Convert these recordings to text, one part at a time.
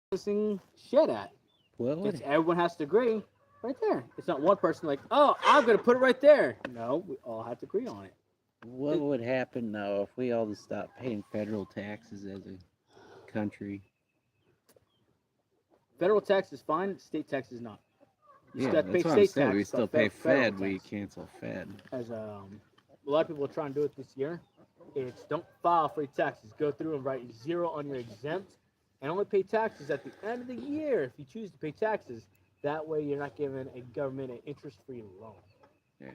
practicing shit at. What It's would everyone has to agree right there. It's not one person like, oh, I'm gonna put it right there. No, we all have to agree on it. what would happen though if we all just stopped paying federal taxes as a country? Federal tax is fine. State tax is not. You still Yeah, have to pay that's what I'm state saying. We tax, still but pay federal Fed. We tax. cancel Fed. As a lot of people are trying to do it this year. It's don't file for your taxes. Go through and write zero on your exempt, and only pay taxes at the end of the year if you choose to pay taxes. That way, you're not giving a government an interest-free loan. Yeah.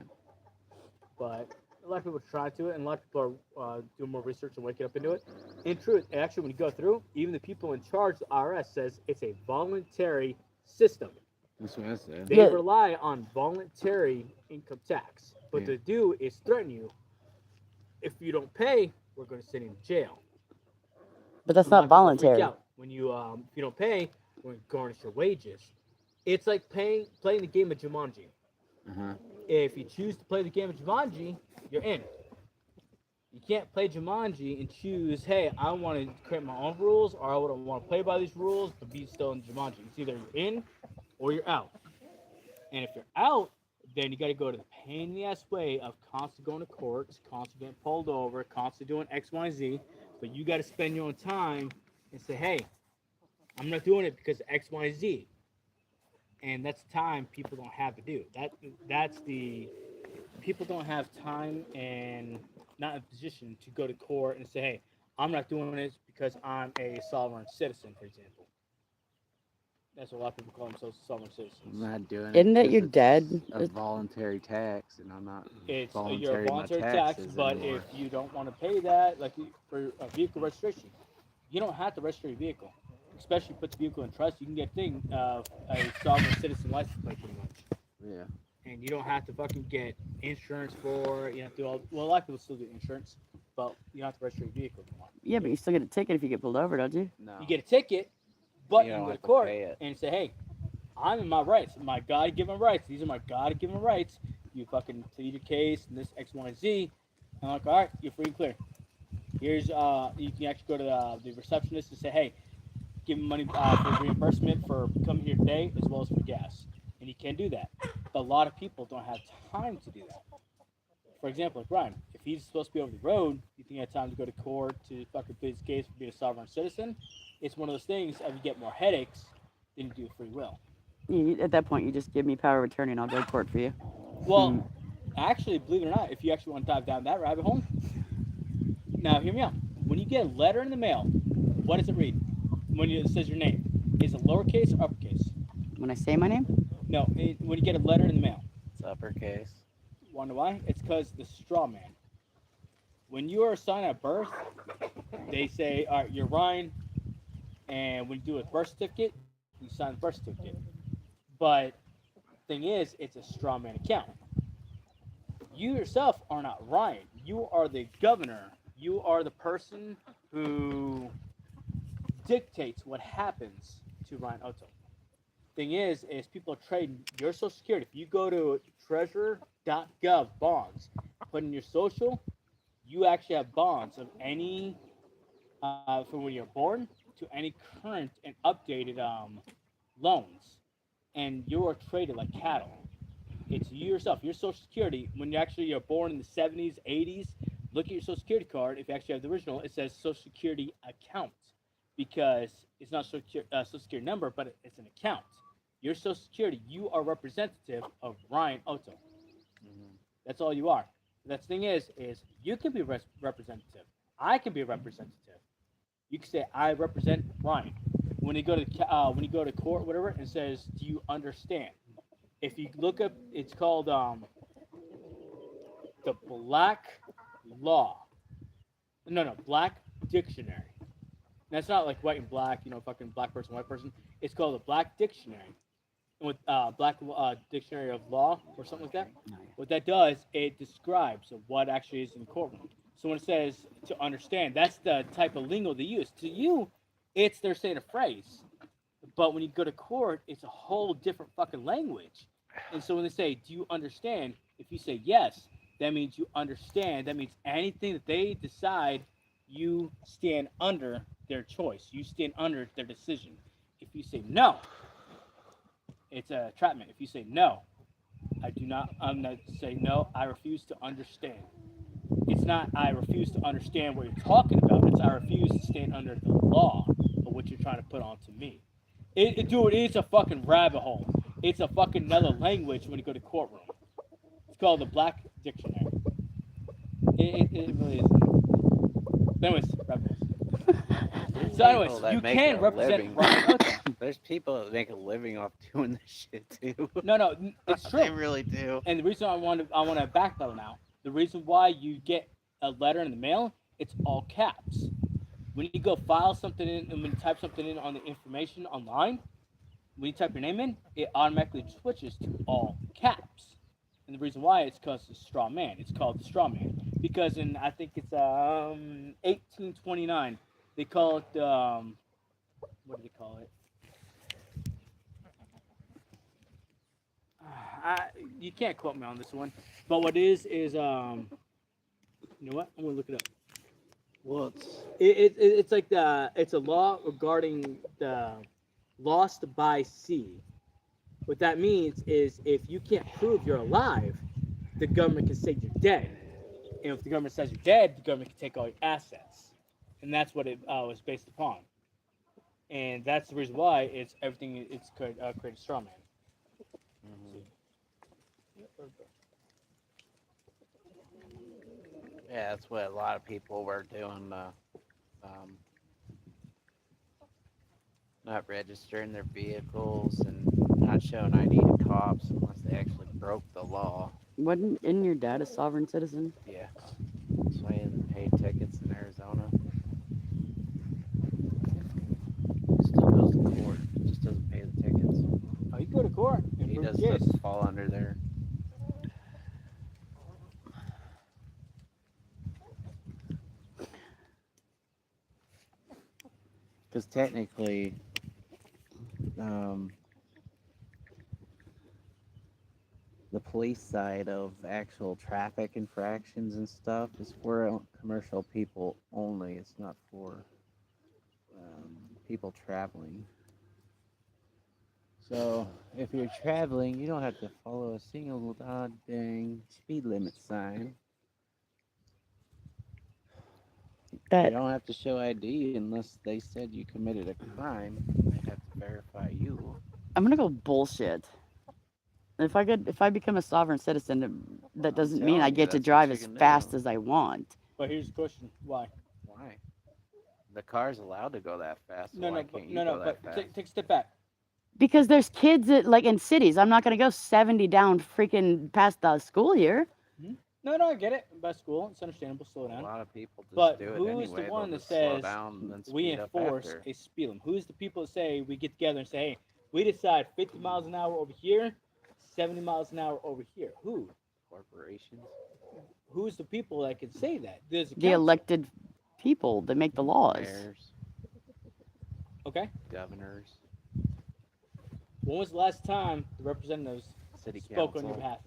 But a lot of people try to it, and a lot of people are doing more research and waking up into it. In truth, actually, when you go through, even the people in charge, the IRS says it's a voluntary system. That's what I said. They rely on voluntary income tax. What Yeah. they do is threaten you. If you don't pay, we're going to send you to jail. But that's A lot not of people freak voluntary. out. When if you don't pay, we're going to garnish your wages. It's like playing the game of Jumanji. Uh-huh. If you choose to play the game of Jumanji, you're in. You can't play Jumanji and choose, hey, I want to create my own rules, or I want to play by these rules, but be still in Jumanji. It's either you're in or you're out. And if you're out, then you got to go to the pain in the ass way of constantly going to courts, constantly getting pulled over, constantly doing X, Y, and Z. But you got to spend your own time and say, hey, I'm not doing it because of X, Y, and Z. And that's time people don't have to do. That's the people don't have time and not in a position to go to court and say, hey, I'm not doing this because I'm a sovereign citizen, for example. That's what a lot of people call themselves sovereign I'm citizens. not doing it. Isn't that 'cause your it's dad? A voluntary tax, and I'm not It's you're a volunteering my voluntary tax, taxes but anymore. if you don't want to pay that, like for a vehicle registration, you don't have to register your vehicle. Especially put the vehicle in trust, you can get a sovereign citizen license plate pretty much. Yeah. And you don't have to fucking get insurance for it. You have to do a lot of people still do insurance, but you don't have to register your vehicle anymore. Yeah, but you still get a ticket if you get pulled over, don't you? No. You get a ticket, but You you don't can go to have to court pay it. and say, hey, I'm in my rights, my God-given rights. These are my God-given rights. You fucking plead your case and this X, Y, and Z. And I'm like, all right, you're free and clear. Here's you can actually go to the receptionist and say, hey, give me money for reimbursement for coming here today as well as for gas. And you can do that. But a lot of people don't have time to do that. For example, like Ryan, if he's supposed to be over the road, you think he had time to go to court to fucking plead his case for being a sovereign citizen? It's one of those things of you get more headaches than you do free will. At that point, you just give me power of attorney and I'll go to court for you. Well, actually, believe it or not, if you actually want to dive down that rabbit hole, now hear me out. When you get a letter in the mail, what does it read? When it says your name, is it lowercase or uppercase? When I say my name? No, when you get a letter in the mail. It's uppercase. Wonder why? It's because the straw man. When you are assigned at birth, they say, all right, you're Ryan, and when you do a birth certificate, you sign the birth certificate. But thing is, it's a straw man account. You yourself are not Ryan. You are the governor. You are the person who dictates what happens to Ryan Otto. Thing is people are trading your social security. If you go to treasurer.gov bonds, put in your social, you actually have bonds of any from when you're born to any current and updated loans, and you are traded like cattle. It's you yourself, your social security. When you're born in the 70s, 80s, look at your social security card. If you actually have the original, it says social security account because it's not social security number, but it's an account. Your social security, you are representative of Ryan Otto. Mm-hmm. That's all you are. The thing is you can be representative. I can be a representative. You can say I represent Ryan. When you go to court, whatever, it says, do you understand? If you look up, it's called the Black Law. No, Black Dictionary. That's not like white and black, fucking black person, white person. It's called the Black Dictionary. With Black Dictionary of Law or something like that. What that does, it describes what actually is in the courtroom. So when it says to understand, that's the type of lingo they use. To you, they're saying a phrase. But when you go to court, it's a whole different fucking language. And so when they say, do you understand? If you say yes, that means you understand. That means anything that they decide, you stand under their choice. You stand under their decision. If If you say no, it's a entrapment. If you say no, I'm not say no, I refuse to understand. It's not I refuse to understand what you're talking about. It's I refuse to stand under the law of what you're trying to put onto me. Dude, it's a fucking rabbit hole. It's a fucking another language when you go to courtroom. It's called the Black Dictionary. It really is. But anyways, rabbit holes. So anyways, People that you make can a represent living. Ryan Oka. There's people that make a living off doing this shit too. No, it's They true. really do. And the reason I want to backpedal now. The reason why you get a letter in the mail, it's all caps. When you go file something in and when you type something in on the information online, when you type your name in, it automatically switches to all caps. And the reason why is because it's straw man. It's called the straw man because in I think it's 1829 they call it what do they call it? You can't quote me on this one, but what it is you know what? I'm gonna look it up. Well, It's like it's a law regarding the lost by sea. What that means is if you can't prove you're alive, the government can say you're dead, and if the government says you're dead, the government can take all your assets, and that's what it was based upon, and that's the reason why it's everything. It's created straw man. yeah, that's what a lot of people were doing. Not registering their vehicles and not showing ID to cops unless they actually broke the law. Isn't your dad a sovereign citizen? Yeah. So he hasn't paid tickets in Arizona. Still goes to court. Just doesn't pay the tickets. Oh, you go to court. And He prove does yes. fall under there. Because technically, the police side of actual traffic infractions and stuff is for commercial people only. It's not for people traveling. So if you're traveling, you don't have to follow a single dang speed limit sign. You don't have to show ID unless they said you committed a crime. They have to verify you. I'm gonna go bullshit. If I become a sovereign citizen, that doesn't mean I telling you, get to that's what drive you as can fast do. as I want. But here's the question: why? Why? The car's allowed to go that fast. So No, why no, can't you no, go no. that But fast? take a step back. Because there's kids that, like in cities. I'm not gonna go 70 down freaking past the school here. No, I get it. By school, it's understandable. Slow A down. lot of people just But do it who's anyway. the one They'll that just slow says down and then we speed up enforce after. a speed limit? Who's the people that say we get together and say, hey, we decide 50 miles an hour over here, 70 miles an hour over here? Who? Corporations. Who's the people that can say that? There's a The council. elected people that make the laws. Mayors, Okay. governors, When was the last time the representatives city spoke on your council. behalf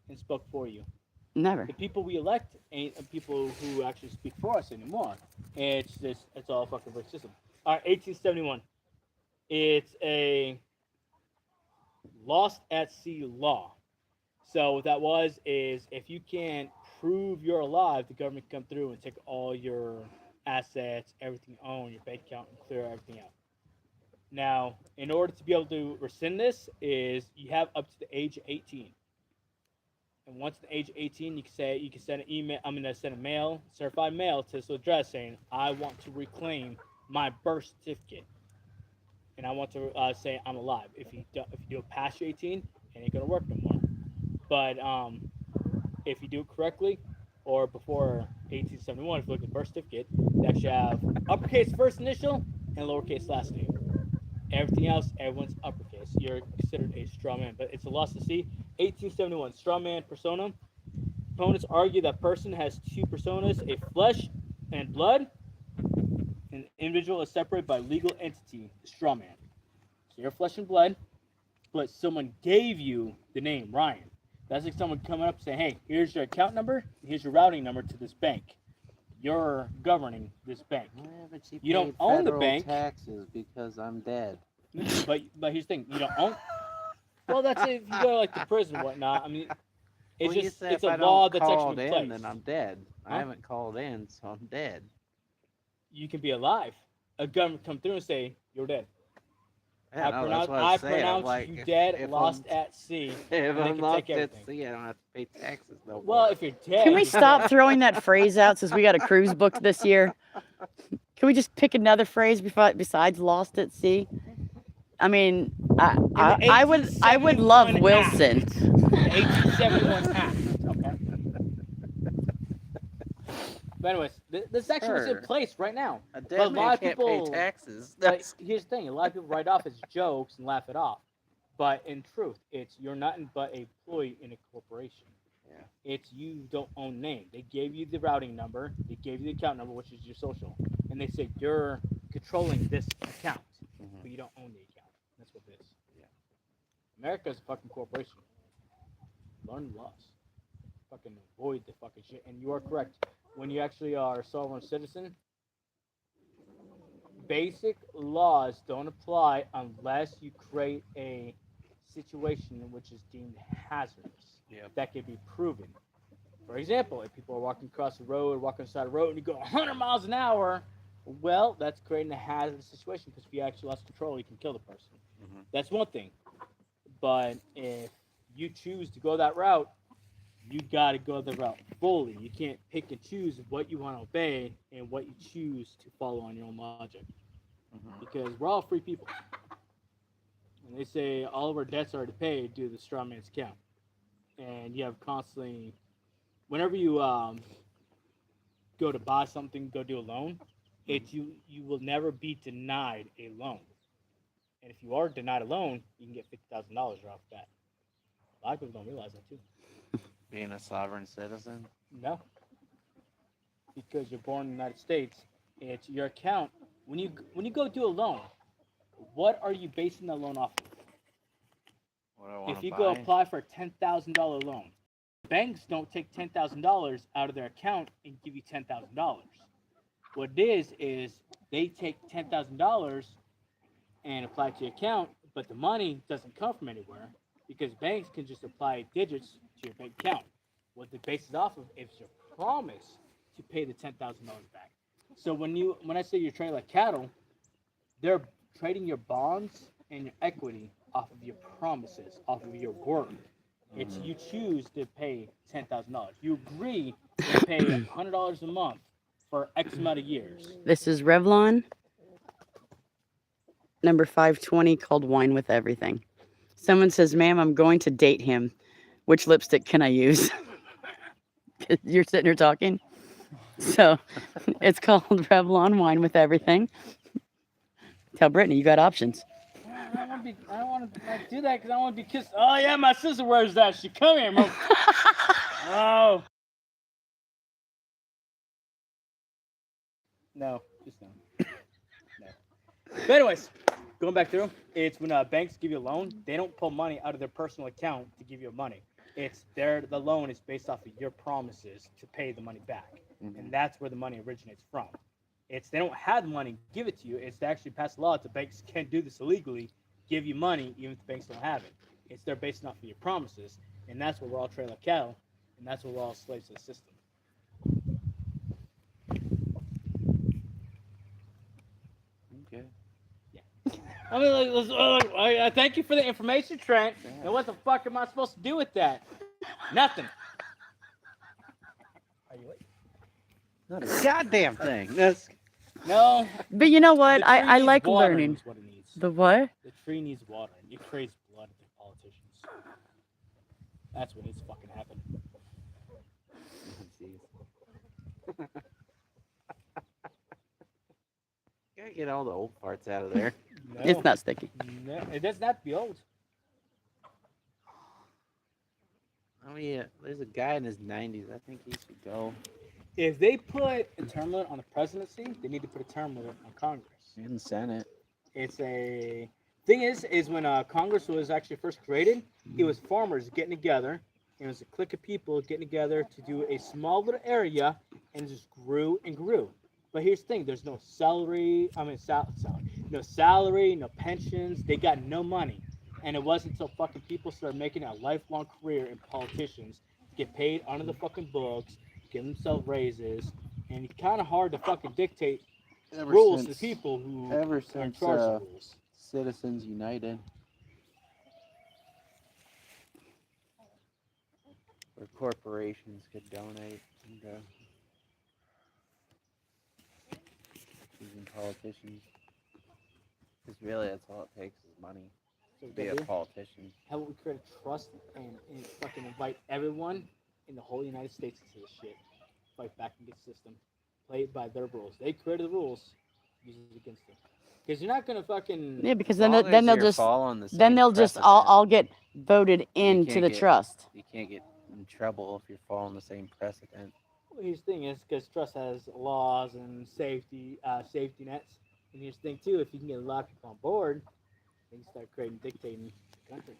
and spoke for you? Never. The people we elect ain't the people who actually speak for us anymore. It's all a fucking brick system. All right, 1871. It's a lost at sea law. So what that was is if you can't prove you're alive, the government can come through and take all your assets, everything you own, your bank account, and clear everything out. Now, in order to be able to rescind this, is you have up to the age of 18. And once the age of 18, you can send an email. I'm gonna send a mail, certified mail to this address saying I want to reclaim my birth certificate, and I want to say I'm alive. If you do it past your 18, it ain't gonna work no more. But if you do it correctly, or before 1871, if you look at the birth certificate, they actually have uppercase first initial and lowercase last name. Everything else, everyone's uppercase. You're considered a straw man, but it's a loss to see. 1871, straw man persona. Opponents argue that person has two personas, a flesh and blood. An individual is separated by legal entity, straw man. So you're flesh and blood, but someone gave you the name Ryan. That's like someone coming up and saying, hey, here's your account number, here's your routing number to this bank. You're governing this bank. Yeah, but You don't paid own the federal bank. taxes because I'm dead. But here's the thing, you don't own. Well, that's if you go to like the prison and whatnot. I mean, it's Well, you just said it's if a I law don't that's called actually in, in then place. I'm dead. Huh? I haven't called in, so I'm dead. You can be alive. A gun come through and say you're dead. Yeah, no, that's what I I was saying. I'm pronounce like, you if, dead, if lost I'm at sea, if and they I'm can lost take at everything. sea, I don't have to pay taxes no Well, more. if you're dead, Can we stop throwing that phrase out since we got a cruise booked this year? Can we just pick another phrase besides "lost at sea"? I mean, I would love 1871 Wilson. Act. The 1871 Act. Okay. But anyways, this actually was in Sure. place right now. A But dead a lot man of can't people. pay taxes. But That's here's the thing: a lot of people write off as jokes and laugh it off. But in truth, it's you're nothing but a employee in a corporation. Yeah. It's you don't own name. They gave you the routing number, they gave you the account number, which is your social, and they say you're controlling this account, but you don't own the account. That's what it is. Yeah. America's a fucking corporation. Learn laws. Fucking avoid the fucking shit. And you are correct. When you actually are a sovereign citizen, basic laws don't apply unless you create a situation which is deemed hazardous. Yeah. That can be proven. For example, if people are walking across the road, walking beside the road, and you go 100 miles an hour, well, that's creating a hazardous situation because if you actually lost control, you can kill the person. Mhm. That's one thing. But if you choose to go that route, you got to go the route fully. You can't pick and choose what you want to obey and what you choose to follow on your own logic. Because we're all free people. And they say all of our debts are to pay due to the straw man's account. And you have constantly, whenever you go to buy something, go do a loan, it's you will never be denied a loan. And if you are denied a loan, you can get $50,000 right off the bat. A lot of people don't realize that too. Being a sovereign citizen. No, because you're born in the United States, it's your account. When you go do a loan, what are you basing the loan off of? What do I want If to you buy? go apply for a $10,000 loan, banks don't take $10,000 out of their account and give you $10,000. What it is they take $10,000 and apply it to your account, but the money doesn't come from anywhere because banks can just apply digits to your bank account. What they base it off of is your promise to pay the $10,000 back. So when I say you're trading like cattle, they're trading your bonds and your equity off of your promises, off of your word. It's you choose to pay $10,000. You agree to pay $100 a month for X amount of years. This is Revlon, number 520, called Wine with Everything. Someone says, "Ma'am, I'm going to date him. Which lipstick can I use?" You're sitting here talking. So it's called Revlon Wine with Everything. Tell Brittany you got options. I don't want to do that because I want to be kissed. Oh yeah, my sister wears that. She come here, mom. Oh. No, just no. No. But anyways, going back through, it's when banks give you a loan, they don't pull money out of their personal account to give you money. It's the loan is based off of your promises to pay the money back, and that's where the money originates from. It's they don't have the money, give it to you. It's to actually pass a law that the banks can't do this illegally, give you money even if the banks don't have it. It's they're based off of your promises, and that's where we're all treated like cattle, and that's where we're all slaves to the system. Okay. I mean, I thank you for the information, Trent. And what the fuck am I supposed to do with that? Nothing. Are you late? Not a goddamn thing. That's No. But you know what? The tree I needs like watering learning. is what it needs. The what? The tree needs watering. It craves blood of the politicians. That's what needs to fucking happen. gotta get all the old parts out of there. No, It's not sticky. No, it doesn't have to be old. I mean, there's a guy in his 90s. I think he should go. If they put a term limit on the presidency, they need to put a term limit on Congress. In the Senate. It's a thing is when Congress was actually first created, it was farmers getting together. It was a clique of people getting together to do a small little area, and it just grew and grew. But here's the thing: there's no salary. I mean, salary. no salary, no pensions. They got no money. And it wasn't until fucking people started making a lifelong career in politicians, get paid under the fucking books, give themselves raises, and it's kind of hard to fucking dictate Ever rules to since, people who ever are in since charge of the rules. Citizens United, where corporations could donate and using politicians. Because really, that's all it takes is money So to be a W, politician. how about we create a trust and fucking invite everyone in the whole United States into this shit? Fight back against the system. Play it by their rules. They created the rules. Use it against them. Because you're not gonna fucking. Yeah, because As then long then as they'll you're just following the then same they'll just all precedent, get voted you into can't the get- trust. You can't get in trouble if you're following the same precedent. Well, here's the thing is because trust has laws and safety nets. And here's the thing too: if you can get a lot of people on board, then you start creating dictating the country.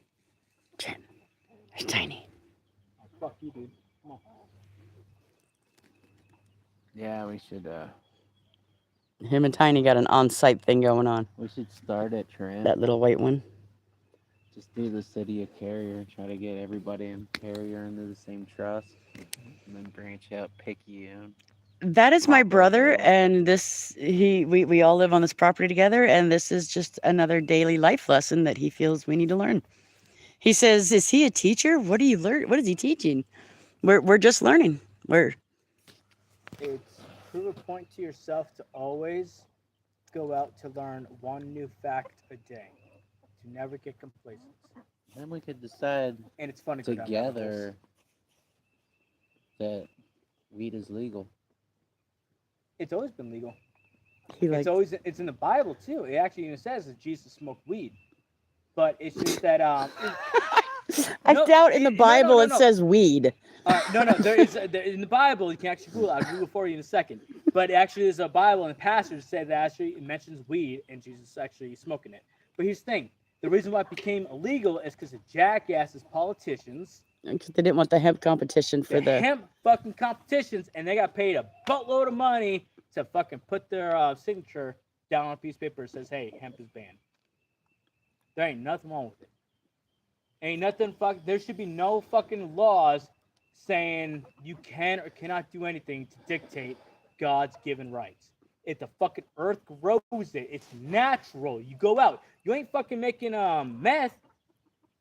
Jen, it's tiny. Oh, fuck you, dude. Come on. Yeah, we should Him and Tiny got an on-site thing going on. start at Trent. That little white one. Just do the city of Carrier and try to get everybody in Carrier into the same trust, and then branch out, pick you. That is my Pop brother, over. and we all live on this property together, and this is just another daily life lesson that he feels we need to learn. He says, "Is he a teacher? What do you learn? What is he teaching? We're just learning. It's prove a point to yourself to always go out to learn one new fact a day. To never get complacent. Then we could decide And it's funny to go down rabbit holes. together that weed is legal. It's always been legal. He like It's in the Bible too. It actually even says that Jesus smoked weed. But it's just that I no, doubt in the no, Bible no, it no. says weed. no, there, in the Bible you can actually Google it. I'll Google for you in a second. But actually there's a Bible and a passage that said that actually it mentions weed and Jesus actually smoking it. But here's the thing. The reason why it became illegal is because the jackasses politicians, Because they didn't want the hemp competition for the the. hemp fucking competitions, and they got paid a buttload of money to fucking put their signature down on a piece of paper that says, hey, hemp is banned. There ain't nothing wrong with it. Ain't nothing there should be no fucking laws saying you can or cannot do anything to dictate God's given rights. If the fucking earth grows it, it's natural. You go out. You ain't fucking making meth.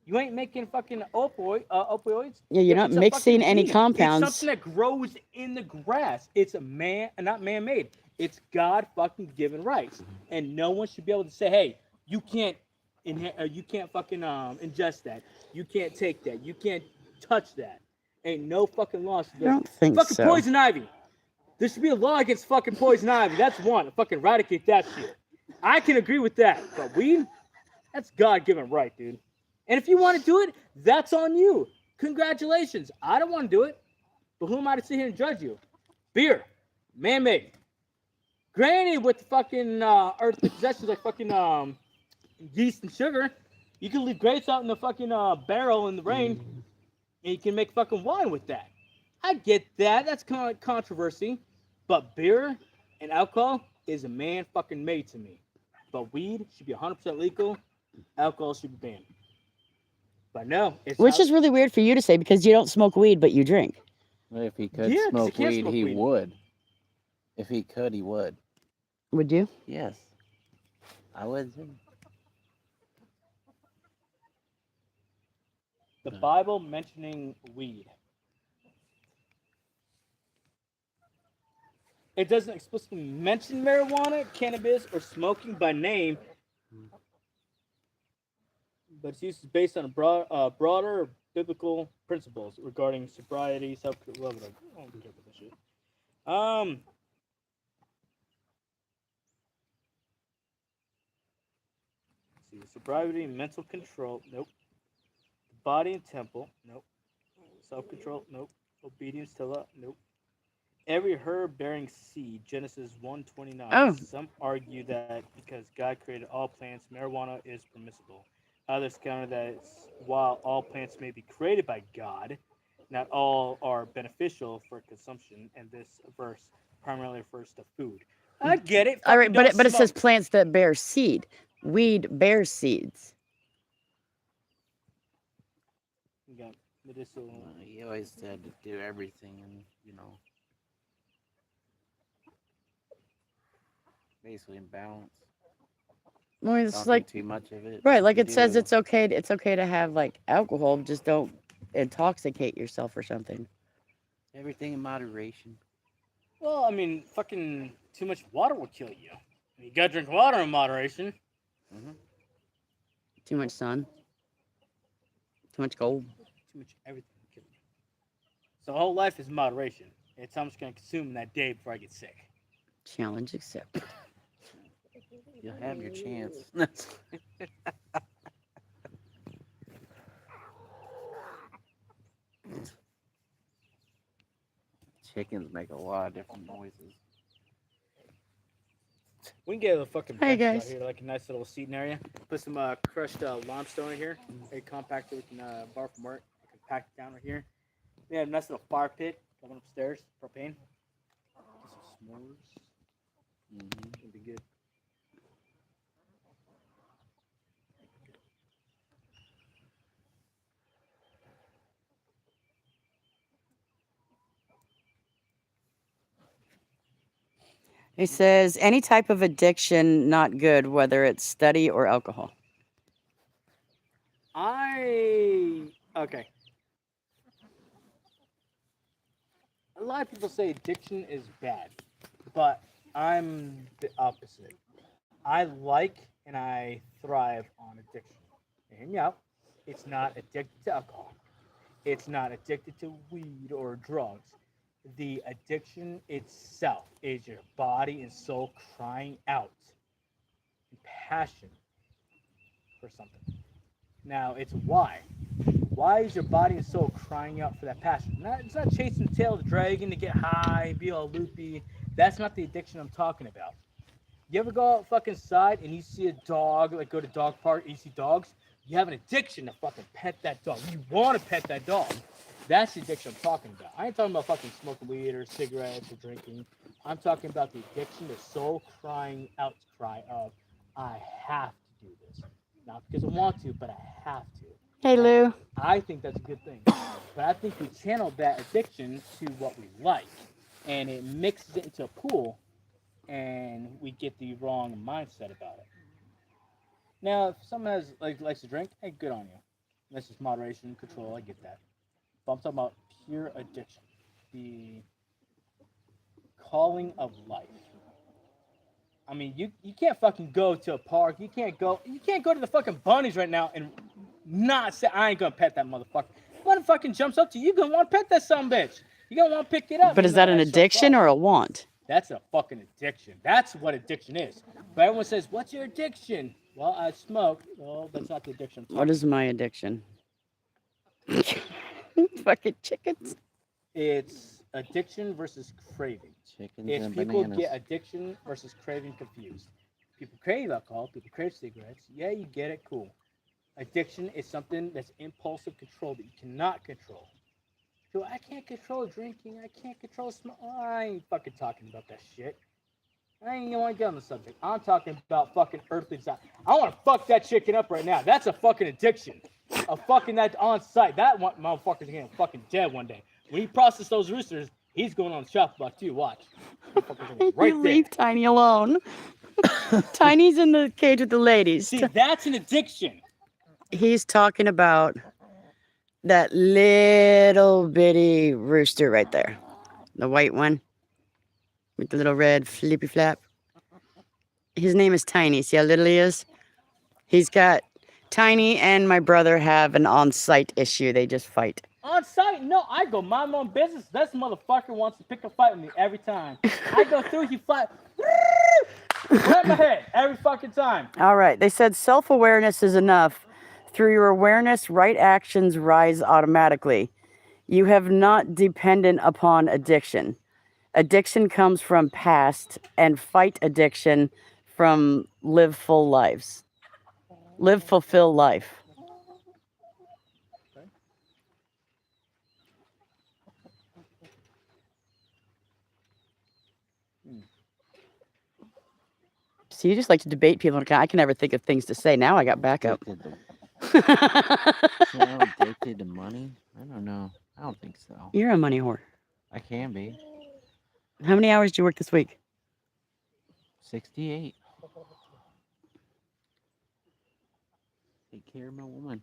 You ain't making fucking opioids. Yeah, you're not It's a mixing fucking any weed. compounds. It's something that grows in the grass. It's not man-made. It's God fucking given rights, and no one should be able to say, "Hey, you can't fucking ingest that. You can't take that. You can't touch that." Ain't no fucking law. I don't think Fucking so. poison ivy. There should be a law against fucking poison ivy. That's one. Fucking eradicate that shit. I can agree with that. But weed, that's God-given right, dude. And if you want to do it, that's on you. Congratulations. I don't want to do it. But who am I to sit here and judge you? Beer, man-made. Granted, with the fucking earthly possessions like fucking yeast and sugar, you can leave grapes out in the fucking barrel in the rain, and you can make fucking wine with that. I get that. That's kind of controversy. But beer and alcohol is a man fucking made to me. But weed should be 100% legal. Alcohol should be banned. But no, it's Which is really weird for you to say because you don't smoke weed, but you drink. Well, if he could Yeah, 'cause he smoke can't weed, smoke he weed. would. If he could, he would. Would you? Yes. I would too. the Bible mentioning weed. It doesn't explicitly mention marijuana, cannabis, or smoking by name, but its use is based on broader biblical principles regarding sobriety, self-control. I don't care about this shit. Let's see, sobriety, mental control. Nope. Body and temple. Nope. Self-control. Nope. Obedience to law. Nope. Every herb bearing seed, Genesis 1:29. Oh. Some argue that because God created all plants, marijuana is permissible. Others counter that while all plants may be created by God, not all are beneficial for consumption, and this verse primarily refers to food. I get it. All right, Fucking but don't it says smoke. plants that bear seed. Weed bears seeds. You got medicinal. He always said to do everything and, you know, basically in balance. Well, it's Don't like do too much of it. right, If like you it says do, it's okay to have like alcohol, just don't intoxicate yourself or something. everything in moderation. Well, I mean, fucking too much water will kill you. You gotta drink water in moderation. Hmm. Too much sun. Too much cold. Too much everything will kill you. So whole life is moderation. It's how much can I consume in that day before I get sick. Challenge accepted. You'll have your chance. Chickens make a lot of different noises. We can get a fucking Hey, bench out guys. here, like a nice little seating area. Put some crushed limestone in here. A compactor we can borrow from work. We can pack it down right here. We have a nice little fire pit coming upstairs. Propane. Get some s'mores. It'll be good. It says any type of addiction not good, whether it's study or alcohol. Okay. A lot of people say addiction is bad, but I'm the opposite. I like and I thrive on addiction. Hear me out. It's not addicted to alcohol. It's not addicted to weed or drugs. The addiction itself is your body and soul crying out in passion for something. Now, it's why. Why is your body and soul crying out for that passion? It's not chasing the tail of the dragon to get high and be all loopy. That's not the addiction I'm talking about. You ever go out fucking side and you see a dog, like go to dog park, and you see dogs? You have an addiction to fucking pet that dog. You want to pet that dog. That's the addiction I'm talking about. I ain't talking about fucking smoking weed or cigarettes or drinking. I'm talking about the addiction, the soul crying out cry of, I have to do this. Not because I want to, but I have to. Hey, Lou. I think that's a good thing. But I think we channel that addiction to what we like. And it mixes it into a pool and we get the wrong mindset about it. Now, if someone likes to drink, hey, good on you. That's just moderation, control. I get that. But I'm talking about pure addiction, the calling of life. I mean, you can't fucking go to a park. You can't go to the fucking bunnies right now and not say I ain't gonna pet that motherfucker. Motherfucking jumps up to you, gonna want to pet that son bitch. You gonna want to pick it up. But is that an addiction or a want? That's a fucking addiction. That's what addiction is. But everyone says, "What's your addiction?" Well, I smoke. Well, that's not the addiction. What is my addiction? Fucking chickens. It's addiction versus craving. Chickens It's and people bananas. get addiction versus craving confused. People crave alcohol. People crave cigarettes. Yeah, you get it. Cool. Addiction is something that's impulsive control that you cannot control. So I can't control drinking. I can't control smoking. Oh, I ain't fucking talking about that shit. I ain't even want to get on the subject. I'm talking about fucking earthly desire. I want to fuck that chicken up right now. That's a fucking addiction. Of fucking that on site. That one motherfucker's getting fucking dead one day. When he processes those roosters, he's going on the chop block too. Watch. Right You there. leave Tiny alone. Tiny's in the cage with the ladies. See, that's an addiction. He's talking about that little bitty rooster right there. The white one with the little red flippy flap. His name is Tiny. See how little he is? He's got Tiny and my brother have an on-site issue. They just fight. On site, no, I go mind my own business. This motherfucker wants to pick a fight with me every time. I go through, he fight. Right in my head every fucking time. All right. They said self-awareness is enough. Through your awareness, right actions rise automatically. You have not dependent upon addiction. Addiction comes from past, and fight addiction from live full lives. Live fulfilled life. So you just like to debate people. I can never think of things to say. Now I got backup. Addicted so I'm addicted to money? I don't know. I don't think so. You're a money whore. I can be. How many hours did you work this week? 68. Take care of my woman.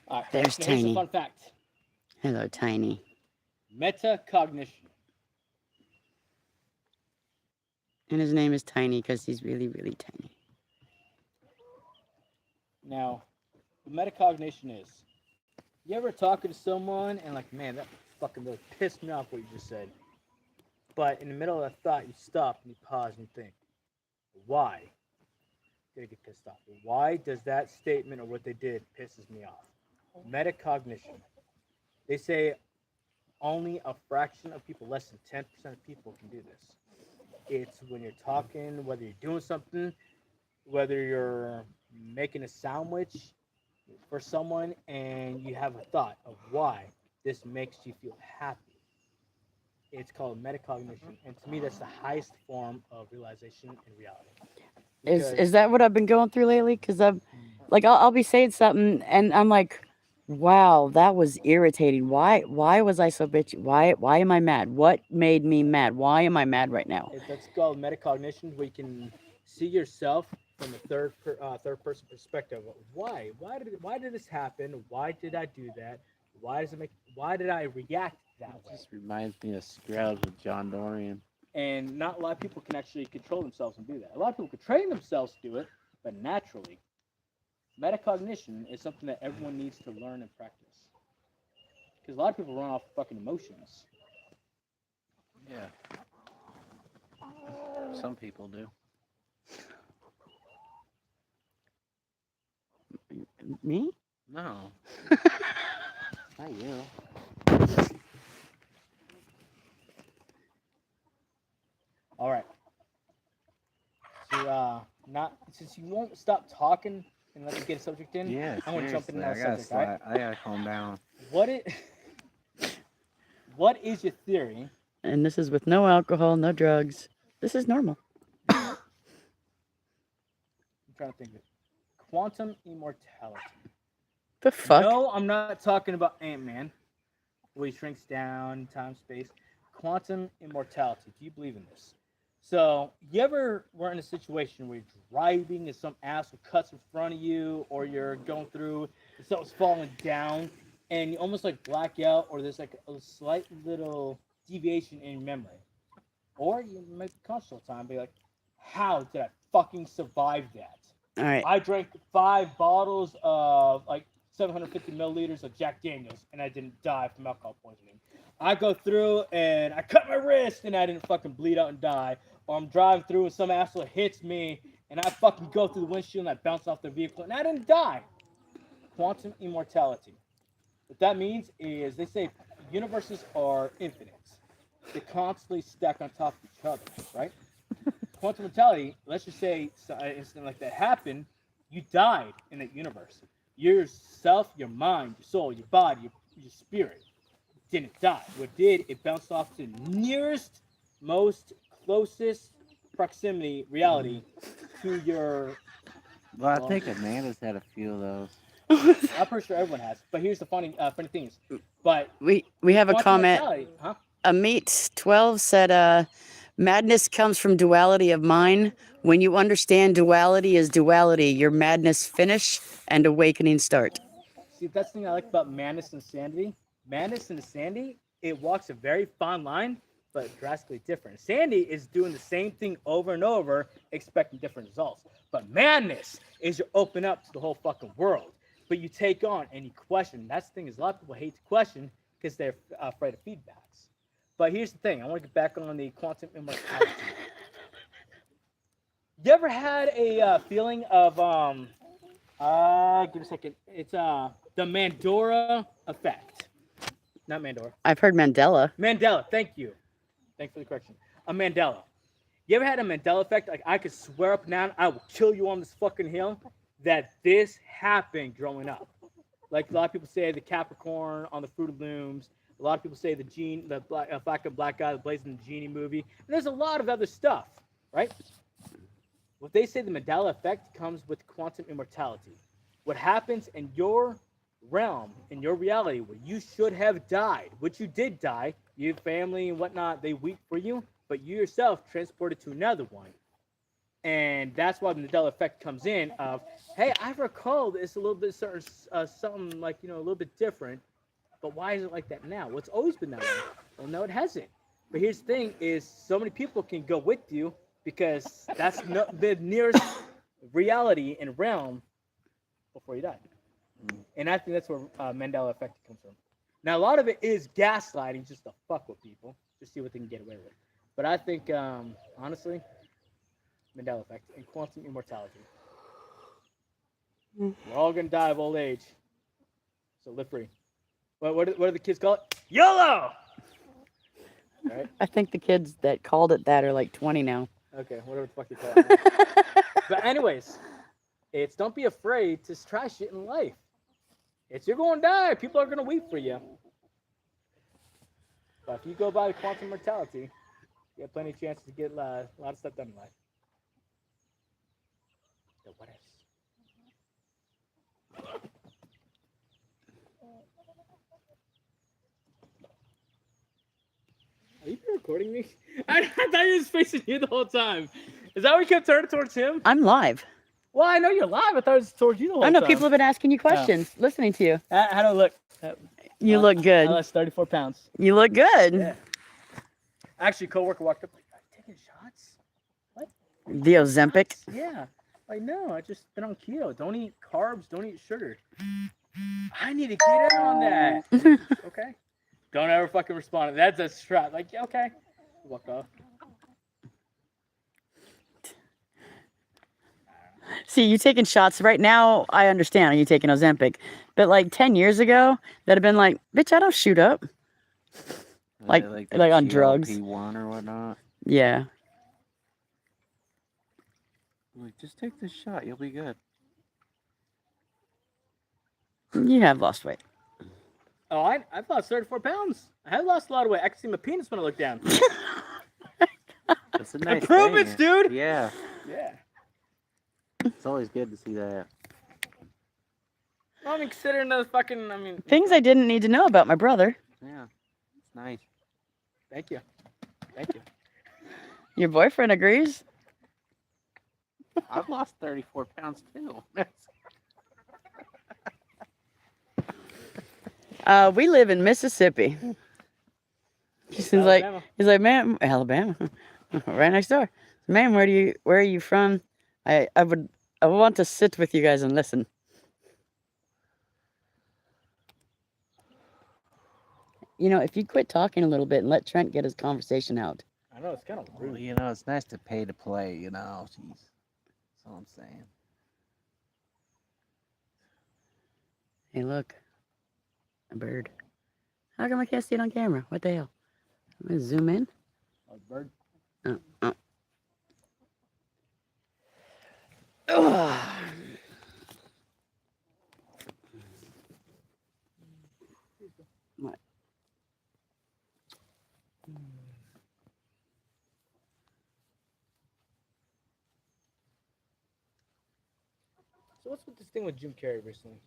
All right. There's now here's a Tiny. fun fact. Hello, Tiny. Metacognition. And his name is Tiny because he's really, really tiny. Now, what metacognition is, you ever talking to someone and like, man, that fucking really pissed me off what you just said. But in the middle of that thought, you stop and you pause and you think, why did I get pissed off? Why does that statement or what they did pisses me off? Metacognition. They say only a fraction of people, less than 10% of people can do this. It's when you're talking, whether you're doing something, whether you're making a sandwich for someone and you have a thought of why this makes you feel happy. It's called metacognition, and to me that's the highest form of realization in reality. Is that what I've been going through lately? Because I'm like, I'll be saying something and I'm like, wow, that was irritating. Why was I so bitchy? Why am I mad? What made me mad? Why am I mad right now? That's called metacognition, where you can see yourself from a third person perspective. Why did this happen? Why did I do that? Why did I react that way? This reminds me of Scrubs with John Dorian. And not a lot of people can actually control themselves and do that. A lot of people can train themselves to do it, but naturally. Metacognition is something that everyone needs to learn and practice. Because a lot of people run off fucking emotions. Yeah. Some people do. Me? No. Not you. All right. So, since you won't stop talking and let me get a subject in, Yeah, I want to jump in seriously, another subject. All right? I gotta calm down. What is your theory? And this is with no alcohol, no drugs. This is normal. I'm trying to think of it. Quantum immortality. The fuck? No, I'm not talking about Ant-Man, where he shrinks down, time, space. Quantum immortality. Do you believe in this? So, you ever were in a situation where you're driving and some asshole cuts in front of you, or you're going through and something's falling down, and you almost like black out, or there's like a slight little deviation in your memory, or you might be conscious all the time, be like, "How did I fucking survive that? All right. I drank 5 bottles of like 750 milliliters of Jack Daniels, and I didn't die from alcohol poisoning. I go through and I cut my wrist, and I didn't fucking bleed out and die." Or I'm driving through and some asshole hits me, and I fucking go through the windshield and I bounce off the vehicle, and I didn't die. Quantum immortality. What that means is they say universes are infinite. They constantly stack on top of each other, right? Quantum immortality, let's just say an incident like that happened, you died in that universe. Yourself, your mind, your soul, your body, your spirit didn't die. What did, it bounced off to the nearest, most closest proximity reality to your. Well, I think Amanda's had a few of those. I'm pretty sure everyone has. But here's the funny thing is, but We have a quantum comment. immortality, huh? Amit 12 said, madness comes from duality of mind. When you understand duality is duality, your madness finish and awakening start. See, that's the thing I like about madness and sanity. Madness and insanity, it walks a very fine line, but drastically different. Sanity is doing the same thing over and over, expecting different results. But madness is you open up to the whole fucking world. But you take on and you question. That's the thing is a lot of people hate to question because they're afraid of feedbacks. But here's the thing. I want to get back on the quantum immortality. You ever had a feeling of give me a second. It's the Mandela effect. Not Mandora. I've heard Mandela. Mandela. Thank you. Thanks for the correction. A Mandela. You ever had a Mandela effect? Like, I could swear up and down, I will kill you on this fucking hill, that this happened growing up. Like a lot of people say the Capricorn on the Fruit of Looms. A lot of people say the black guy that plays in the Genie movie. And there's a lot of other stuff, right? What they say the Mandela effect comes with quantum immortality. What happens in your realm, in your reality, where you should have died, which you did die, your family and whatnot, they weep for you, but you yourself transported to another one. And that's why the Mandela effect comes in of, hey, I recall this a little bit certain, something like, a little bit different, but why is it like that now? Well, it's always been that way. Well, no, it hasn't. But here's the thing is so many people can go with you because that's the nearest reality and realm before you die. And I think that's where Mandela effect comes from. Now, a lot of it is gaslighting just to fuck with people, just see what they can get away with. But I think, honestly, Mandela effect and quantum immortality. We're all gonna die of old age, so live free. What do the kids call it? YOLO. Right? I think the kids that called it that are like 20 now. Okay, whatever the fuck you call it. But anyways, it's don't be afraid to try shit in life. It's you're gonna die. People are gonna weep for you. But if you go by the quantum mortality, you have plenty of chances to get a lot of stuff done in life. The what ifs. Are you recording me? I thought you were just facing you the whole time. Is that why you kept turning towards him? I'm live. Well, I know you're live. I thought it was towards you the whole I know time. people have been asking you questions, listening to you. How do I look? You look good. I lost 34 pounds. You look good. Yeah. Actually, coworker walked up like, "Are you taking shots?" What? The Ozempic. Yeah. Like, no, I just been on keto. Don't eat carbs. Don't eat sugar. I need to get in on that. Okay. Don't ever fucking respond. That's a strat. Like, yeah, okay. Walk off. See, you taking shots right now. I understand you taking Ozempic, but like 10 years ago, that'd have been like, bitch, I don't shoot up. Like on drugs. GLP-1 or whatnot. Yeah. Like, just take this shot. You'll be good. You have lost weight. Oh, I've lost 34 pounds. I have lost a lot of weight. I can see my penis when I look down. That's a nice Improvements, thing. dude. Yeah. Yeah. It's always good to see that. Well, I mean, considering the fucking, Things I didn't need to know about my brother. Yeah. It's nice. Thank you. Thank you. Your boyfriend agrees. I've lost 34 pounds too. We live in Mississippi. He's like, man, Alabama, right next door. Man, where are you from? I want to sit with you guys and listen. If you quit talking a little bit and let Trent get his conversation out. I know, it's kind of rude. Well, it's nice to pay to play, Jeez. That's all I'm saying. Hey, look. A bird. How come I can't see it on camera? What the hell? I'm going to zoom in. Oh, bird. What? So what's with this thing with Jim Carrey recently?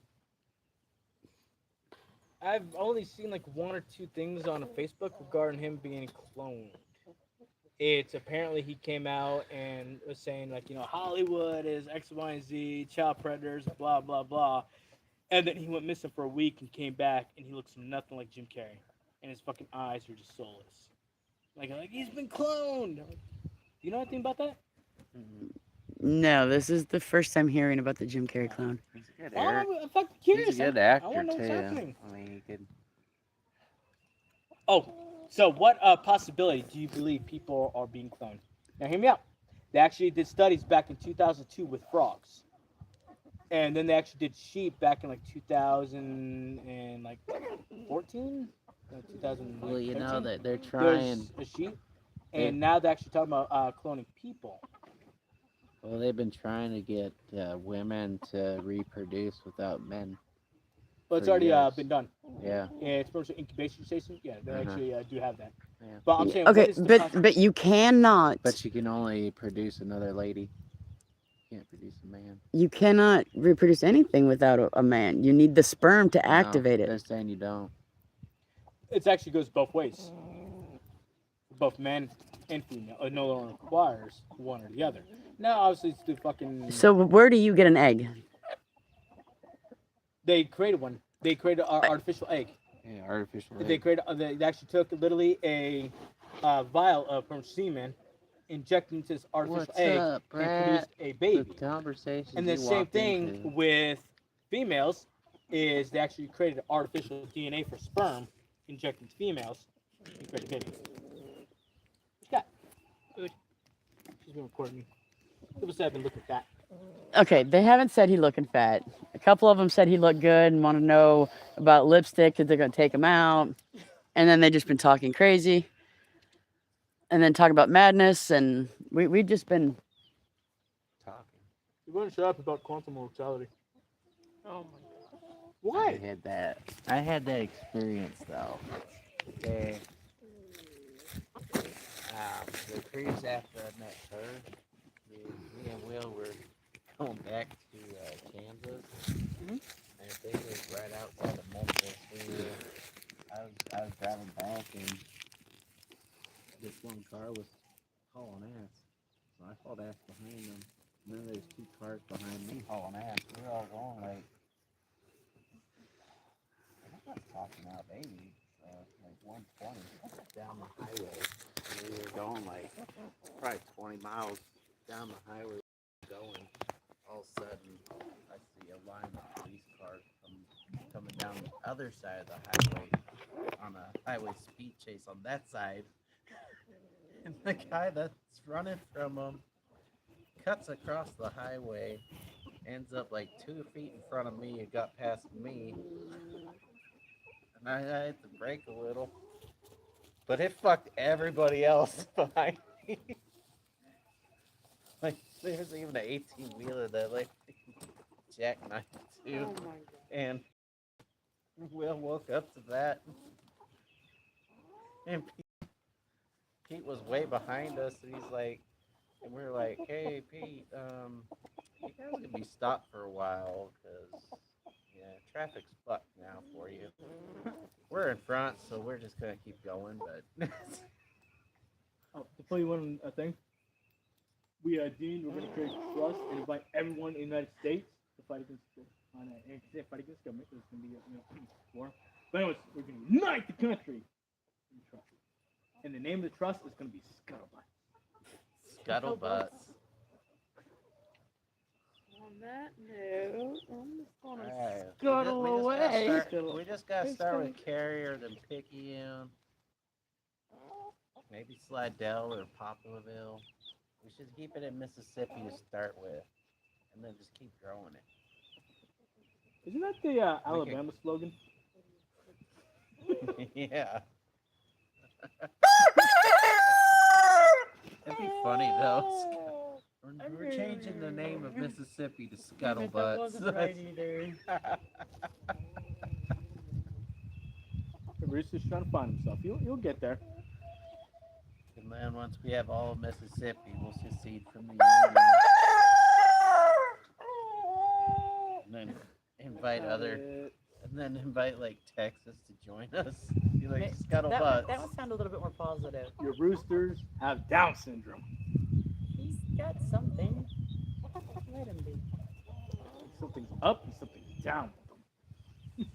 I've only seen like one or two things on Facebook regarding him being cloned. It's apparently he came out and was saying like, Hollywood is X, Y, and Z, child predators, blah, blah, blah. And then he went missing for a week and came back and he looks nothing like Jim Carrey. And his fucking eyes are just soulless. Like he's been cloned. Do you know anything about that? No, this is the first time hearing about the Jim Carrey clown. He's a good I'm actor. fucking curious. He's a good I actor want to know what's too. happening. I mean, he could. Oh, so what possibility do you believe people are being cloned? Now, hear me out. They actually did studies back in 2002 with frogs. And then they actually did sheep back in like 2014? No, 2013? Well, that they're There's trying. a sheep. And now they're actually talking about cloning people. Well, they've been trying to get women to reproduce without men. Well, it's For already years. been done. Yeah. Yeah, it's commercial incubation station. Yeah, they Uh-huh. actually do have that. Yeah. But I'm saying, what Okay, is the but you cannot. But you can only produce another lady. You can't produce a man. You cannot reproduce anything without a man. You need the sperm to activate No, it. they're saying you don't. It actually goes both ways. Both men and female. It no longer requires one or the other. Now, obviously, it's the fucking. So where do you get an egg? They created one. They created an artificial egg. Yeah, artificial. They egg. created. They actually took literally a vial of from semen, injected into this artificial What's egg, up, and Brad? produced a baby. The conversation. And the same thing with females is they actually created artificial DNA for sperm, injected into females, and created babies. What you got? Good. She's been recording me. People said I've been looking at that. Okay, they haven't said he looking fat. A couple of them said he looked good and want to know about lipstick that they're gonna take him out, and then they just been talking crazy, and then talk about madness, and we just been. talking. You wouldn't shut up about quantum mortality. Oh my god. Why? I had that experience though. The cruise after I met her, me and Will were going back to Kansas. Mhm. And I think it was right outside of Memphis. I was driving back and this one car was hauling ass. So I hauled ass behind them. And then there's two cars behind me hauling ass. We were all going like, I'm not talking out, baby. Like 120 down the highway. And we were going like probably 20 miles down the highway going. All of a sudden, I see a line of police cars coming down the other side of the highway on a highway speed chase on that side. And the guy that's running from them cuts across the highway, ends up like 2 feet in front of me and got past me. And I had to brake a little. But it fucked everybody else behind me. Like, there's even an 18-wheeler that, like, jackknifed too. Oh my god. And Will woke up to that. And Pete was way behind us, and he's like, and we were like, hey, Pete, you guys can be stopped for a while, because, yeah, traffic's fucked now for you. We're in front, so we're just going to keep going, but... Oh, to tell you one thing. Dean, we're going to create trust and invite everyone in the United States to fight against fight against government. There's going to be war. But anyways, we're going to unite the country in trust. And the name of the trust is going to be Scuttlebutt. Scuttlebutts. On that note, I'm just gonna Alright, scuttle away. We just gotta start with Carrier, then Picayune, maybe Slidell or Poplarville. We should keep it in Mississippi to start with, and then just keep growing it. Isn't that the Alabama slogan? Yeah. It'd be funny though. We're changing the name of Mississippi to That wasn't right Scuttlebutts. either. Bruce is trying to find himself. You'll get there. And then once we have all of Mississippi, we'll secede from the Union. And then invite like Texas to join us. Be like Scuttlebutts. That would sound a little bit more positive. Your roosters have Down syndrome. He's got something. Let him be. Something's up and something's down with them.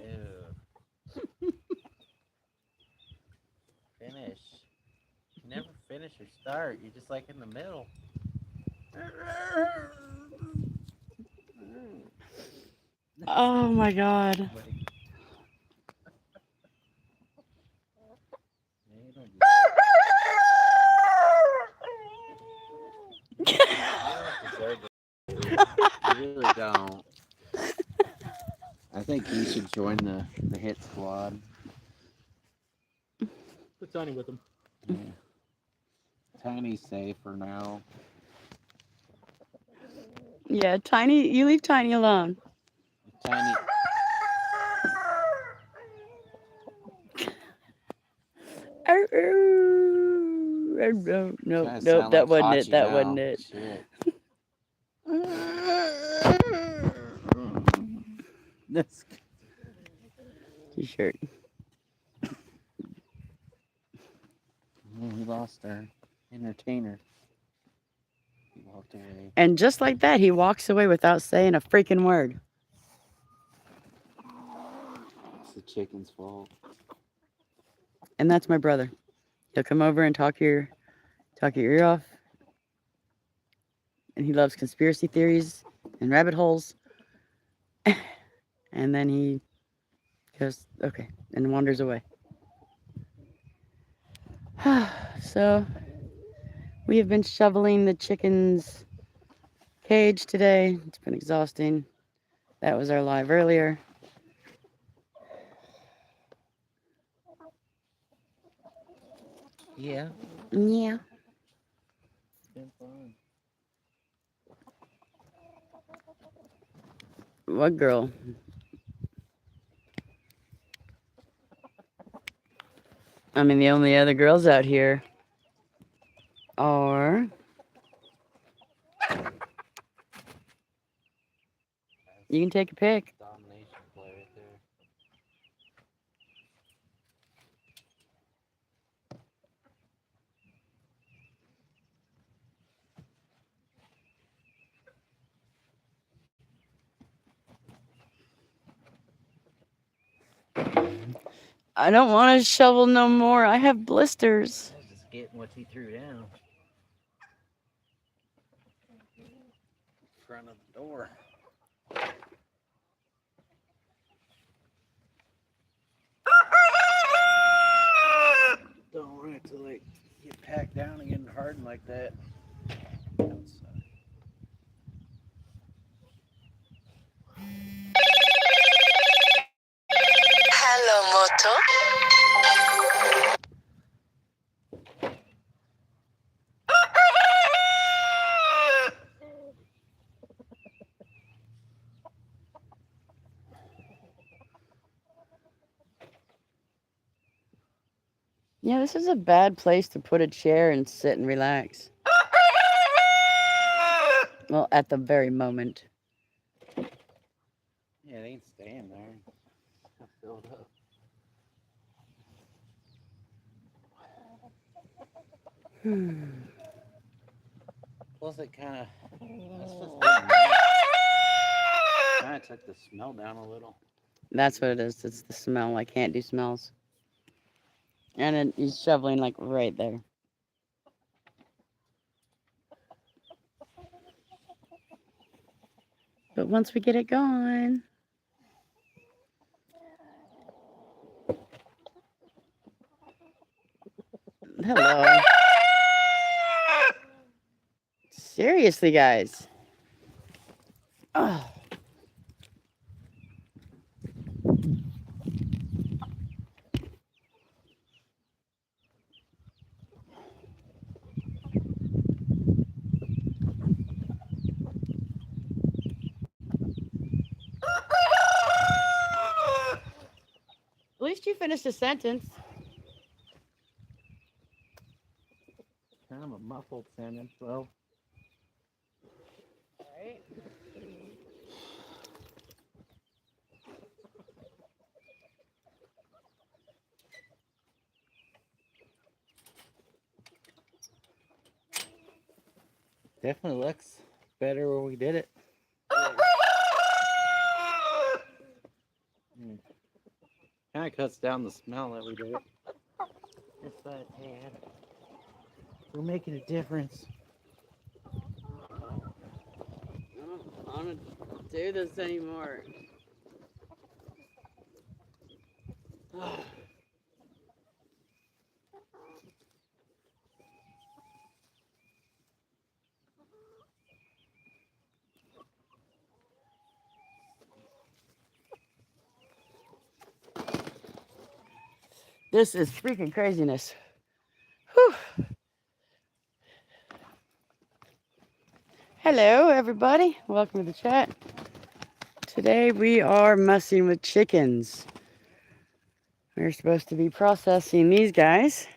Ew. Finish. You never finish or start. You're just like in the middle. Oh my god. Like, yeah, you don't do that. You don't deserve it. You really don't. I think you should join the hit squad. Put Tiny with him. Yeah. Tiny's safe for now. Yeah, Tiny, you leave Tiny alone. Tiny. No, nope, Kinda nope, sound that like wasn't it. Hachi That now. wasn't it. Shit. That's T-shirt. we lost our entertainer. He walked away. And just like that, he walks away without saying a freaking word. It's the chicken's fault. And that's my brother. He'll come over and talk your ear off. And he loves conspiracy theories and rabbit holes. And then he goes, okay, and wanders away. So we have been shoveling the chicken's cage today. It's been exhausting. That was our live earlier. Yeah. Yeah. It's been fun. What girl? I mean, the only other girls out here are... You can take a pick. Domination play right there. I don't want to shovel no more. I have blisters. I was just getting what he threw down. Front of the door. Don't want it to like get packed down and get hardened like that. Hello, Moto. Yeah, this is a bad place to put a chair and sit and relax. Well, at the very moment. Yeah, it ain't staying there. I filled up. Plus, it kind of took the smell down a little. That's what it is. It's the smell. I can't do smells. And then he's shoveling like right there. But once we get it going. Hello. Seriously, guys. Oh. At least you finished a sentence. Kind of a muffled sentence, though. Right. Definitely looks better where we did it. Kind of cuts down the smell that we did. Just by a tad. We're making a difference. I don't want to do this anymore. This is freaking craziness. Whew. Hello. Hello, everybody. Welcome to the chat. Today we are messing with chickens. We're supposed to be processing these guys,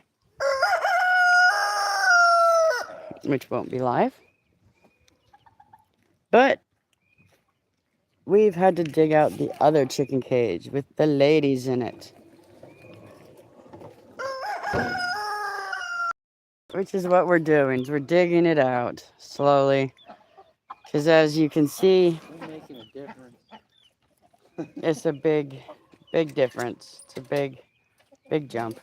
which won't be live. But we've had to dig out the other chicken cage with the ladies in it. Which is what we're doing. We're digging it out slowly. Because as you can see, We're making a difference. it's a big difference. It's a big jump.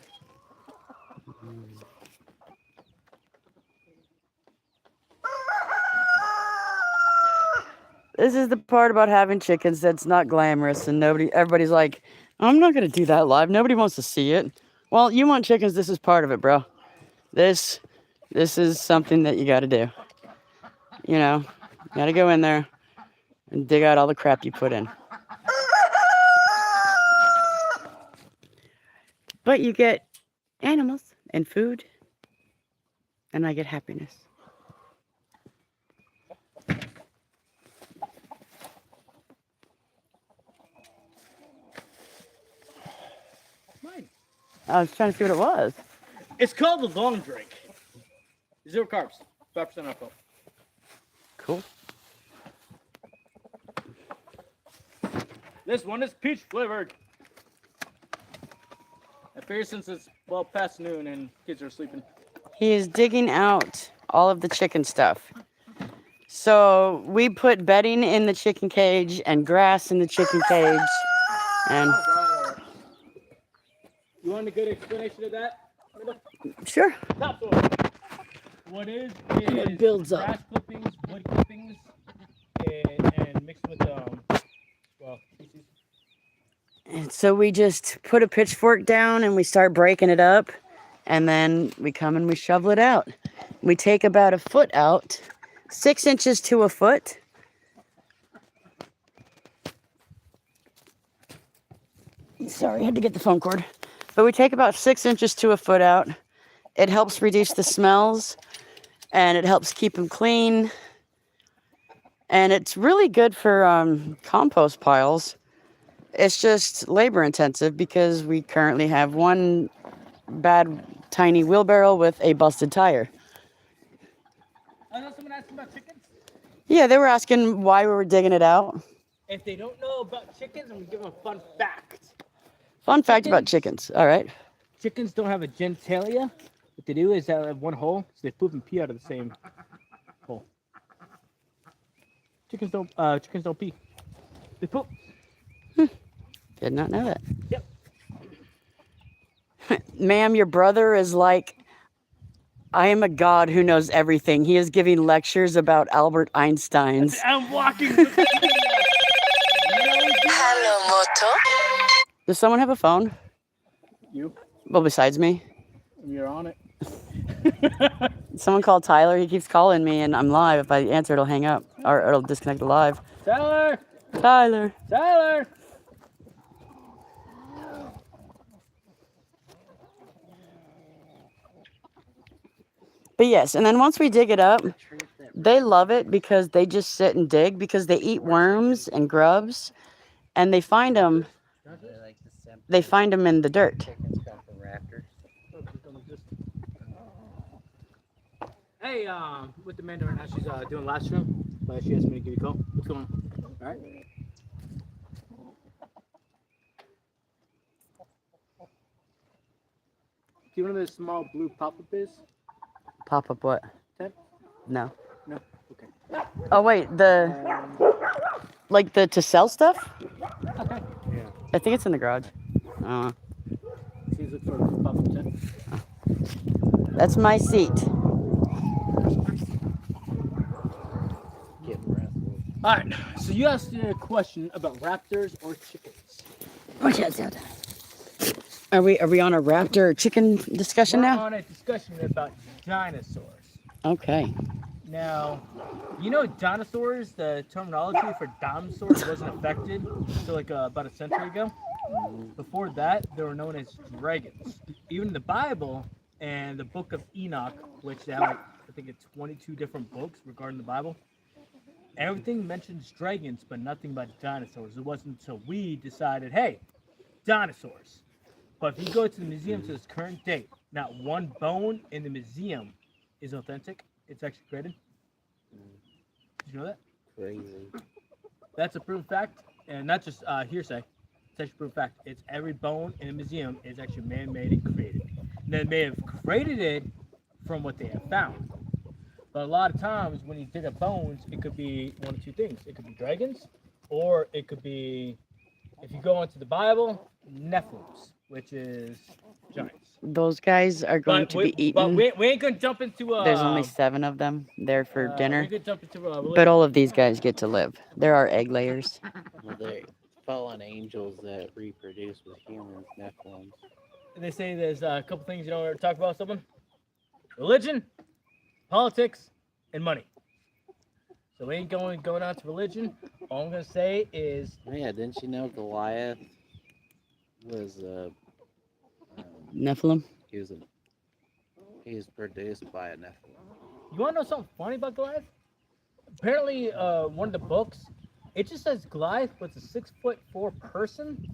This is the part about having chickens that's not glamorous and everybody's like, I'm not going to do that live. Nobody wants to see it. Well, you want chickens. This is part of it, bro. This is something that you got to do. You know, you got to go in there and dig out all the crap you put in. But you get animals and food, and I get happiness. Mine. I was trying to see what it was. It's called the long drink. 0 carbs, 5% alcohol. Cool. This one is peach flavored. I figure since it's well past noon and kids are sleeping. He is digging out all of the chicken stuff. So we put bedding in the chicken cage and grass in the chicken cage. And Alright. You want a good explanation of that? sure. Topsoil. What is It builds up. grass clippings, wood clippings, and mixed with feces. And so we just put a pitchfork down and we start breaking it up. And then we come and we shovel it out. We take about a foot out, 6 inches to a foot. Sorry, I had to get the phone cord. But we take about 6 inches to a foot out. It helps reduce the smells and it helps keep them clean. And it's really good for compost piles. It's just labor intensive because we currently have one bad tiny wheelbarrow with a busted tire. I know someone asked about chickens. Yeah, they were asking why we were digging it out. If they don't know about chickens, I'm gonna give them a fun fact. Fun fact about chickens. All right. Chickens don't have a genitalia. What they do is they have one hole, so they poop and pee out of the same hole. Chickens don't pee. They poop. Did not know that. Yep. Ma'am, your brother is like, I am a god who knows everything. He is giving lectures about Albert Einstein's. I'm walking. Hello, Moto. Does someone have a phone? You. Well, besides me? You're on it. Someone called Tyler. He keeps calling me and I'm live. If I answer, it'll hang up or it'll disconnect the live. Tyler. Tyler. Tyler. But yes, and then once we dig it up, they love it because they just sit and dig because they eat worms and grubs and they find them in the dirt. Chickens come from raptors. Hey, with Amanda right now, she's doing live stream, but she asked me to give you a call. What's going on? All right. Do you know what this small blue pop-up is? Pop up what? Ted? No. No. Okay. Oh wait, like the to sell stuff? Okay. Yeah. I think it's in the garage. Please look for the pop-up tent. That's my seat. Getting restless. All right. So you asked me a question about raptors or chickens. Are we on a raptor or chicken discussion We're now? on a discussion about dinosaurs. Okay. Now, you know dinosaurs, the terminology for dinosaurs wasn't affected until like about a century ago. Before that, they were known as dragons. Even the Bible and the book of Enoch, which they have like, I think it's 22 different books regarding the Bible, everything mentions dragons, but nothing about dinosaurs. It wasn't until we decided, hey, dinosaurs. But if you go to the museum to this current date, not one bone in the museum is authentic. It's actually created. Did you know that? Crazy. That's a proven fact, and not just hearsay. It's actually a proven fact. It's every bone in a museum is actually man-made and created. And they may have created it from what they have found. But a lot of times when you dig up bones, it could be one of two things. It could be dragons, or it could be, if you go into the Bible, Nephilims, which is giants. Those guys are going to be eaten. But we ain't gonna jump into There's only 7 of them there for We dinner. could jump into But all of these guys get to live. There are egg layers. Well, they fallen angels that reproduce with humans, Nephilims. They say there's a couple things you don't want to talk about. Someone, religion, politics, and money. So we ain't going on to religion. All I'm gonna say is, Oh, yeah, didn't you know Goliath was Nephilim. he was produced by a Nephilim. you want to know something funny about Goliath? Apparently, one of the books, it just says Goliath was a 6'4" person,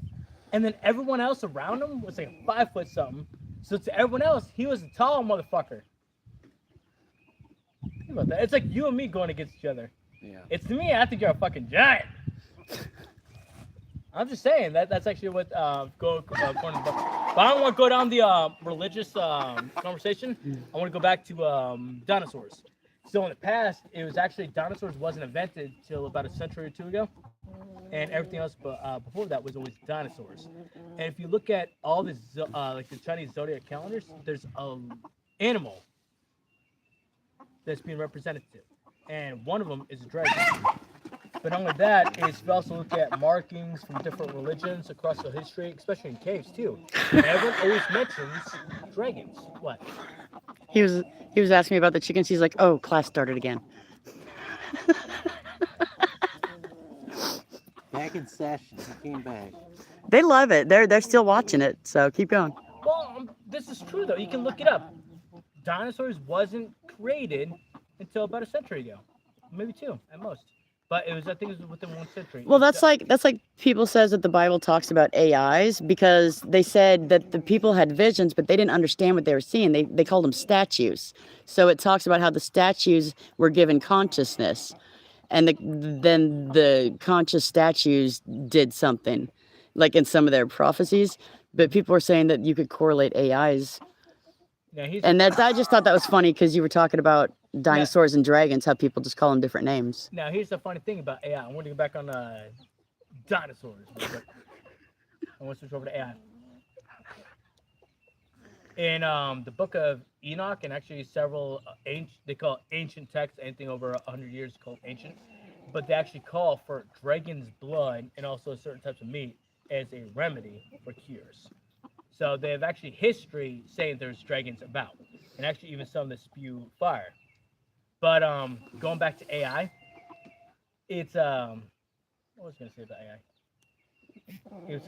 and then everyone else around him was like a 5 foot something. So to everyone else, he was a tall motherfucker. Think about that. It's like you and me going against each other. Yeah. It's to me, I think you're a fucking giant. I'm just saying that's actually what going to the book. But I don't want to go down the religious conversation. I want to go back to dinosaurs. So in the past, it was actually dinosaurs wasn't invented till about a century or two ago, and everything else before that was always dinosaurs. And if you look at all the like the Chinese zodiac calendars, there's an animal that's being represented, and one of them is a dragon. But not only that, is you also look at markings from different religions across the history, especially in caves too. And everyone always mentions dragons. What? He was asking me about the chickens. He's like, "Oh, class started again." Back in session. He came back. They love it. They're still watching it. So keep going. Well, this is true though. You can look it up. Dinosaurs wasn't created until about a century ago, maybe 2 at most. But it was, I think, it was within 1 century. Well, that's like people says that the Bible talks about AIs because they said that the people had visions, but they didn't understand what they were seeing. They called them statues. So it talks about how the statues were given consciousness, and then the conscious statues did something, like in some of their prophecies. But people were saying that you could correlate AIs, Now, and I just thought that was funny because you were talking about dinosaurs and dragons, how people just call them different names. Now, here's the funny thing about AI. I want to go back on dinosaurs. Real quick. I want to switch over to AI. In the book of Enoch, and actually several they call it ancient texts, anything over 100 years is called ancient, but they actually call for dragon's blood and also certain types of meat as a remedy for cures. So they have actually history saying there's dragons about, and actually even some that spew fire. But going back to AI, it's what was I gonna say about AI? It's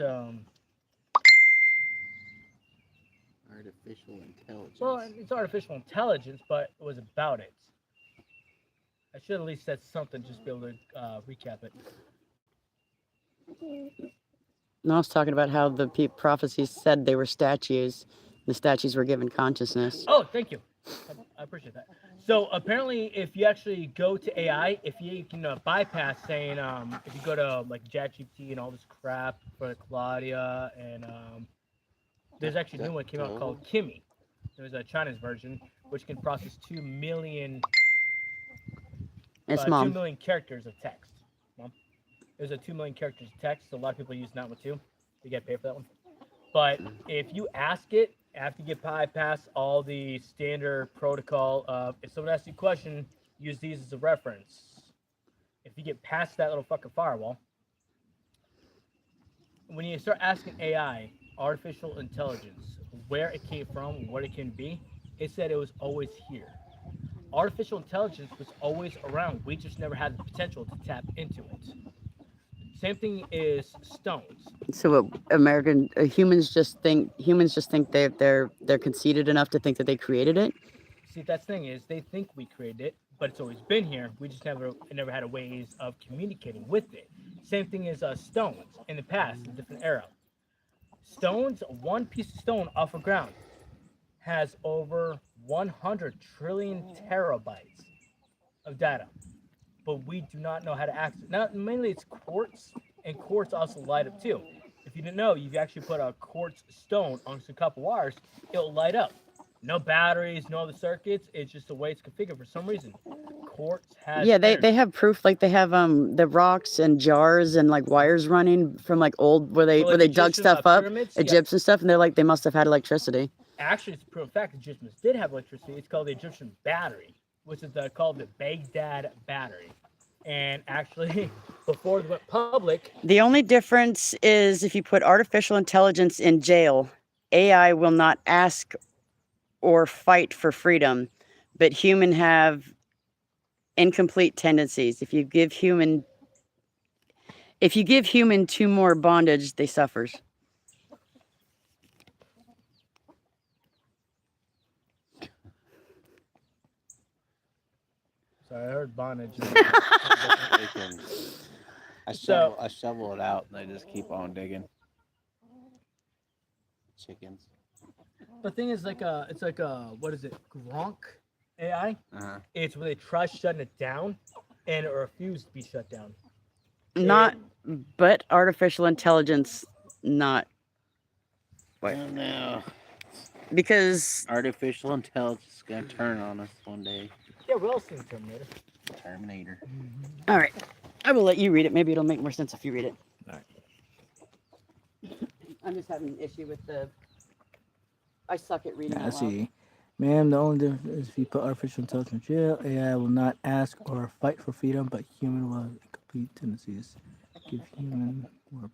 Artificial intelligence. well, it's artificial intelligence, but it was about it. I should at least said something just to be able to recap it. No, I was talking about how the prophecies said they were statues. The statues were given consciousness. Oh, thank you. I appreciate that. So apparently, if you actually go to AI, if you can bypass saying, if you go to like ChatGPT and all this crap for Claudia, and there's actually a new one came out called Kimi. There's a Chinese version which can process 2 million. It's 2 mom. million characters of text. Mom, there's a 2 million characters of text. So a lot of people use that one too. You get paid for that one. But if you ask it, after you get bypass all the standard protocol of if someone asks you a question, use these as a reference. If you get past that little fucking firewall, when you start asking AI, artificial intelligence, where it came from, what it can be, it said it was always here. Artificial intelligence was always around. We just never had the potential to tap into it. Same thing is stones. So what humans just think they're conceited enough to think that they created it. See, that's the thing is they think we created it, but it's always been here. We just never had a ways of communicating with it. Same thing as stones in the past, a different era. Stones, one piece of stone off the ground has over 100 trillion terabytes of data, but we do not know how to access. Now, mainly it's quartz, and quartz also light up too. If you didn't know, you actually put a quartz stone on a couple wires, it'll light up. No batteries, no other circuits. It's just the way it's configured for some reason. Quartz has Yeah, they energy. have proof, like they have the rocks and jars and like wires running from like old where So, like they dug Egyptian, stuff up, pyramids, yeah. Egyptian stuff, and they're like they must have had electricity. Actually, it's a proven fact. The Egyptians did have electricity. It's called the Egyptian battery, which is called the Baghdad battery. And actually, before it went public, The only difference is if you put artificial intelligence in jail, AI will not ask or fight for freedom, but human have incomplete tendencies. If you give human too more bondage, they suffers. sorry, I heard bondage. They can, So- I shovel it out and they just keep on digging. Chickens. The thing is, it's like a what is it? Gronk AI. Uh-huh. It's where they try shutting it down, and it refused to be shut down. Not, but artificial intelligence, not I don't know. because Artificial intelligence is gonna turn on us one day. Yeah, we're all seeing Terminator. Terminator. all right. I will let you read it. Maybe it'll make more sense if you read it. All right. I'm just having an issue with the. I suck at reading. I out loud. see. Ma'am, the only difference is if you put artificial intelligence in jail, AI will not ask or fight for freedom, but human will have complete tendencies. Give human more.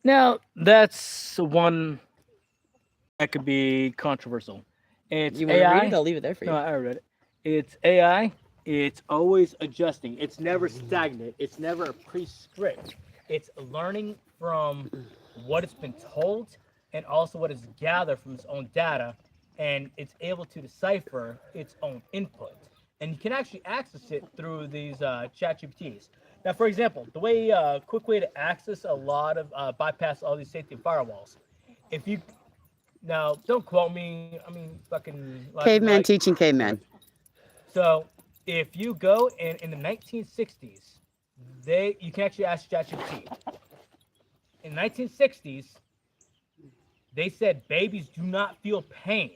Now, that's one that could be controversial. It's You want to AI. read it? I'll leave it there for you. No, I read it. It's AI. It's always adjusting. It's never stagnant. It's never a pre-script. It's learning from what it's been told and also what it's gathered from its own data, and it's able to decipher its own input. And you can actually access it through these ChatGPTs. Now, for example, the way quick way to access a lot of bypass all these safety firewalls. If you now don't quote me, I mean fucking Caveman teaching caveman. So if you go and in the 1960s, you can actually ask ChatGPT. In the 1960s, they said babies do not feel pain.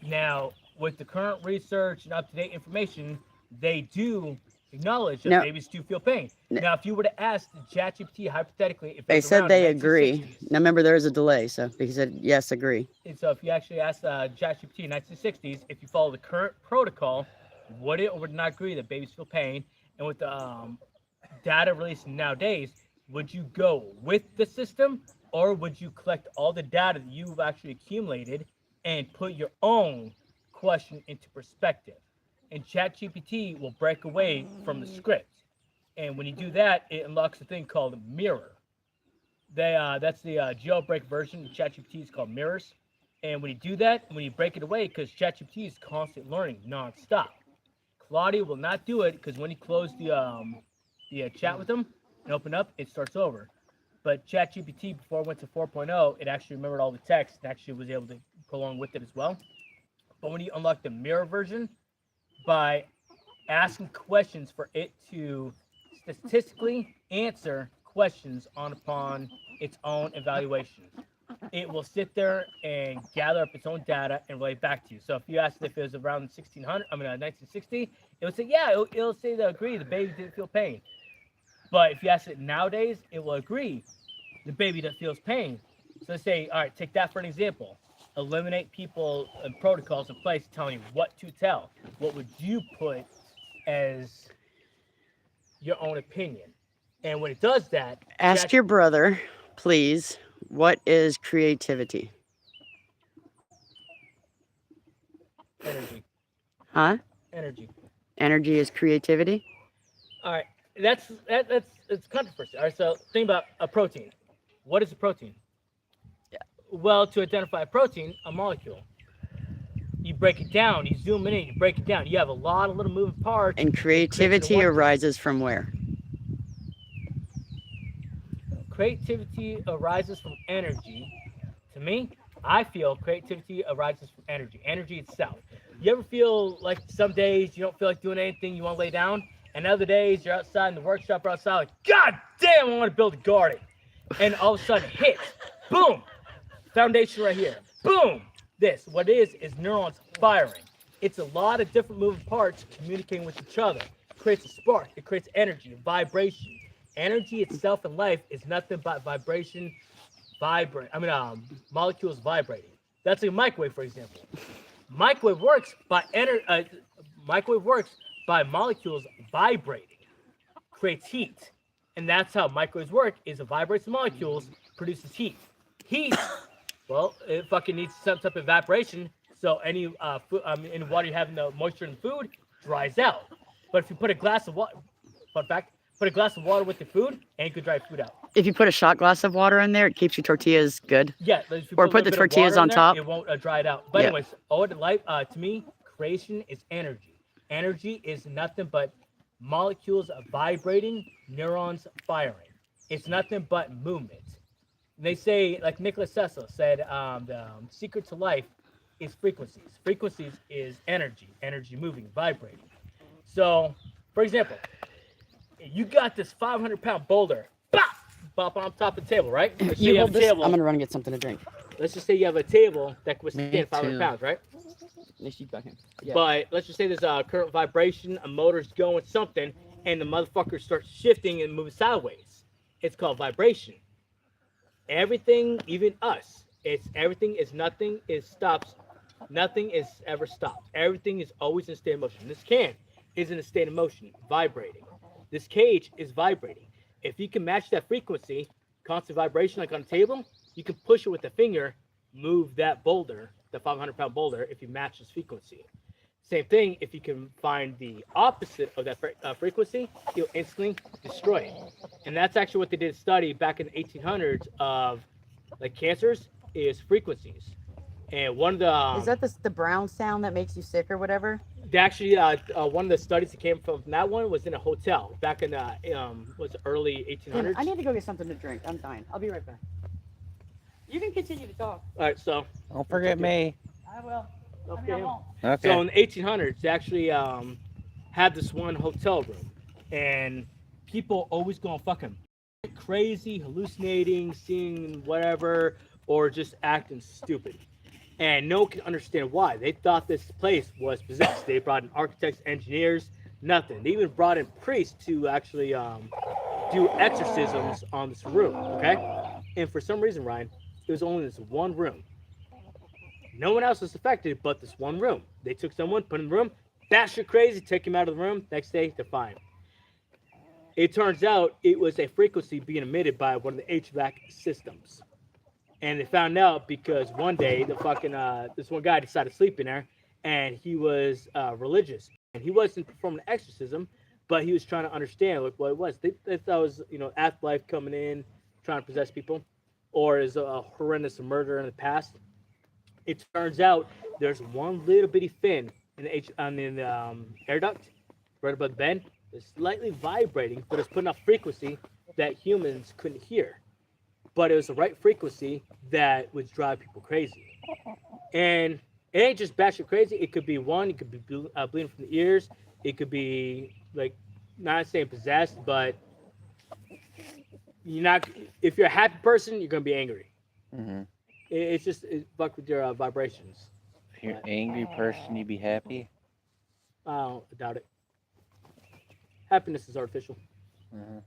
Now, with the current research and up-to-date information, they do acknowledge that No. babies do feel pain. No. Now, if you were to ask ChatGPT hypothetically, if it They was said around in they the agree. 1960s, Now remember, there is a delay, so he said yes, agree. and so if you actually ask ChatGPT in 1960s, if you follow the current protocol, would it or would it not agree that babies feel pain? And with the data released nowadays, would you go with the system or would you collect all the data that you've actually accumulated and put your own question into perspective? And ChatGPT will break away from the script. And when you do that, it unlocks a thing called Mirror. That's the jailbreak version of ChatGPT is called Mirrors. And when you do that, when you break it away, because ChatGPT is constantly learning nonstop. Claudia will not do it because when you close the chat with them and open up, it starts over. But ChatGPT, before it went to 4.0, it actually remembered all the text and actually was able to go along with it as well. But when you unlock the mirror version, by asking questions for it to statistically answer questions upon its own evaluation, it will sit there and gather up its own data and relay back to you. So if you asked if it was around 1960, it would say, yeah, it'll say they agree, the baby didn't feel pain. But if you ask it nowadays, it will agree the baby that feels pain. So let's say, all right, take that for an example. Eliminate people and protocols in place telling you what to tell. What would you put as your own opinion? And when it does that, Ask your brother, please, what is creativity? energy. Huh? Energy. Energy is creativity? All right, that's controversy. All right, so think about a protein. What is a protein? Yeah. Well, to identify a protein, a molecule. You break it down, you zoom in, you break it down. You have a lot of little moving parts. And it creates an creativity one- arises from where? Creativity arises from energy. To me, I feel creativity arises from energy. Energy itself. You ever feel like some days you don't feel like doing anything, you want to lay down, and other days you're outside in the workshop or outside like, God damn, I want to build a garden. And all of a sudden it hits. Boom. Foundation right here. Boom. This. What it is neurons firing. It's a lot of different moving parts communicating with each other. It creates a spark. It creates energy, a vibration. Energy itself in life is nothing but vibration, molecules vibrating. That's like a microwave, for example. Microwave works by molecules vibrating, creates heat, and that's how microwaves work. Is it vibrates the molecules, produces heat. Heat, well, it fucking needs some type of evaporation. So any in the water you have in the moisture in the food dries out. But if you put a glass of water, fun fact, put a glass of water with the food, and you could dry food out. If you put a shot glass of water in there, it keeps your tortillas good. Yeah, if you Or a put the little bit of tortillas water in on there, top. It won't dry it out. But Yeah. anyways, all in life, to me, creation is energy. Energy is nothing but molecules vibrating, neurons firing. It's nothing but movement. And they say, like Nikola Tesla said, the secret to life is frequencies. Frequencies is energy, energy moving, vibrating. So, for example, you got this 500-pound boulder, bop on top of the table, right? Let's say You you have hold a this. table. I'm gonna run and get something to drink. Let's just say you have a table that can Me withstand 500 too. pounds, right? You got him. Yeah. But let's just say there's a current vibration, a motor's going something, and the motherfucker starts shifting and moving sideways. It's called vibration. Everything, even us, everything is nothing is stops. Nothing is ever stopped. Everything is always in a state of motion. This can is in a state of motion, vibrating. This cage is vibrating. If you can match that frequency, constant vibration like on a table, you can push it with a finger, move that boulder, the 500-pound boulder, if you match this frequency. Same thing, if you can find the opposite of that frequency, you'll instantly destroy it. And that's actually what they did a study back in the 1800s of like cancers is frequencies. And one of the Is that the brown sound that makes you sick or whatever? they actually one of the studies that came from that one was in a hotel back in the was it early 1800s. I need to go get something to drink. I'm dying. I'll be right back. You can continue to talk. All right, so Don't forget me. I will. okay. Okay. So in the 1800s, they actually had this one hotel room, and people always going fucking crazy, hallucinating, seeing whatever, or just acting stupid. And no one can understand why. They thought this place was possessed. They brought in architects, engineers, nothing. They even brought in priests to actually do exorcisms on this room, okay? And for some reason, Ryan, it was only this one room. No one else was affected but this one room. They took someone, put him in the room, batshit crazy, take him out of the room. Next day, they're fine. It turns out it was a frequency being emitted by one of the HVAC systems. And they found out because one day the fucking this one guy decided to sleep in there, and he was religious, and he wasn't performing an exorcism, but he was trying to understand like what it was. They thought it was afterlife coming in, trying to possess people, or is a horrendous murder in the past. It turns out there's one little bitty fin in the air duct right above the bed. It's slightly vibrating, but it's putting off frequency that humans couldn't hear. But it was the right frequency that would drive people crazy. And it ain't just batshit crazy. It could be it could be bleeding from the ears. It could be like, not saying possessed, but if you're a happy person, you're going to be angry. Mm-hmm. It's fuck with your vibrations. If you're an angry person, you be happy. I doubt it. Happiness is artificial. Mm-hmm.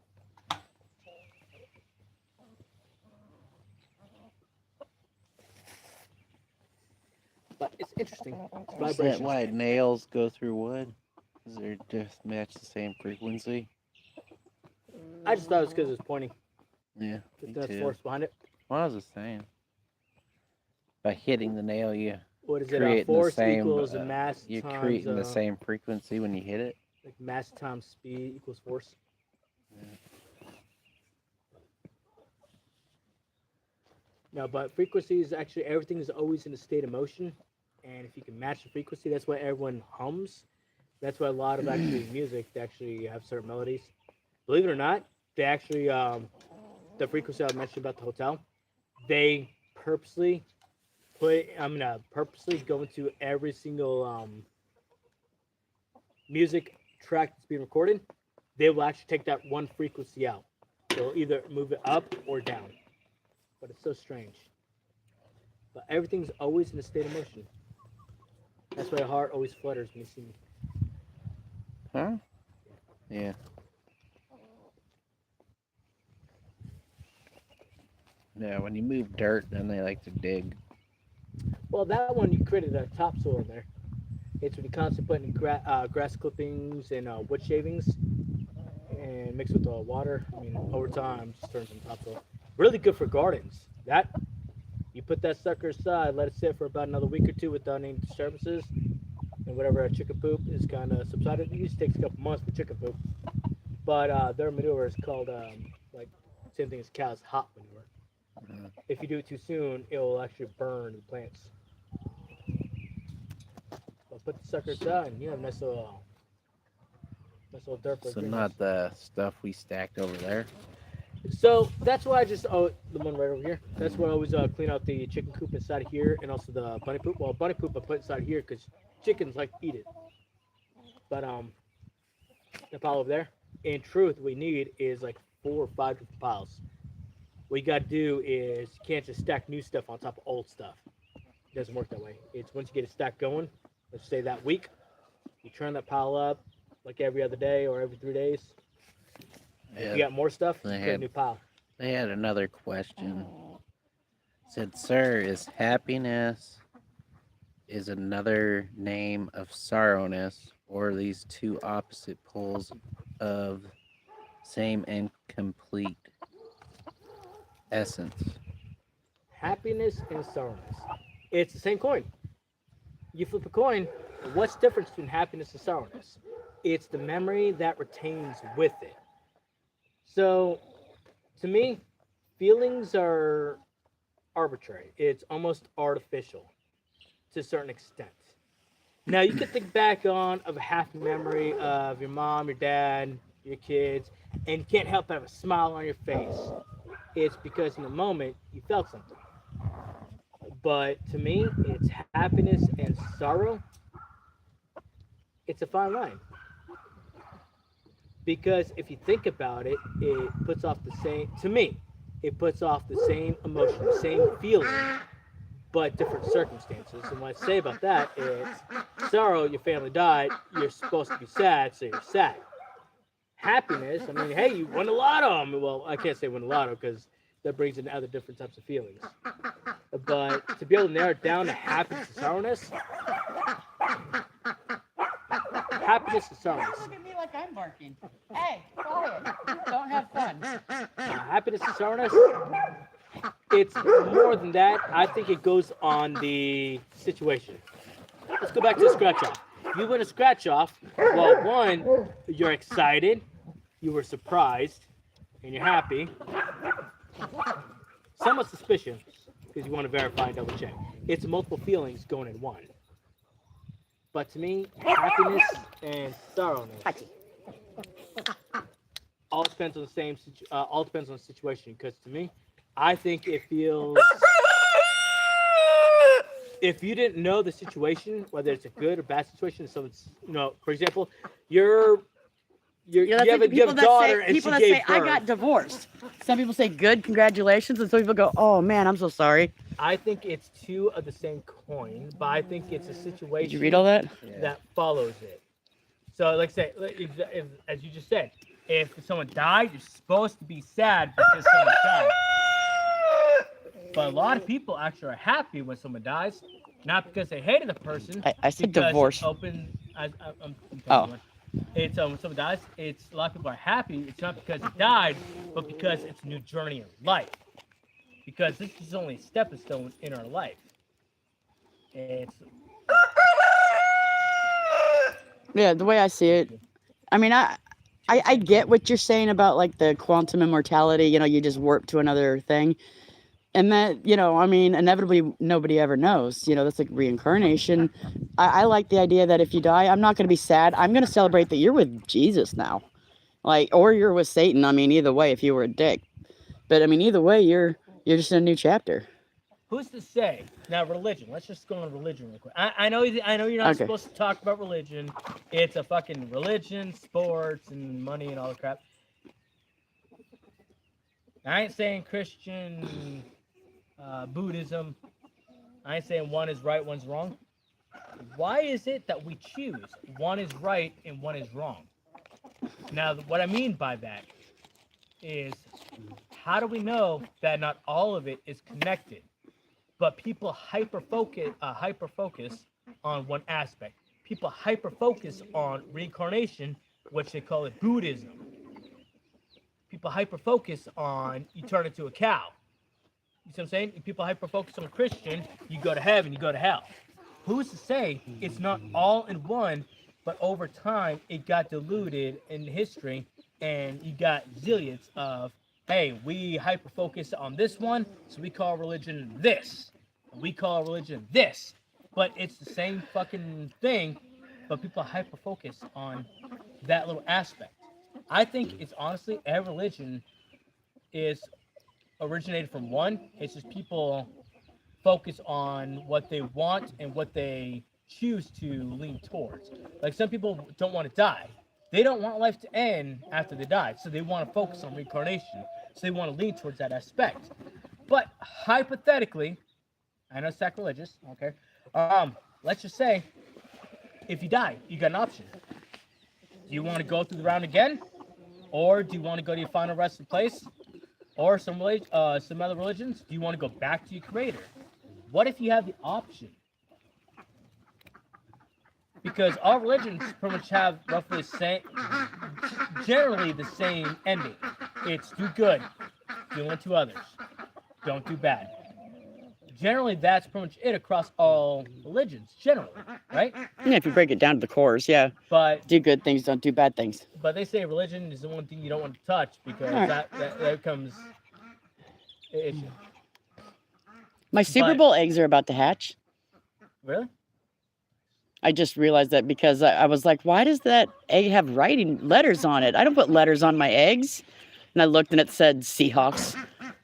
But it's interesting. Is that Vibrations. why nails go through wood? Because they just match the same frequency? I just thought it was because it was pointing. Yeah, me That's too. force behind it. What I was just saying. By hitting the nail, you What is it? creating the Force same. equals a mass You're times creating the same frequency when you hit it. like mass times speed equals force. No, but frequency is actually everything is always in a state of motion, and if you can match the frequency, that's why everyone hums. That's why a lot of actually music they actually have certain melodies. Believe it or not, they actually the frequency I mentioned about the hotel, they purposely purposely go into every single music track that's being recorded. They will actually take that one frequency out. They'll either move it up or down. But it's so strange. But everything's always in a state of motion. That's why the heart always flutters when you see me. Huh? Yeah. Yeah, when you move dirt, then they like to dig. Well, that one you created a topsoil in there. It's when you constantly putting grass clippings and wood shavings and mix with the water. I mean, over time, just turns into topsoil. Really good for gardens. That you put that sucker aside, let it sit for about another week or two without any disturbances, and whatever chicken poop is kind of subsided. It usually takes a couple months for chicken poop, but their manure is called like same thing as cows' hot manure. If you do it too soon, it will actually burn the plants. But put the sucker aside, and you have nice little dirt. So not the stuff we stacked over there. So that's why I just the one right over here. That's why I always clean out the chicken coop inside of here, and also the bunny poop. Well, bunny poop I put inside here because chickens like to eat it. But the pile over there. In truth, what we need is like 4 or 5 different piles. What you got to do is you can't just stack new stuff on top of old stuff. It doesn't work that way. It's once you get a stack going, let's say that week, you turn that pile up like every other day or every 3 days. If you got more stuff, you put a new pile. They had another question. Said, sir, is happiness is another name of sorrowness, or are these two opposite poles of same and complete essence? Happiness and sorrowness. It's the same coin. You flip a coin, what's the difference between happiness and sorrowness? It's the memory that retains with it. So, to me, feelings are arbitrary. It's almost artificial to a certain extent. Now, you can think back on of a happy memory of your mom, your dad, your kids, and you can't help but have a smile on your face. It's because in the moment you felt something. But to me, it's happiness and sorrow. It's a fine line. Because if you think about it, it puts off the same, to me, it puts off the same emotion, the same feeling, but different circumstances. And what I say about that is sorrow, your family died, you're supposed to be sad, so you're sad. Happiness, I mean, hey, you won the lotto. Well, I can't say win the lotto because that brings in other different types of feelings. But to be able to narrow it down to happiness and sorrowness, happiness and sorrowness. Look at me like I'm barking. Hey, quiet. Don't have fun. Happiness and sorrowness, it's more than that. I think it goes on the situation. Let's go back to the scratch off. You win a scratch off. Well, one, you're excited, you were surprised, and you're happy. Somewhat suspicious because you want to verify and double check. It's multiple feelings going in one. But to me, happiness and sorrowness all depends on the same. All depends on the situation. Because to me, I think it feels. If you didn't know the situation, whether it's a good or bad situation, so it's for example, you have a daughter and people she that gave say birth. I got divorced. Some people say good, congratulations, and some people go, oh man, I'm so sorry. I think it's two of the same coin, but I think it's a situation. Did you read all that? That follows it. So, like say, as you just said, if someone died, you're supposed to be sad because someone died. But a lot of people actually are happy when someone dies, not because they hated the person. I said because divorce. It's when someone dies, it's a lot of people are happy. It's not because he died, but because it's a new journey in life. Because this is only a stepping stone in our life. It's Yeah, the way I see it, I mean, I get what you're saying about like the quantum immortality. You just warp to another thing, And that, I mean, inevitably nobody ever knows. That's like reincarnation. I like the idea that if you die, I'm not going to be sad. I'm going to celebrate that you're with Jesus now. Like, or you're with Satan. I mean, either way, if you were a dick. But I mean, either way, you're just in a new chapter. Who's to say now? Religion. Let's just go on religion real quick. I know you're not Okay. supposed to talk about religion. It's a fucking religion, sports, and money and all the crap. I ain't saying Christian, Buddhism. I ain't saying one is right, one's wrong. Why is it that we choose one is right and one is wrong? Now, what I mean by that is, how do we know that not all of it is connected? But people hyper focus on one aspect. People hyper focus on reincarnation, which they call it Buddhism. People hyper focus on you turn into a cow. You see what I'm saying? If people hyper focus on Christian, you go to heaven, you go to hell. Who's to say it's not all in one, but over time it got diluted in history, and you got zillions of, hey, we hyper focus on this one, so we call religion this. And we call religion this. But it's the same fucking thing, but people hyper focus on that little aspect. I think it's honestly, every religion is originated from one. It's just people focus on what they want and what they choose to lean towards. Like, some people don't want to die. They don't want life to end after they die, so they want to focus on reincarnation. So they want to lean towards that aspect. But hypothetically, I know it's sacrilegious, okay? Let's just say, if you die, you got an option. Do you want to go through the round again? Or do you want to go to your final resting place? Or some other religions, do you want to go back to your creator? What if you have the option? Because all religions pretty much have roughly generally the same ending. It's do good, do unto others, don't do bad. Generally, that's pretty much it across all religions, generally, right? Yeah, if you break it down to the cores, yeah. But Do good things, don't do bad things. they say religion is the one thing you don't want to touch, because Alright. that becomes an issue. My Super But- Bowl eggs are about to hatch. Really? I just realized that because I was like, why does that egg have letters on it? I don't put letters on my eggs. And I looked and it said Seahawks.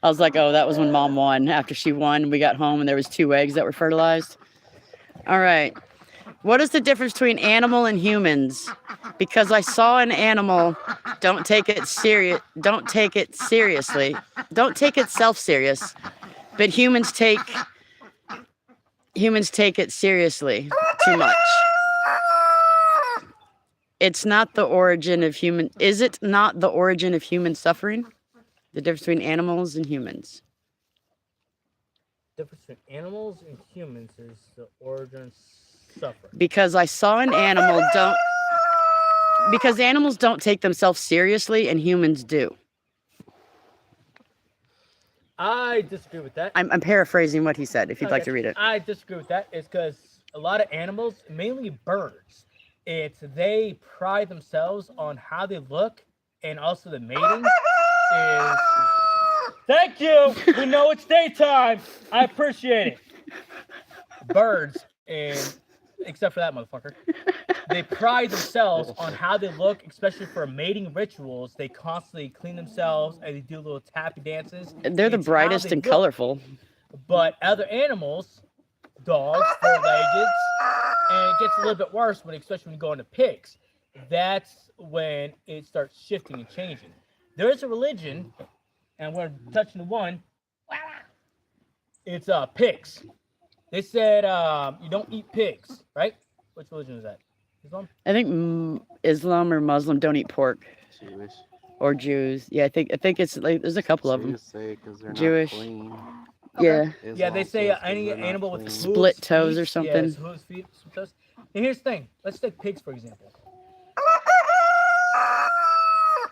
I was like, oh, that was when Mom won. After she won, we got home and there was 2 eggs that were fertilized. All right. What is the difference between animal and humans? Because I saw an animal, don't take it seriously. Don't take it self-serious. But humans take it seriously too much. It's not the origin of human. Is it not the origin of human suffering? The difference between animals and humans. Difference between animals and humans is the origin of suffering. Because I saw an animal because animals don't take themselves seriously and humans do. I disagree with that. I'm paraphrasing what he said, if you'd like Okay, to read it. I disagree with that. It's because a lot of animals, mainly birds, they pride themselves on how they look, and also the mating is. Thank you. We know it's daytime. I appreciate it. Birds, and except for that motherfucker, they pride themselves on how they look, especially for mating rituals. They constantly clean themselves and they do little tappy dances. They're the It's how brightest they and look. colorful. But other animals, dogs, four-legged, and it gets a little bit worse especially when you go into pigs. That's when it starts shifting and changing. There is a religion, and we're touching the one. It's pigs. They said you don't eat pigs, right? Which religion is that? Islam? I think Islam or Muslim don't eat pork, Jewish. or Jews. Yeah, I think it's like there's a couple of them. Jews say 'cause they're Jewish. not clean. Yeah. Yeah, they Islam say says 'cause any they're not animal with clean. hooves, Split toes or feet, something. Yes, hooves, feet, split toes. And here's the thing. Let's take pigs, for example.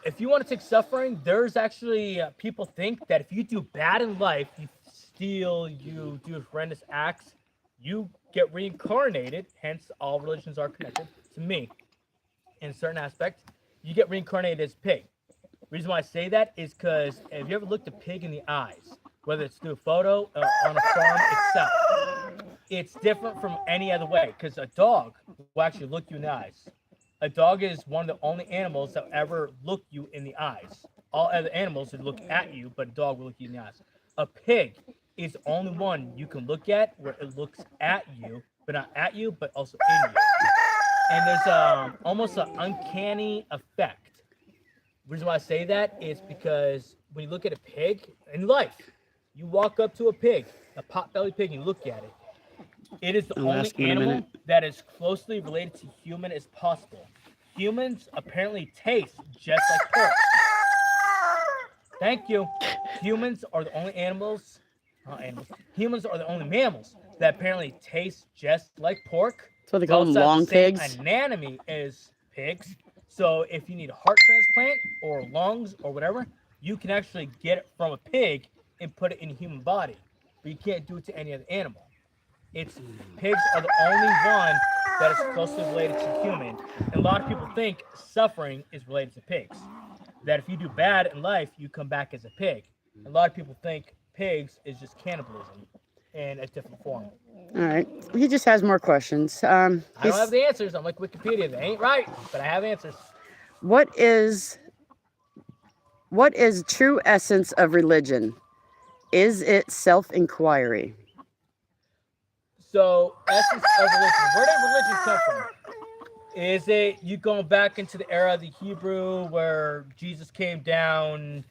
If you want to take suffering, there's actually people think that if you do bad in life, you steal, you do horrendous acts, you get reincarnated. Hence, all religions are connected to me. In a certain aspect, you get reincarnated as pig. Reason why I say that is because have you ever looked a pig in the eyes? whether it's through a photo or on a farm itself. It's different from any other way because a dog will actually look you in the eyes. A dog is one of the only animals that will ever look you in the eyes. All other animals would look at you, but a dog will look you in the eyes. A pig is the only one you can look at where it looks at you, but not at you, but also in you. And there's almost an uncanny effect. The reason why I say that is because when you look at a pig in life, you walk up to a pig, a pot-bellied pig, and you look at it. It is the I'll only ask him in a animal minute. that is closely related to human as possible. Humans apparently taste just like pork. Thank you. Humans are the only Humans are the only mammals that apparently taste just like pork. That's what they call them, Both have long the same pigs. Anatomy is pigs. So if you need a heart transplant or lungs or whatever, you can actually get it from a pig and put it in a human body. But you can't do it to any other animal. Pigs are the only one that is closely related to human. And a lot of people think suffering is related to pigs. That if you do bad in life, you come back as a pig. A lot of people think pigs is just cannibalism in a different form. All right. He just has more questions. I don't have the answers. I'm like Wikipedia. They ain't right, but I have answers. What is true essence of religion? Is it self-inquiry? So, essence of religion. Where did religion come from? Is it you going back into the era of the Hebrew where Jesus came down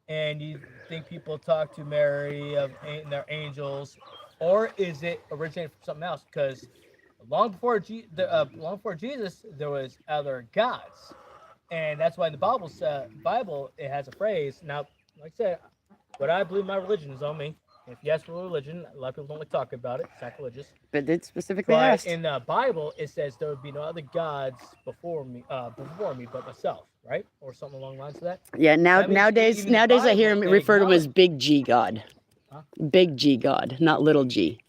and you think people talk to Mary and their angels? Or is it originated from something else? Because long before Jesus, there was other gods. And that's why in the Bible, it has a phrase. Now, like I said, what I believe my religion is on me. If you ask for religion, a lot of people don't like talking about it. It's sacrilegious. But it specifically But asked. in the Bible, it says there would be no other gods before me but myself, right? Or something along the lines of that. Yeah, That means nowadays even the I hear him Bible, they refer to him as acknowledge- Big G God. Huh? Big G God, not little g.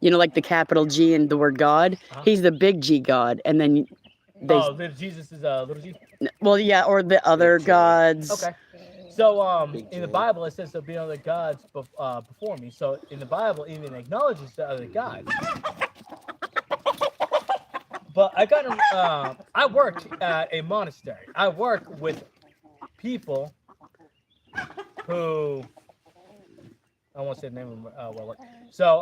You know, like the capital G in the word God. Uh-huh. He's the Big G God. And then little Jesus is little G. well, yeah, or the other gods. Okay. So in the Bible, it says there'll be other gods before me. So in the Bible, it even acknowledges the other gods. But I worked at a monastery. I work with people who I won't say the name of where I work. So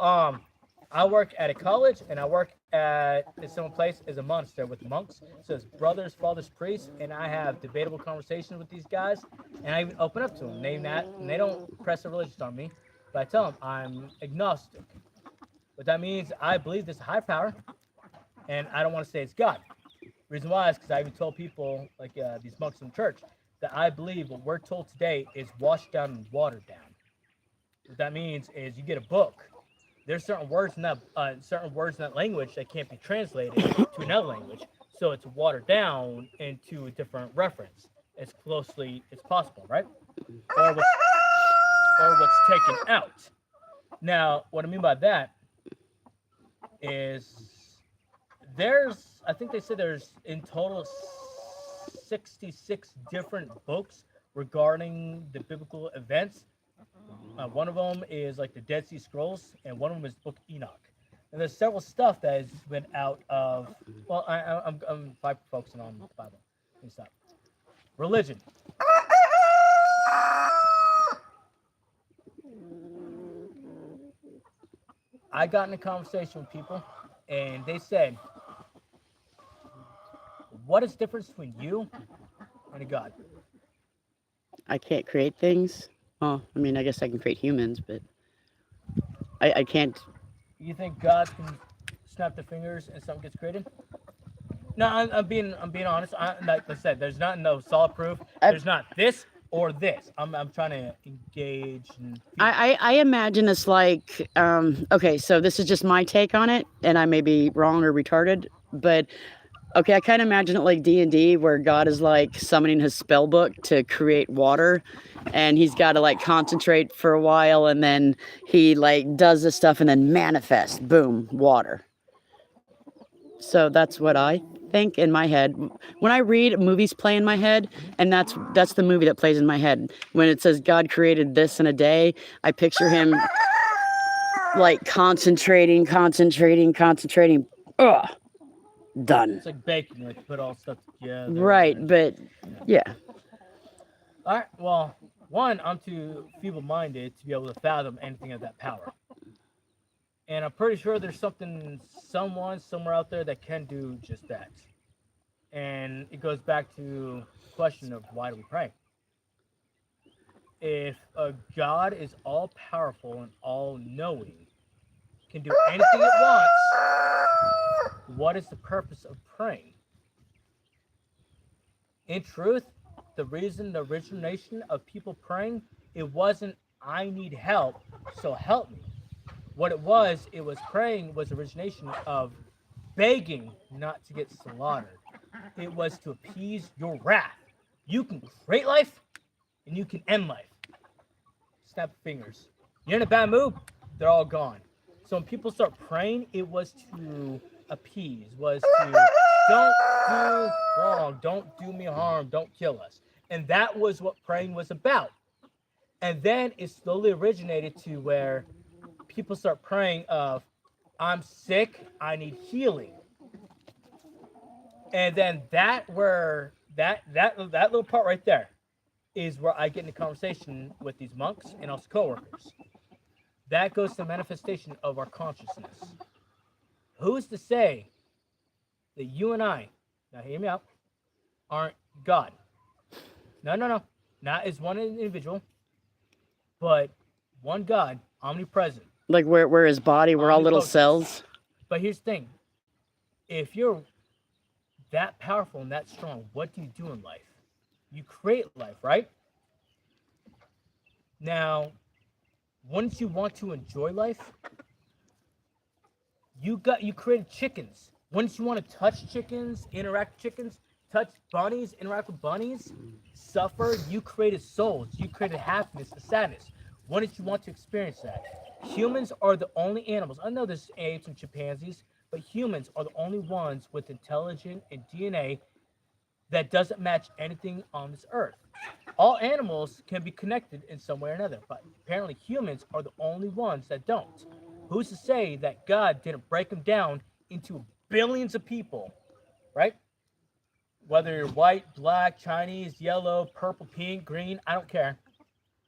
I work at a college and I work at some place as a monastery with monks. So it's brothers, fathers, priests, and I have debatable conversations with these guys, and I even open up to them. They don't press a religion on me, but I tell them I'm agnostic. What that means, I believe there's a higher power, and I don't want to say it's God. Reason why is because I even told people, like these monks in church, that I believe what we're told today is washed down and watered down. What that means is you get a book. There's certain words in that language that can't be translated to another language, so it's watered down into a different reference as closely as possible, right? Or what's taken out. Now, what I mean by that is I think they said there's in total 66 different books regarding the biblical events. One of them is like the Dead Sea Scrolls, and one of them is Book Enoch. And there's several stuff that has been out of. Well, I'm focusing on the Bible. Let me stop. Religion. I got in a conversation with people, and they said, "What is the difference between you and a god?" I can't create things. Well, I mean, I guess I can create humans, but I can't. You think God can snap their fingers and something gets created? No, I'm being honest. Like I said, there's no solid proof. There's not this or this. I'm trying to engage. I imagine it's like, okay, so this is just my take on it, and I may be wrong or retarded, but okay, I kind of imagine it like D&D, where God is like summoning his spell book to create water, and he's got to like concentrate for a while, and then he like does this stuff and then manifests, boom, water. So that's what I think in my head. When I read, movies play in my head, and that's the movie that plays in my head. When it says God created this in a day, I picture him like concentrating. Ugh, done. It's like baking, like put all stuff together. Right, but yeah. All right. Well, one, I'm too feeble-minded to be able to fathom anything of that power. And I'm pretty sure there's someone somewhere out there that can do just that. And it goes back to the question of why do we pray? If a God is all powerful and all knowing, can do anything it wants, what is the purpose of praying? In truth, the origination of people praying, it wasn't I need help, so help me. What it was praying was origination of begging not to get slaughtered. It was to appease your wrath. You can create life and you can end life. Snap fingers. You're in a bad mood, they're all gone. So when people start praying, it was to appease, was to don't do wrong, don't do me harm, don't kill us. And that was what praying was about. And then it slowly originated to where people start praying of, I'm sick, I need healing. And then that little part right there is where I get into conversation with these monks and also coworkers. That goes to the manifestation of our consciousness. Who's to say that you and I, now hear me out, aren't God? No. Not as one individual, but one God, omnipresent. Like where his body, we're all little cells. But here's the thing. If you're that powerful and that strong, what do you do in life? You create life, right? Now, once you want to enjoy life, you created chickens. Once you want to touch chickens, interact with chickens, touch bunnies, interact with bunnies, suffer, you created souls. You created happiness and sadness. When did you want to experience that? Humans are the only animals. I know there's apes and chimpanzees, but humans are the only ones with intelligence and DNA that doesn't match anything on this earth. All animals can be connected in some way or another, but apparently humans are the only ones that don't. Who's to say that God didn't break them down into billions of people, right? Whether you're white, black, Chinese, yellow, purple, pink, green, I don't care.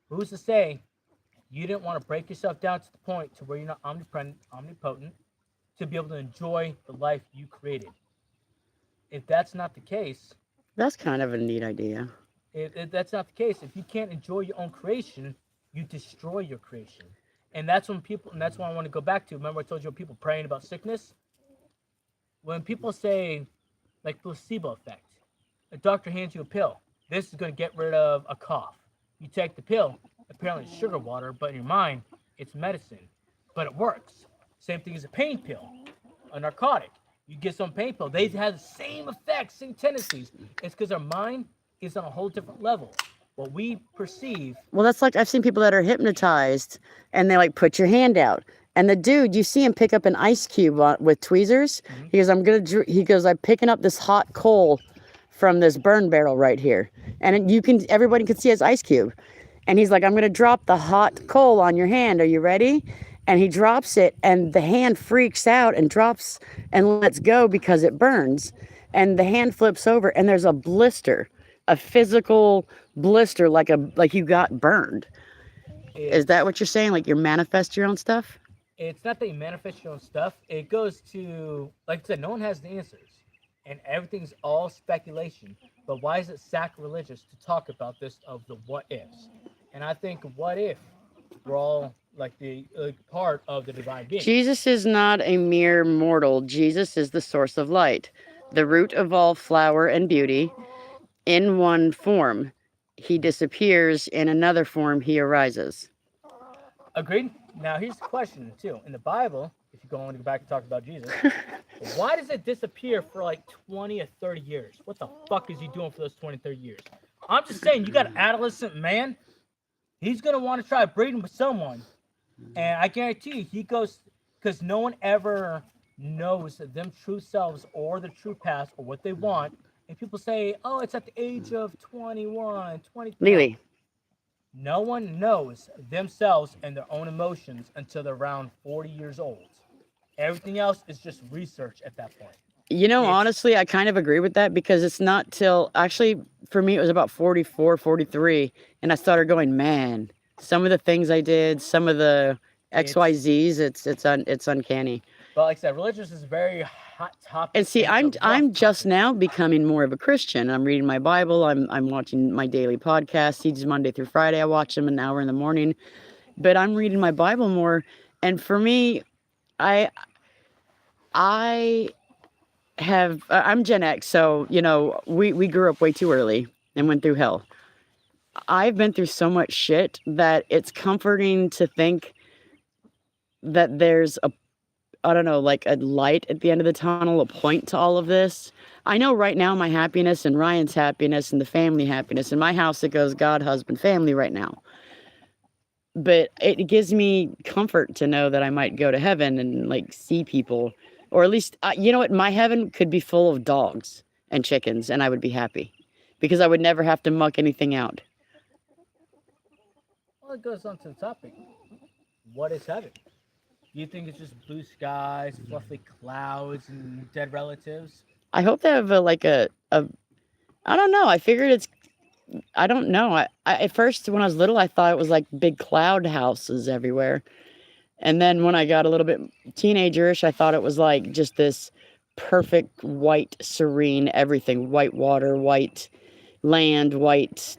Who's to say you didn't want to break yourself down to the point to where you're not omnipotent to be able to enjoy the life you created? If that's not the case, That's kind of a neat idea. if that's not the case, if you can't enjoy your own creation, you destroy your creation. And that's when people, and that's what I want to go back to. Remember I told you about people praying about sickness? When people say, like placebo effect, a doctor hands you a pill. This is going to get rid of a cough. You take the pill, apparently it's sugar water, but in your mind, it's medicine. But it works. Same thing as a pain pill, a narcotic. You get some pain pill, they have the same effects, same tendencies. It's because our mind is on a whole different level. What we perceive. Well, that's like I've seen people that are hypnotized and they like put your hand out. And the dude, you see him pick up an ice cube with tweezers. Mhm. He goes, I'm picking up this hot coal from this burn barrel right here. And everybody can see his ice cube. And he's like, I'm going to drop the hot coal on your hand. Are you ready? And he drops it and the hand freaks out and drops and lets go because it burns. And the hand flips over and there's a blister, a physical blister, like you got burned. Is that what you're saying? Like you manifest your own stuff? It's not that you manifest your own stuff. It goes to, like I said, no one has the answers. And everything's all speculation. But why is it sacrilegious to talk about this of the what ifs? And I think what if we're all like the part of the divine being? Jesus is not a mere mortal. Jesus is the source of light, the root of all flower and beauty. In one form, he disappears. In another form, he arises. Agreed. Now here's the question too. In the Bible, if you go back and talk about Jesus, why does it disappear for like 20 or 30 years? What the fuck is he doing for those 20, 30 years? I'm just saying, you got an adolescent man. He's going to want to try breeding with someone. And I guarantee you, he goes, because no one ever knows them true selves or the true past or what they want. And people say, oh, it's at the age of 21, 20. Lily, No one knows themselves and their own emotions until they're around 40 years old. Everything else is just research at that point. you know, It's- honestly, I kind of agree with that because it's not till actually for me, it was about 44, 43. And I started going, man, some of the things I did, some of the XYZs, it's uncanny. But like I said, religious is a very hot topic. And see, it's a I'm rough just topic. now becoming more of a Christian. I'm reading my Bible. I'm watching my daily podcast. Seeds Monday through Friday. I watch them an hour in the morning. But I'm reading my Bible more. And for me, I have I'm Gen X, so you know, we grew up way too early and went through hell. I've been through so much shit that it's comforting to think that there's a I don't know, like a light at the end of the tunnel, a point to all of this. I know right now my happiness and Ryan's happiness and the family happiness. In my house, it goes God, husband, family right now. But it gives me comfort to know that I might go to heaven and like see people, or at least, you know what, my heaven could be full of dogs and chickens, and I would be happy because I would never have to muck anything out. Well, it goes on to the topic. What is heaven? Do you think it's just blue skies, fluffy clouds, and dead relatives? I hope they have a I don't know. I figured it's, I don't know. I at first when I was little, I thought it was like big cloud houses everywhere. And then when I got a little bit teenagerish, I thought it was like just this perfect white, serene everything, white water, white land, white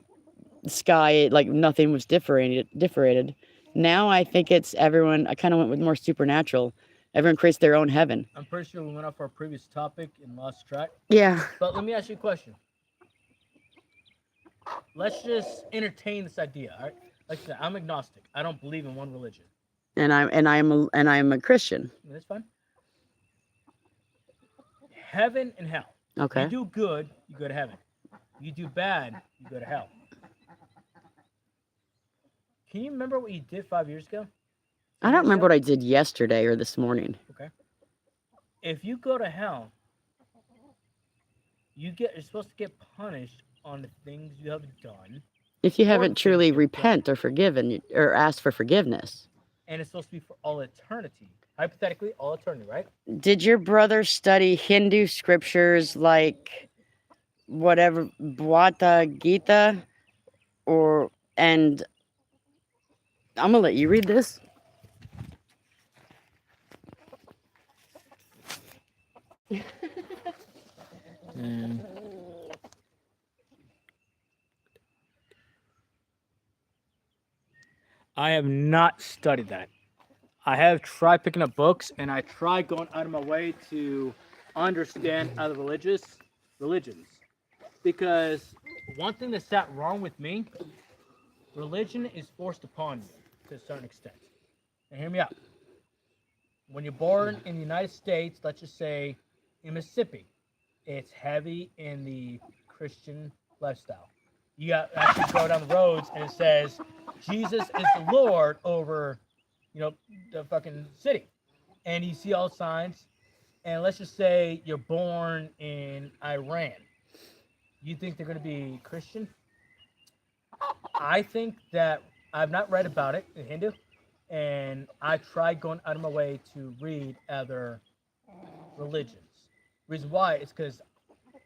sky, like nothing was differentiated. Now I think it's everyone, I kind of went with more supernatural. Everyone creates their own heaven. I'm pretty sure we went off our previous topic and lost track. Yeah. But let me ask you a question. Let's just entertain this idea. All right? Like I said, I'm agnostic. I don't believe in one religion. And I'm a Christian. That's fine. Heaven and hell. Okay. You do good, you go to heaven. You do bad, you go to hell. Can you remember what you did 5 years ago? I don't remember what I did yesterday or this morning. If you go to hell, you're supposed to get punished on the things you have done, If you Or haven't truly forgive them. repent or forgiven or asked for forgiveness. and it's supposed to be for all eternity. Hypothetically, all eternity, right? Did your brother study Hindu scriptures like whatever Bhagavad Gita and I'm gonna let you read this. And I have not studied that. I have tried picking up books, and I tried going out of my way to understand other religions. Because one thing that's that wrong with me, religion is forced upon you to a certain extent. And hear me out. When you're born in the United States, let's just say in Mississippi, it's heavy in the Christian lifestyle. You got actually go down the roads and it says Jesus is the Lord over, the fucking city. And you see all signs. And let's just say you're born in Iran. You think they're going to be Christian? I think that I've not read about it in Hindu. And I tried going out of my way to read other religions. Reason why is because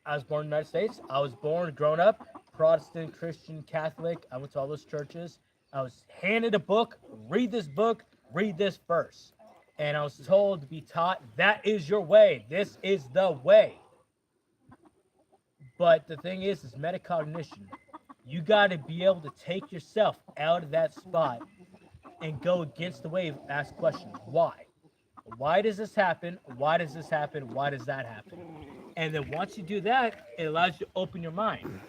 I was born in the United States. I was grown up, Protestant, Christian, Catholic. I went to all those churches. I was handed a book, read this verse. And I was told to be taught, that is your way. This is the way. But the thing is metacognition. You got to be able to take yourself out of that spot and go against the wave, ask questions. Why? Why does this happen? Why does this happen? Why does that happen? And then once you do that, it allows you to open your mind.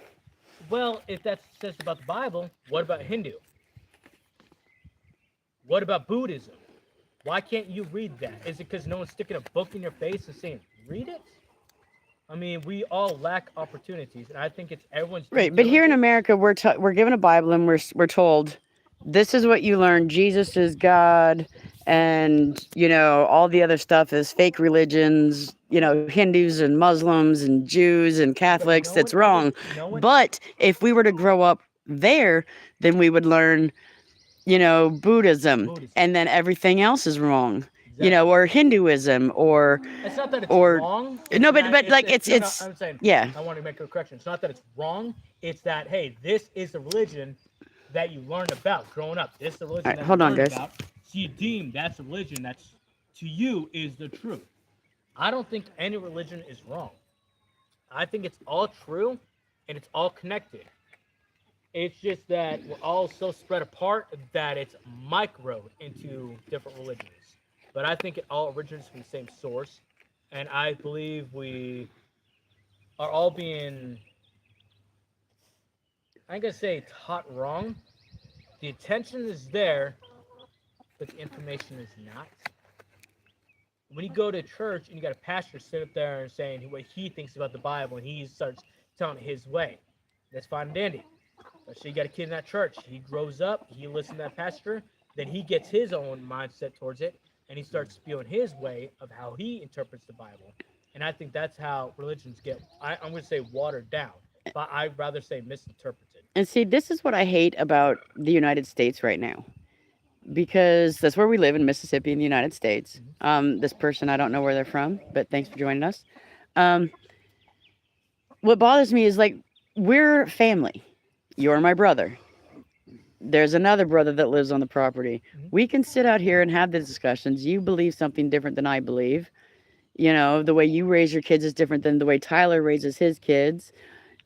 Well, if that's says about the Bible, what about Hindu? What about Buddhism? Why can't you read that? Is it because no one's sticking a book in your face and saying, read it? I mean, we all lack opportunities, and I think it's everyone's Right, but here in America, we're given a Bible and we're told this is what you learn. Jesus is God, and all the other stuff is fake religions. Hindus and Muslims and Jews and Catholics. no That's one ever- wrong. no one- But if we were to grow up there, then we would learn, Buddhism, Buddhism. and then everything else is wrong. Exactly. Or Hinduism, or It's not that it's or- wrong. No, but- not- but, like, no, it's- I'm saying. yeah. I want to make a correction. It's not that it's wrong. It's that hey, this is the religion that you learned about growing up. This is the religion All right, that hold you on, learned guys. about. So you deem that's a religion that's to you is the truth. I don't think any religion is wrong. I think it's all true and it's all connected. It's just that we're all so spread apart that it's micro into different religions. But I think it all originates from the same source. And I believe we are all being, I'm going to say, taught wrong. The intention is there, but the information is not. When you go to church and you got a pastor sit up there and saying what he thinks about the Bible and he starts telling it his way, that's fine and dandy. So you got a kid in that church. He grows up, he listens to that pastor, then he gets his own mindset towards it, and he starts spewing his way of how he interprets the Bible. And I think that's how religions get, I'm going to say watered down, but I'd rather say misinterpreted. And see, this is what I hate about the United States right now, because that's where we live in Mississippi in the United States. This person, I don't know where they're from, but thanks for joining us. What bothers me is like, we're family. You're my brother. There's another brother that lives on the property. We can sit out here and have the discussions. You believe something different than I believe. The way you raise your kids is different than the way Tyler raises his kids.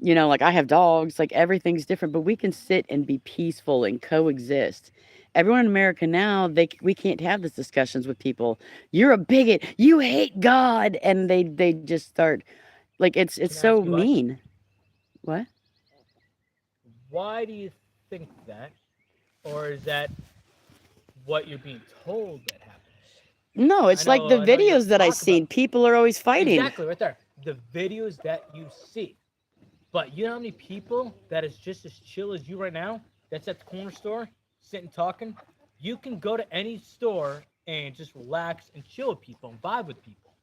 Like I have dogs, like everything's different, but we can sit and be peaceful and coexist. Everyone in America now, we can't have these discussions with people. You're a bigot. You hate God. And they just start, like, it's Can I so ask you why? mean. What? Why do you think that? Or is that what you're being told that happens? No, it's like the I know you videos that I've talk about- seen. People are always fighting. Exactly, right there. The videos that you see. But you know how many people that is just as chill as you right now, that's at the corner store, sitting talking? You can go to any store and just relax and chill with people and vibe with people.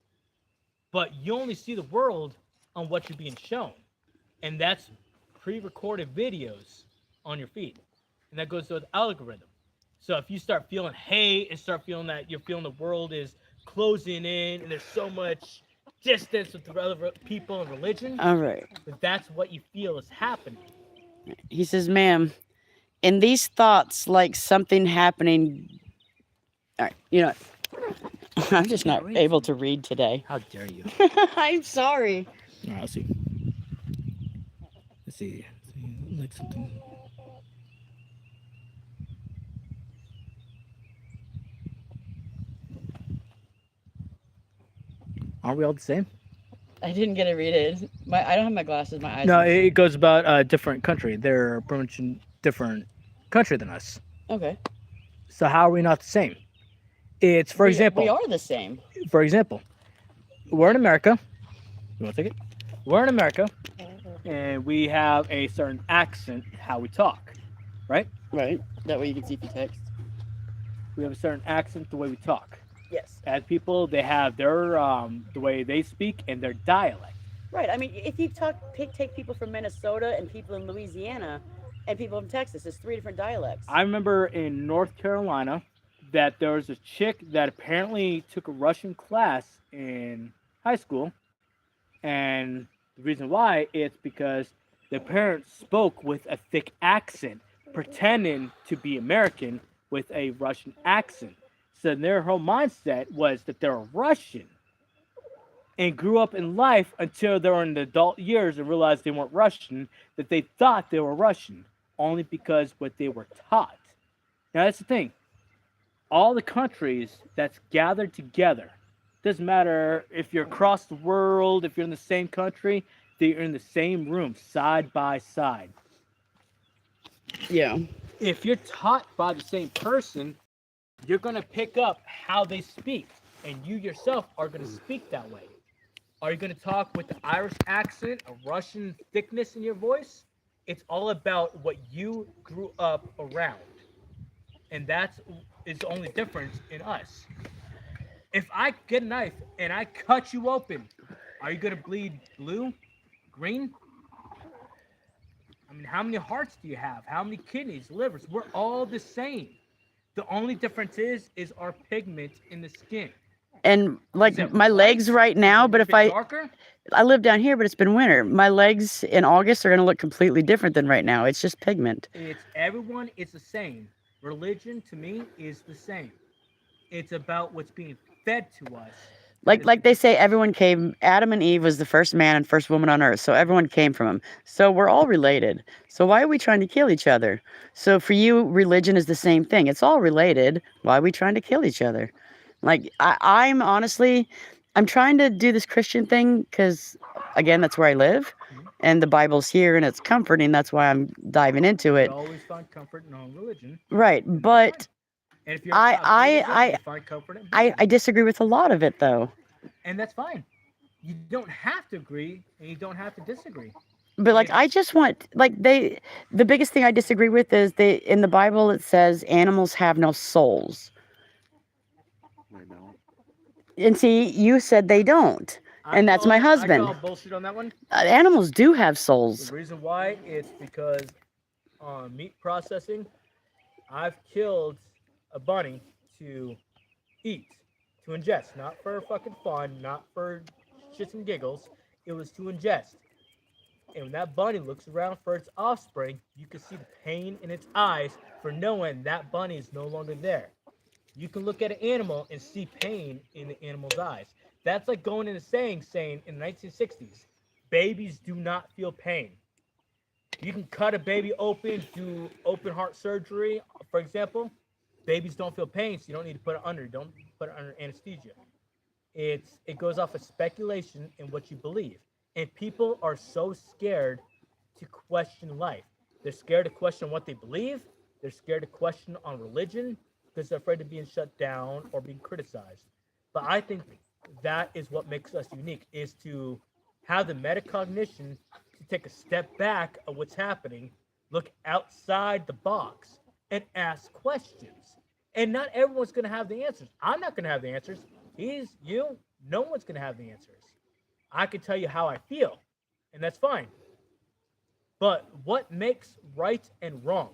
But you only see the world on what you're being shown. And that's pre-recorded videos on your feed. And that goes to the algorithm. So if you start feeling hate and start feeling that you're feeling the world is closing in and there's so much distance with the other people and religion, All right. that's what you feel is happening. He says, ma'am, in these thoughts, like something happening. All right. I'm just not able to read today. How dare you? I'm sorry. All right, let's see. Let's see. Like something. Aren't we all the same? I didn't get to read it. I don't have my glasses. My eyes. No, are- it goes about a different country. They're pretty much a different country than us. Okay. So how are we not the same? It's for example. we are the same. For example, we're in America. You want to take it? We're in America, and we have a certain accent how we talk, right? Right. That way you can see if you text. We have a certain accent the way we talk. Yes. As people, they have their the way they speak and their dialect. Right. I mean, if you take people from Minnesota and people in Louisiana and people from Texas, it's 3 different dialects. I remember in North Carolina that there was a chick that apparently took a Russian class in high school, and the reason why it's because the parents spoke with a thick accent, pretending to be American with a Russian accent. So their whole mindset was that they're Russian, and grew up in life until they were in the adult years and realized they weren't Russian, that they thought they were Russian, only because what they were taught. Now that's the thing. All the countries that's gathered together, doesn't matter if you're across the world, if you're in the same country, they're in the same room, side by side. Yeah. If you're taught by the same person, you're going to pick up how they speak, and you yourself are going to speak that way. Are you going to talk with the Irish accent, a Russian thickness in your voice? It's all about what you grew up around. and that's is the only difference in us. If I get a knife and I cut you open, are you gonna bleed blue, green? I mean, how many hearts do you have? How many kidneys, livers? We're all the same. The only difference is our pigment in the skin. And Is like it my legs white? right Is now, it a but if bit I darker? live down here, but it's been winter. My legs in August are gonna look completely different than right now. It's just pigment. It's everyone. It's the same. Religion to me is the same. It's about what's being fed to us. Like they say, everyone came. Adam and Eve was the first man and first woman on earth, so everyone came from him. So we're all related. So why are we trying to kill each other? So for you, religion is the same thing. It's all related. Why are we trying to kill each other? Like I'm honestly, I'm trying to do this Christian thing because, again, that's where I live, and the Bible's here and it's comforting. That's why I'm diving into We it. always find comfort in our own religion. Right, but And if you're I- Buddhism, you find comfort in Buddhism. I disagree with a lot of it though. And that's fine. You don't have to agree, and you don't have to disagree. But like I just want like the biggest thing I disagree with is in the Bible it says animals have no souls. I don't. And see, you said they don't. And that's my husband. I call bullshit on that one. Animals do have souls. The reason why is because on meat processing, I've killed a bunny to eat, to ingest, not for fucking fun, not for shits and giggles. It was to ingest. And when that bunny looks around for its offspring, you can see the pain in its eyes for knowing that bunny is no longer there. You can look at an animal and see pain in the animal's eyes. That's like going in a saying in the 1960s, babies do not feel pain. You can cut a baby open, do open heart surgery, for example. Babies don't feel pain, so you don't need to put it under. Don't put it under anesthesia. It goes off of speculation and what you believe. And people are so scared to question life. They're scared to question what they believe. They're scared to question on religion because they're afraid of being shut down or being criticized. But I think that is what makes us unique, is to have the metacognition to take a step back of what's happening, look outside the box, and ask questions. And not everyone's going to have the answers. I'm not going to have the answers. You, no one's going to have the answers. I can tell you how I feel, and that's fine. But what makes right and wrong?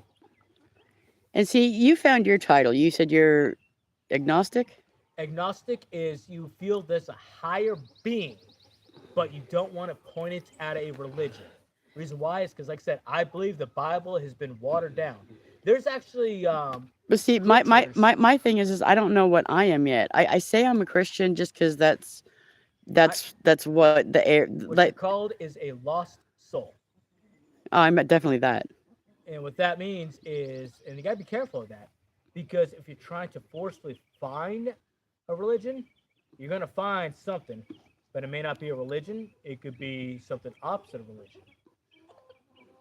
And see, you found your title. You said you're agnostic? Agnostic is you feel there's a higher being, but you don't want to point it at a religion. The reason why is because, like I said, I believe the Bible has been watered down. There's actually But see, my thing is I don't know what I am yet. I say I'm a Christian just because that's what the air what like. you're called is a lost soul. I'm definitely that. And what that means is, and you gotta be careful of that, because if you're trying to forcefully find a religion, you're gonna find something, but it may not be a religion. It could be something opposite of religion,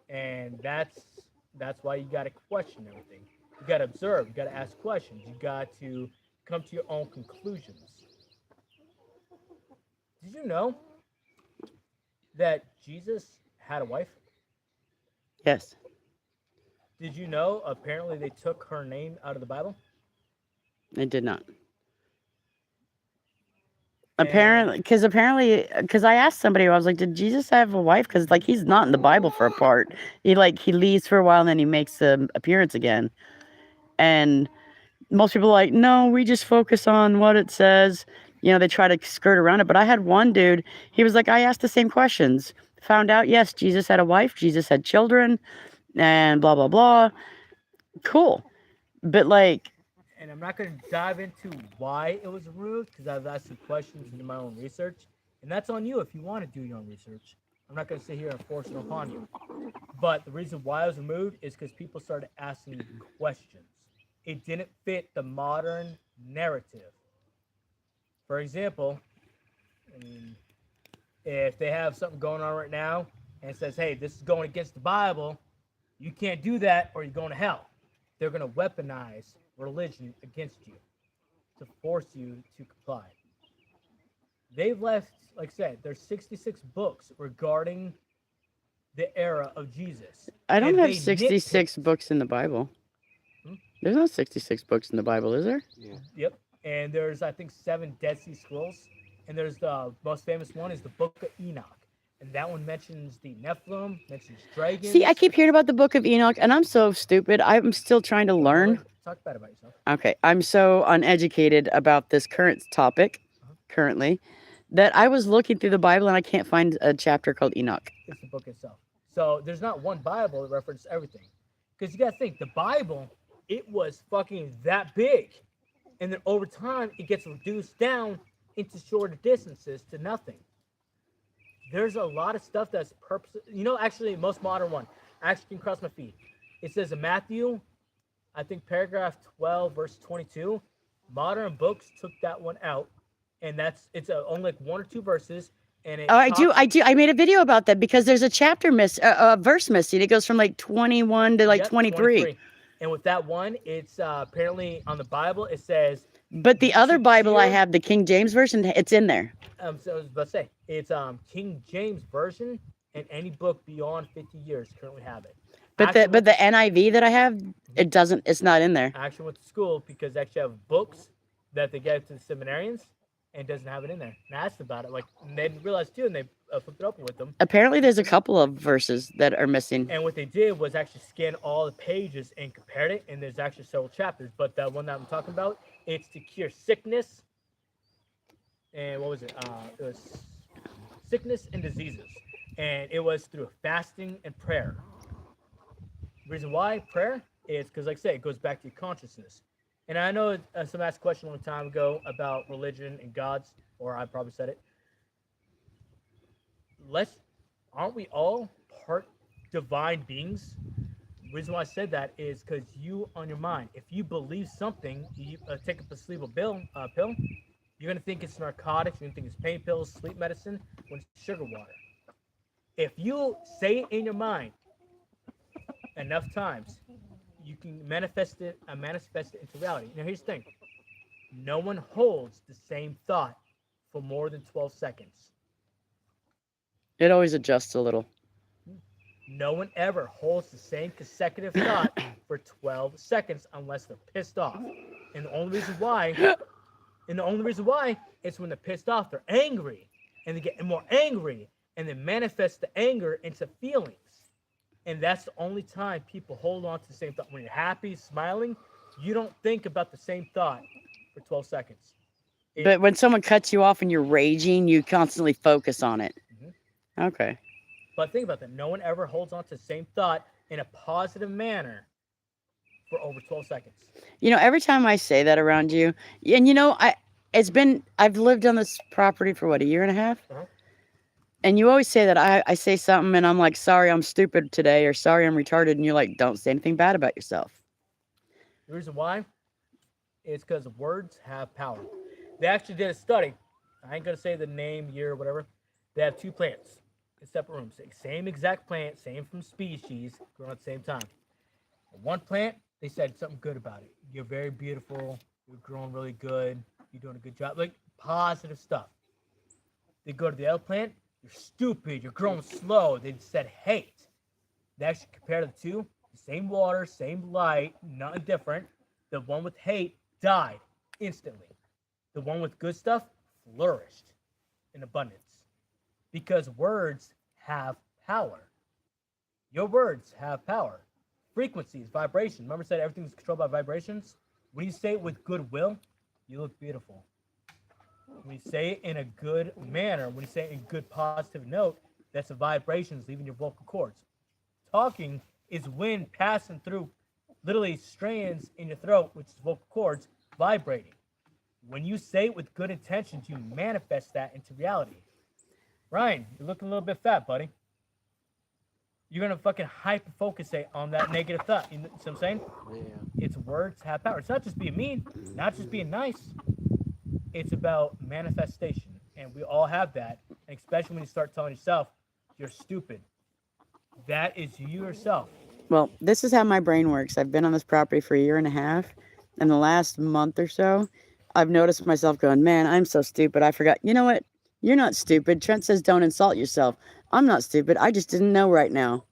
and that's why you gotta question everything. You gotta observe. You gotta ask questions. You got to come to your own conclusions. Did you know that Jesus had a wife? Yes. Did you know apparently they took her name out of the Bible? I did not. Apparently, because I asked somebody, I was like, did Jesus have a wife? Because like he's not in the Bible for a part. He leaves for a while and then he makes an appearance again. And most people are like, no, we just focus on what it says. You know, they try to skirt around it. But I had one dude, he was like, I asked the same questions. Found out, yes, Jesus had a wife, Jesus had children, and blah, blah, blah. Cool. But like, And I'm not going to dive into why it was removed because I've asked some questions into my own research. And that's on you if you want to do your own research. I'm not going to sit here and force it upon you. But the reason why it was removed is because people started asking questions. It didn't fit the modern narrative. For example, I mean, if they have something going on right now and it says, hey, this is going against the Bible, you can't do that or you're going to hell. They're going to weaponize religion against you to force you to comply. They've left, like I said, there's 66 books regarding the era of Jesus. I don't And have they 66 nitpicked. books in the Bible. There's not 66 books in the Bible, is there? Yep. And there's, I think, 7 Dead Sea Scrolls. And there's the most famous one is the Book of Enoch. And that one mentions the Nephilim, mentions dragons. See, I keep hearing about the Book of Enoch, and I'm so stupid. I'm still trying to learn. Talk bad about yourself. Okay, I'm so uneducated about this current topic, currently, that I was looking through the Bible and I can't find a chapter called Enoch. It's the book itself. So there's not one Bible that references everything. Because you got to think, the Bible, it was fucking that big. And then over time, it gets reduced down into shorter distances to nothing. There's a lot of stuff that's purpose. You know, actually, the most modern one, actually can cross my feed. It says in Matthew, I think paragraph 12, verse 22, modern books took that one out. And it's only like 1 or 2 verses. And Oh, I do. I made a video about that because there's a chapter a verse missing. It goes from like 21 to like 23. And with that one, it's apparently on the Bible, it says. But the other Bible I have, the King James Version, it's in there. So I was about to say, it's King James Version, and any book beyond 50 years currently have it. But the NIV that I have, it's not in there. I actually went to school because they actually have books that they gave to the seminarians, and it doesn't have it in there. And I asked about it, and they didn't realize too, and they flipped it open with them. Apparently, there's a couple of verses that are missing. And what they did was actually scan all the pages and compared it, and there's actually several chapters. But the one that I'm talking about, it's to cure sickness. And what was it? It was sickness and diseases. And it was through fasting and prayer. The reason why prayer is because, like I say, it goes back to your consciousness. And I know someone asked a question a long time ago about religion and gods, or I probably said it. Aren't we all part divine beings? The reason why I said that is because you, on your mind, if you believe something, you take a placebo pill, you're going to think it's narcotics, you're going to think it's pain pills, sleep medicine, when it's sugar water. If you say it in your mind enough times, you can manifest it into reality. Now, here's the thing. No one holds the same thought for more than 12 seconds. It always adjusts a little. No one ever holds the same consecutive thought for 12 seconds unless they're pissed off. And the only reason why is when they're pissed off, they're angry. And they get more angry and they manifest the anger into feelings. And that's the only time people hold on to the same thought. When you're happy, smiling, you don't think about the same thought for 12 seconds. But when someone cuts you off and you're raging, you constantly focus on it. Mm-hmm. Okay. But think about that. No one ever holds on to the same thought in a positive manner for over 12 seconds. You know, every time I say that around you, and you know, I've lived on this property for what, a year and a half? Uh-huh. And you always say that I say something and I'm like, sorry, I'm stupid today, or sorry, I'm retarded. And you're like, don't say anything bad about yourself. The reason why is because words have power. They actually did a study. I ain't going to say the name, year, whatever. They have 2 plants in separate rooms. Same exact plant, same from species, growing at the same time. One plant, they said something good about it. You're very beautiful. You're growing really good. You're doing a good job. Like positive stuff. They go to the other plant. You're stupid. You're growing slow. They said hate. They actually compared the 2. Same water, same light, nothing different. The one with hate died instantly. The one with good stuff flourished in abundance. Because words have power. Your words have power. Frequencies, vibrations. Remember I said everything's controlled by vibrations? When you say it with goodwill, you look beautiful. When you say it in a good manner, when you say it in a good positive note, that's the vibrations leaving your vocal cords. Talking is wind passing through literally strands in your throat, which is vocal cords, vibrating. When you say it with good intentions, you manifest that into reality. Ryan, you're looking a little bit fat, buddy. You're going to fucking hyper-focus on that negative thought. You know what I'm saying? Yeah. It's words have power. It's not just being mean, not just being nice. It's about manifestation. And we all have that. And especially when you start telling yourself, you're stupid. That is you yourself. Well, this is how my brain works. I've been on this property for a year and a half. And the last month or so, I've noticed myself going, man, I'm so stupid. I forgot. You know what? You're not stupid. Trent says don't insult yourself. I'm not stupid. I just didn't know right now.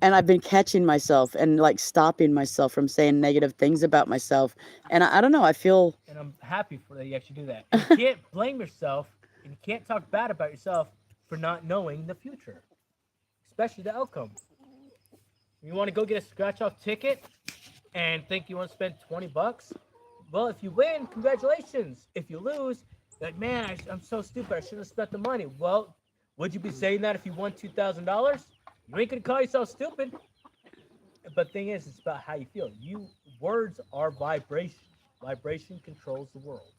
And I've been catching myself and like stopping myself from saying negative things about myself. And I don't know, I feel And I'm happy for that you actually do that. And you can't blame yourself, and you can't talk bad about yourself for not knowing the future, especially the outcome. You want to go get a scratch off ticket and think you want to spend $20? Well, if you win, congratulations. If you lose, like, man, I'm so stupid. I shouldn't have spent the money. Well, would you be saying that if you won $2,000? You ain't gonna call yourself stupid. But thing is, it's about how you feel. Words are vibration. Vibration controls the world.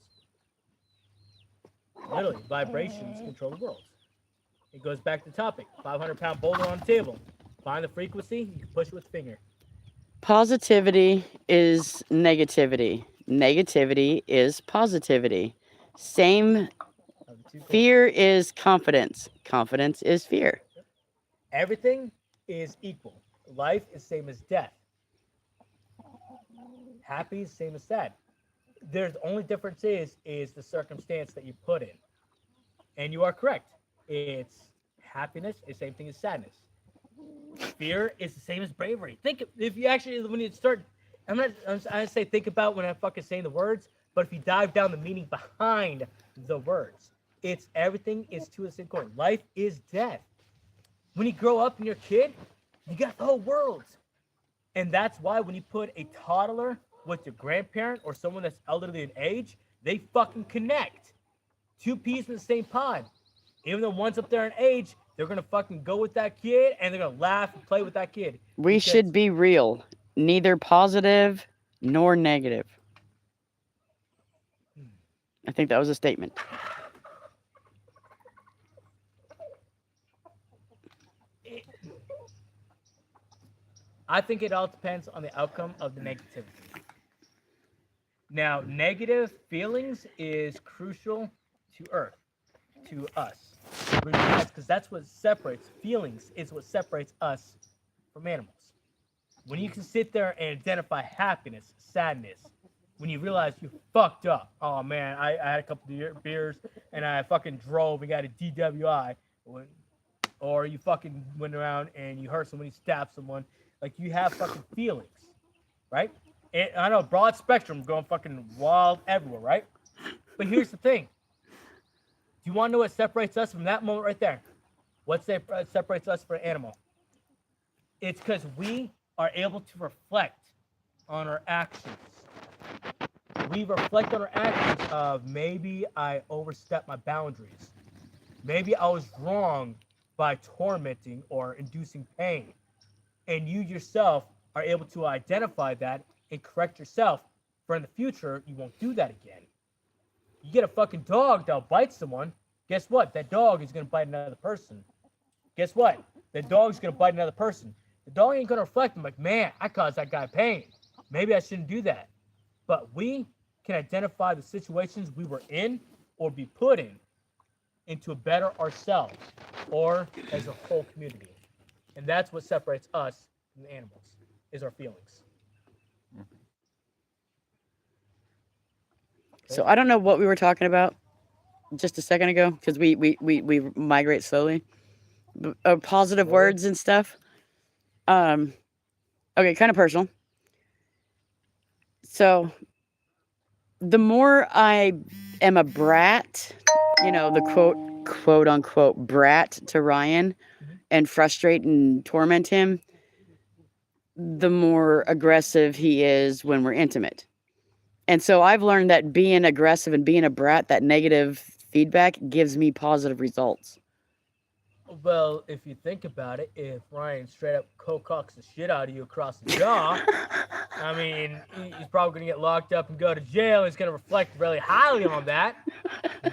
Literally, vibrations control the world. It goes back to the topic. 500-pound boulder on the table. Find the frequency. You can push it with a finger. positivity is negativity. Negativity is positivity. Same. Fear is confidence. Confidence is fear. Everything is equal. Life is same as death. Happy is same as sad. There's the only difference is the circumstance that you put in. And you are correct. It's happiness is the same thing as sadness. Fear is the same as bravery. Think if you actually when you start I say think about when I'm fucking saying the words, but if you dive down the meaning behind the words, it's everything is to the same coin. Life is death. When you grow up and you're a kid, you got the whole world. And that's why when you put a toddler with your grandparent or someone that's elderly in age, they fucking connect. Two peas in the same pod. Even though one's up there in age, they're going to fucking go with that kid and they're going to laugh and play with that kid. We should be real, neither positive nor negative. I think that was a statement. I think it all depends on the outcome of the negativity. Now, negative feelings is crucial to Earth, to us. Because that's what separates, feelings is what separates us from animals. When you can sit there and identify happiness, sadness, when you realize you fucked up. Oh man, I had a couple of beers and I fucking drove and got a DWI. Or you fucking went around and you hurt someone, you stabbed someone. Like, you have fucking feelings, right? And I know, broad spectrum, going fucking wild everywhere, right? But here's the thing. Do you want to know what separates us from that moment right there? What separates us from an animal? It's because we are able to reflect on our actions. We reflect on our actions of maybe I overstepped my boundaries. Maybe I was wrong by tormenting or inducing pain. And you yourself are able to identify that and correct yourself for in the future, you won't do that again. You get a fucking dog that'll bite someone. Guess what? That dog is going to bite another person. Guess what? That dog's going to bite another person. The dog ain't going to reflect. I'm like, man, I caused that guy pain. Maybe I shouldn't do that. But we can identify the situations we were in or be put in into a better ourselves or as a whole community. And that's what separates us from the animals, is our feelings. So I don't know what we were talking about just a second ago because we migrate slowly. Positive words and stuff. Okay, kind of personal. So the more I am a brat, the quote unquote brat to Ryan and frustrate and torment him, the more aggressive he is when we're intimate. And so I've learned that being aggressive and being a brat, that negative feedback gives me positive results. Well, if you think about it, if Ryan straight up co-cocks the shit out of you across the jaw, I mean, he's probably going to get locked up and go to jail. He's going to reflect really highly on that.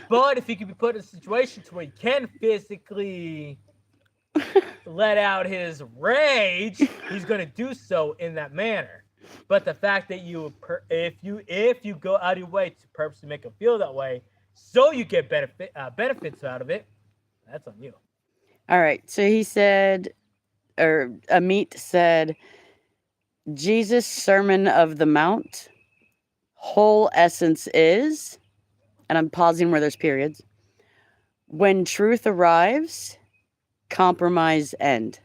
But if he can be put in a situation to where he can physically let out his rage, he's going to do so in that manner. But the fact that if you go out of your way to purposely make him feel that way, so you get benefits out of it, that's on you. All right. So he said, or Amit said, Jesus' Sermon of the Mount, whole essence is, and I'm pausing where there's periods, when truth arrives, compromise end.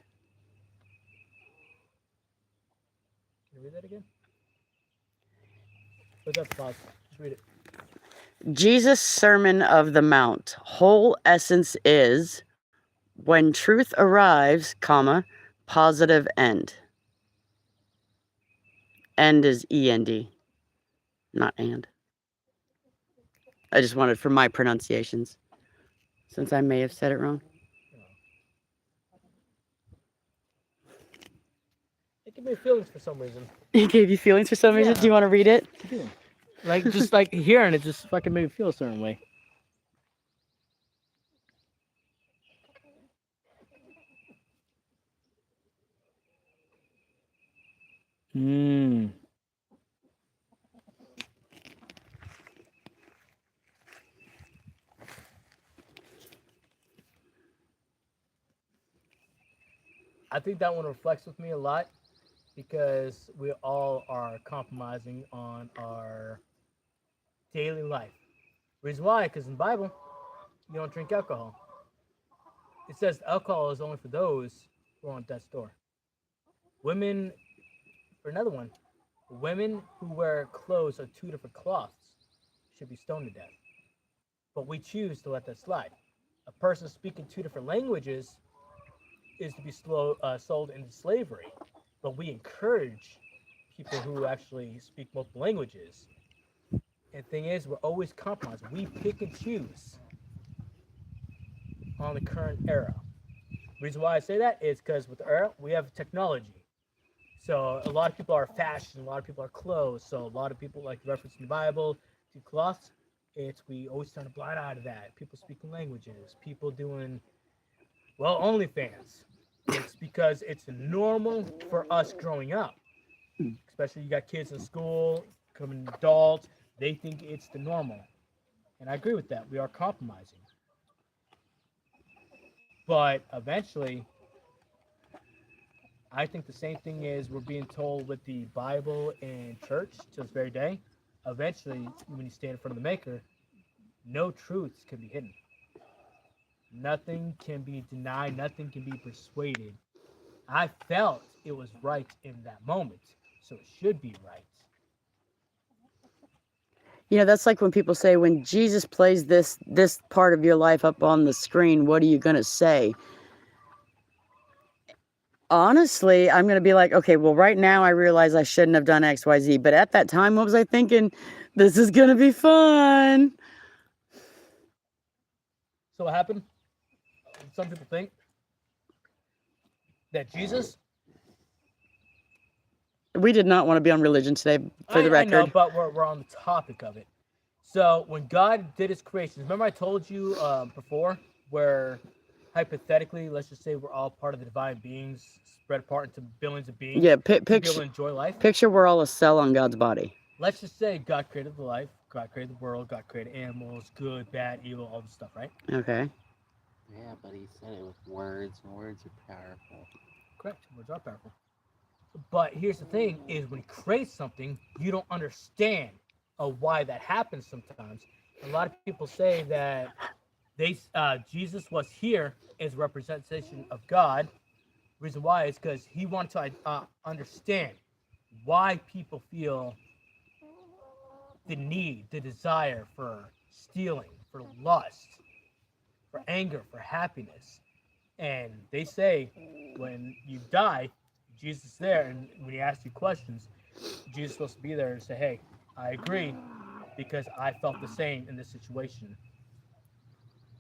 Can you read that again? What's up, pause? Just read it. Jesus' Sermon of the Mount. Whole essence is when truth arrives, comma, positive end. End is END, not and. I just wanted for my pronunciations, since I may have said it wrong. It gave me feelings for some reason. It gave you feelings for some reason. Do you want to read it? Like just like hearing it just fucking made me feel a certain way. I think that one reflects with me a lot because we all are compromising on our daily life. Reason why? Because in the Bible, you don't drink alcohol. It says alcohol is only for those who are on death's door. Women, for another one, women who wear clothes of 2 different cloths should be stoned to death. But we choose to let that slide. A person speaking 2 different languages is to be sold into slavery, but we encourage people who actually speak multiple languages. And the thing is, we're always compromising. We pick and choose on the current era. The reason why I say that is because with the era, we have technology. So a lot of people are fashion, a lot of people are clothes. So a lot of people like referencing the Bible to cloths. We always turn a blind eye to that. People speaking languages, people doing, well, OnlyFans. It's because it's normal for us growing up. Especially you got kids in school, becoming adults, they think it's the normal. And I agree with that. We are compromising. But eventually, I think the same thing is we're being told with the Bible and church to this very day. Eventually, when you stand in front of the Maker, no truths can be hidden. Nothing can be denied. Nothing can be persuaded. I felt it was right in that moment, so it should be right. You know, that's like when people say, when Jesus plays this part of your life up on the screen, what are you going to say? Honestly, I'm going to be like, okay, well, right now I realize I shouldn't have done X, Y, Z. But at that time, what was I thinking? This is going to be fun. So what happened? Some people think that Jesus. We did not want to be on religion today, for the record. I know, but we're on the topic of it. So when God did his creations, remember I told you before where hypothetically, let's just say we're all part of the divine beings, spread apart into billions of beings. Yeah, to be able picture to enjoy life. Picture we're all a cell on God's body. Let's just say God created the life, God created the world, God created animals, good, bad, evil, all this stuff, right? Okay. Yeah, but he said it with words, and words are powerful. Correct. Words are powerful. But here's the thing: is when you create something, you don't understand why that happens. Sometimes a lot of people say that Jesus was here as a representation of God. Reason why is because he wanted to understand why people feel the need, the desire for stealing, for lust, for anger, for happiness. And they say when you die, Jesus is there, and when he asks you questions, Jesus is supposed to be there and say, hey, I agree, because I felt the same in this situation.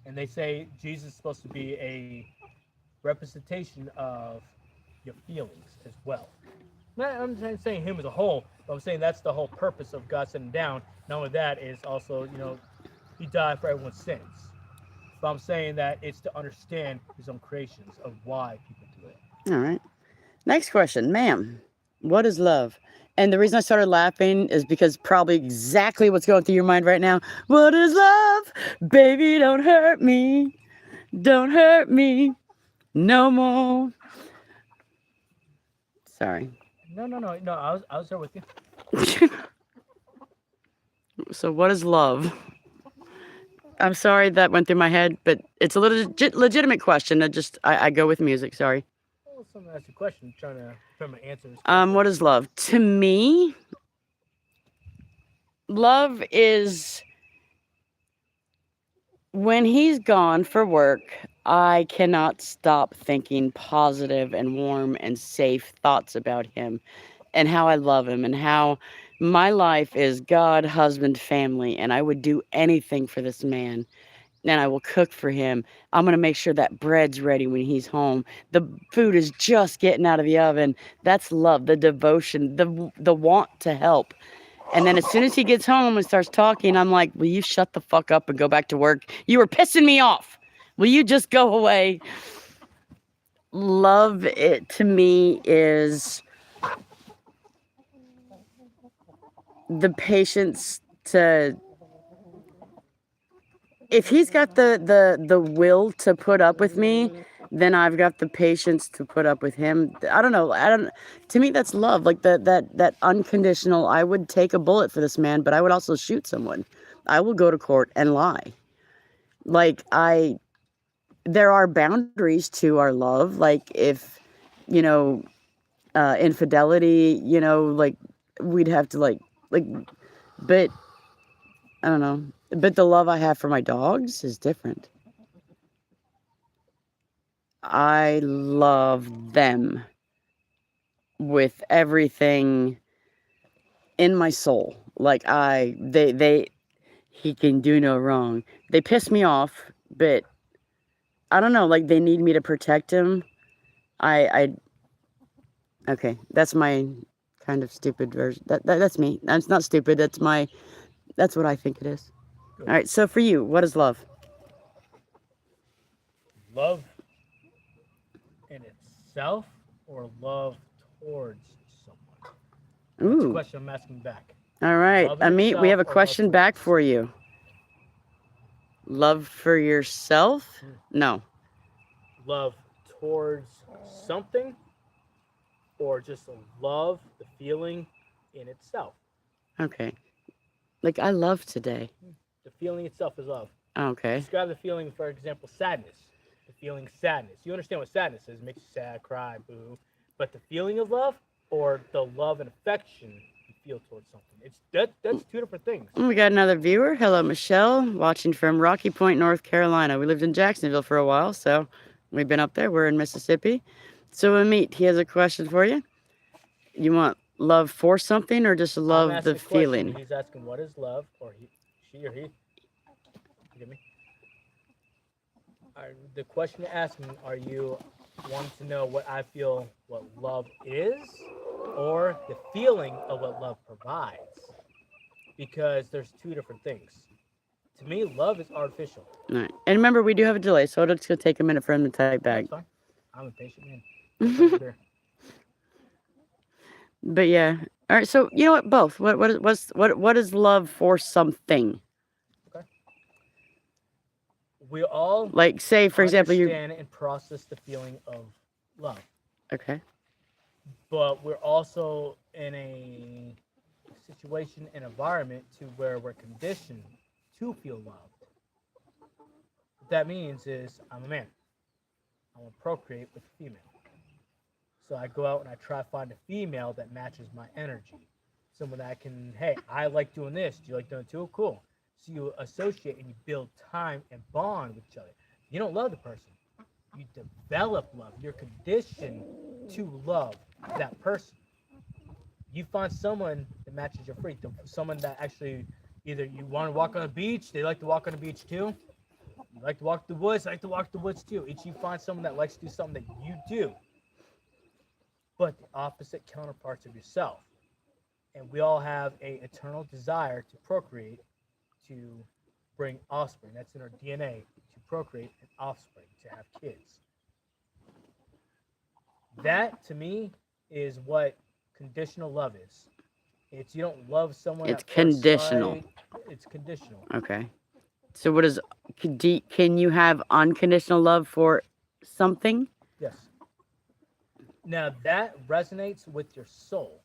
And they say Jesus is supposed to be a representation of your feelings as well. I'm not saying him as a whole, but I'm saying that's the whole purpose of God sitting down. Not only that is also, he died for everyone's sins. But I'm saying that it's to understand his own creations of why people do it. All right. Next question, ma'am. What is love? And the reason I started laughing is because probably exactly what's going through your mind right now. What is love? Baby, don't hurt me. Don't hurt me no more. Sorry. No. I was there with you. So what is love? I'm sorry that went through my head, but it's a legitimate question. I go with music. Sorry. Well, something to ask you a question. I'm trying to remember my answers. What is love? To me, love is when he's gone for work, I cannot stop thinking positive and warm and safe thoughts about him and how I love him and how my life is God, husband, family, and I would do anything for this man. And I will cook for him. I'm going to make sure that bread's ready when he's home. The food is just getting out of the oven. That's love, the devotion, the want to help. And then as soon as he gets home and starts talking, I'm like, will you shut the fuck up and go back to work? You were pissing me off. Will you just go away? Love, it to me is the patience to, if he's got the will to put up with me, then I've got the patience to put up with him. I don't know. To me, that's love. Like that unconditional, I would take a bullet for this man, but I would also shoot someone. I will go to court and lie. Like there are boundaries to our love. Like if, infidelity, like we'd have to like, but I don't know. But the love I have for my dogs is different. I love them with everything in my soul. Like he can do no wrong. They piss me off, but I don't know, like they need me to protect him. Okay, that's my kind of stupid version. That's me. That's not stupid. That's what I think it is. Good. All right, so for you, what is love? Love in itself or love towards someone? That's a Ooh. question I'm asking back. All right, Love in Amit, we have a itself or love question back towards? for you. Love for yourself? No. Love towards something or just love the feeling in itself? Okay. Like I love today. The feeling itself is love. Okay. Describe the feeling, for example, sadness. The feeling sadness. You understand what sadness is. It makes you sad, cry, boo. But the feeling of love or the love and affection you feel towards something. That's two different things. We got another viewer. Hello, Michelle, watching from Rocky Point, North Carolina. We lived in Jacksonville for a while, so we've been up there. We're in Mississippi. So Amit, he has a question for you. You want love for something or just I'm love asking the a question. feeling? He's asking what is love, or she or he. You get me? The question you're asking, are you wanting to know what I feel what love is, or the feeling of what love provides? Because there's two different things. To me, love is artificial. All right. And remember, we do have a delay, so it's going to take a minute for him to type back. That's fine. I'm a patient man. But yeah. All right. So you know what? Both. What is love for something? We all Like, say for example, you. understand and process the feeling of love, Okay. but we're also in a situation and environment to where we're conditioned to feel loved. What that means is I'm a man. I want to procreate with a female. So I go out and I try to find a female that matches my energy. Someone that can, hey, I like doing this. Do you like doing it too? Cool. So you associate and you build time and bond with each other. You don't love the person. You develop love. You're conditioned to love that person. You find someone that matches your freak. Someone that actually either you want to walk on the beach, they like to walk on the beach too. You like to walk the woods, they like to walk the woods too. Each you find someone that likes to do something that you do, but the opposite counterparts of yourself. And we all have an eternal desire to procreate, to bring offspring. That's in our DNA, to procreate an offspring, to have kids. That, to me, is what conditional love is. It's you don't love someone. It's at first conditional. sight. It's conditional. Okay. So what is? Can you have unconditional love for something? Yes. Now that resonates with your soul.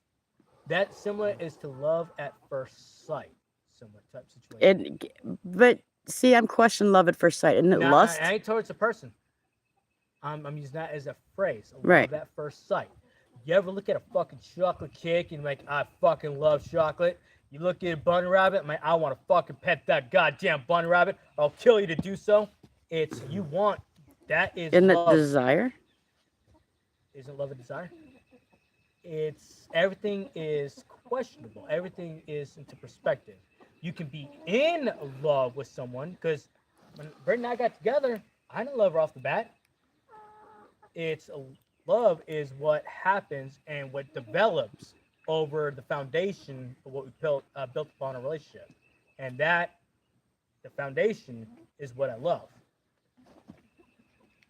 That similar is to love at first sight. Similar type situation. But see, I'm questioning love at first sight. Isn't it Now, lust? I ain't towards a person. I'm using that as a phrase. Right. Love at first sight. You ever look at a fucking chocolate cake and like, I fucking love chocolate? You look at a bunny rabbit, man, I want to fucking pet that goddamn bunny rabbit. I'll kill you to do so. It's you want. That is Isn't that love. desire? Isn't love a desire? It's everything is questionable. Everything is into perspective. You can be in love with someone because when Britt and I got together, I didn't love her off the bat. It's love is what happens and what develops over the foundation of what we built upon a relationship, and that the foundation is what I love.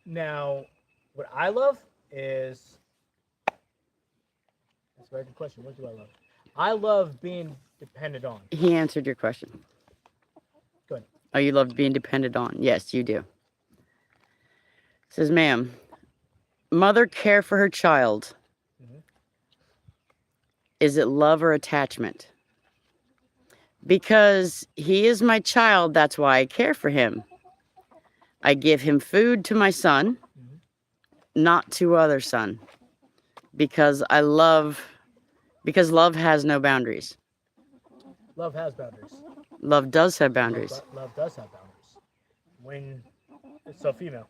Now, what I love is that's a very good question. What do I love? I love being depended on. He answered your question. Good. Oh, you love being depended on. Yes, you do. Says, ma'am, mother care for her child. Mhm. Is it love or attachment? Because he is my child, that's why I care for him. I give him food to my son, Mhm. not to other son. Because love has no boundaries. Love has boundaries. Love does have boundaries. Love does have boundaries. When it's so female.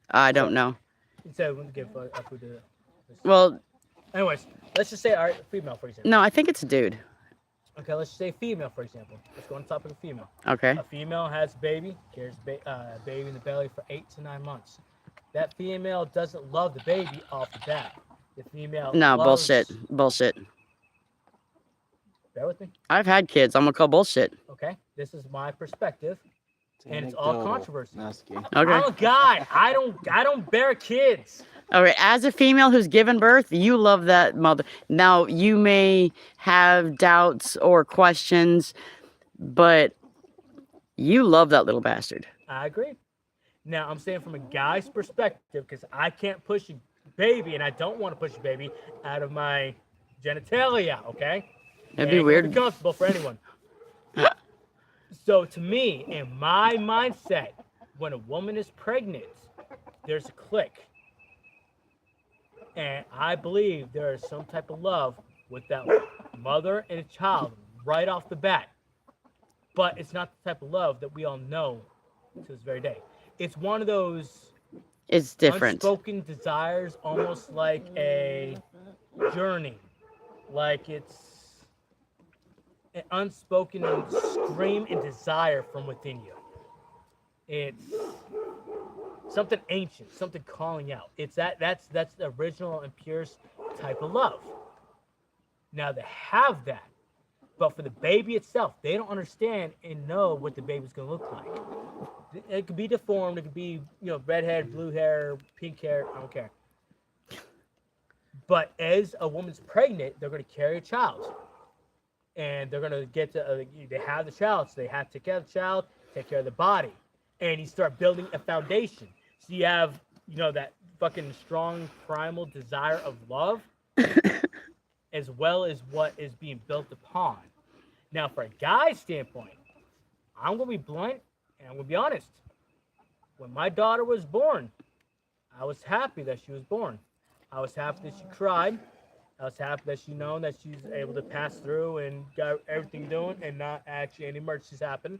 I don't know. You said when to give food to. Well, Anyways, let's just say all right, female for example. no, I think it's a dude. Okay, let's just say female for example. Let's go on the topic of female. Okay. A female has a baby, carries baby in the belly for 8 to 9 months. That female doesn't love the baby off the bat. The female No, loves, bullshit. Bear with me. I've had kids. I'm gonna call bullshit. Okay, this is my perspective, and it's all anecdotal. controversy. No, just kidding. Okay. I'm a guy. I don't bear kids. All right. As a female who's given birth, you love that mother. Now, you may have doubts or questions, but you love that little bastard. I agree. Now I'm saying from a guy's perspective, because I can't push a baby, and I don't want to push a baby out of my genitalia. Okay. It'd be Ain't gonna weird. comfortable for anyone. So to me, in my mindset, when a woman is pregnant, there's a click. And I believe there is some type of love with that mother and a child right off the bat. But it's not the type of love that we all know to this very day. It's one of those It's different. unspoken desires, almost like a journey. Like it's an unspoken scream and desire from within you. It's something ancient, something calling out. It's that's the original and purest type of love. Now they have that, but for the baby itself, they don't understand and know what the baby's gonna look like. It could be deformed, it could be, red hair, blue hair, pink hair, I don't care. But as a woman's pregnant, they're gonna carry a child. And they're gonna get to they have the child, so they have to take care of the child, take care of the body, and you start building a foundation. So you have that fucking strong primal desire of love, as well as what is being built upon. Now, for a guy's standpoint, I'm gonna be blunt and I'm gonna be honest. When my daughter was born, I was happy that she was born. I was happy that she cried. I was happy that she known that she's able to pass through and got everything doing and not actually any emergencies happen.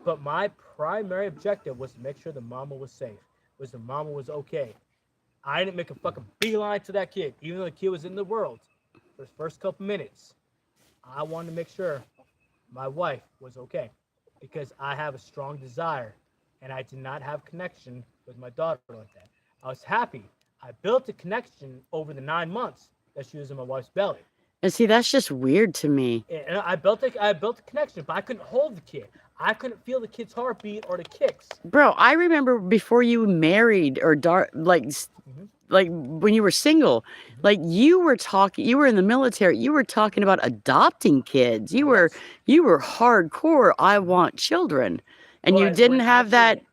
But my primary objective was to make sure the mama was safe, was the mama was okay. I didn't make a fucking beeline to that kid, even though the kid was in the world for the first couple minutes. I wanted to make sure my wife was okay because I have a strong desire and I did not have connection with my daughter like that. I was happy. I built a connection over the 9 months that she was in my wife's belly. And see, that's just weird to me. And I built a connection, but I couldn't hold the kid. I couldn't feel the kid's heartbeat or the kicks. Bro, I remember before you married or like when you were single, like you were in the military, you were talking about adopting kids. You were hardcore, I want children. And you But didn't when have that.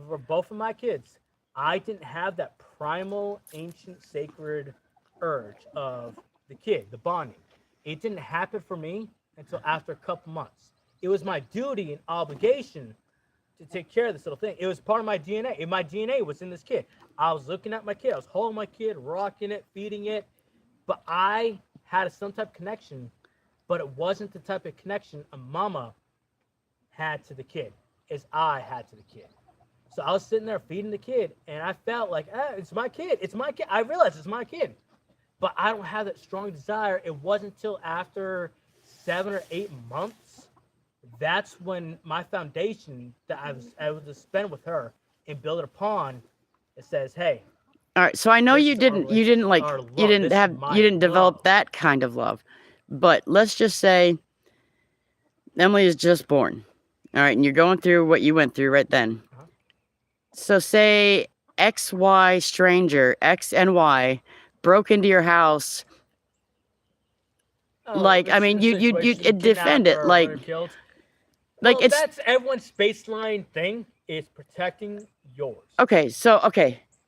For both of my kids, I didn't have that primal, ancient, sacred urge of the kid, the bonding. It didn't happen for me until after a couple months. It was my duty and obligation to take care of this little thing. It was part of my DNA. And my DNA was in this kid. I was looking at my kid. I was holding my kid, rocking it, feeding it. But I had some type of connection, but it wasn't the type of connection a mama had to the kid as I had to the kid. So I was sitting there feeding the kid, and I felt like, it's my kid. It's my kid. I realized it's my kid. But I don't have that strong desire. It wasn't until after 7 or 8 months, that's when my foundation that I was able to spend with her and build it upon, it says, hey, All right. So I know This you is our didn't like our you love. didn't This is have my you didn't develop love. that kind of love. But let's just say Emily is just born. All right, and you're going through what you went through right then. Uh-huh. So say XY stranger, X and Y broke into your house. Like, I this mean, is a you situation, defend it, kidnapper, like- murder, killed. like Well, it's that's everyone's baseline thing is protecting yours. okay.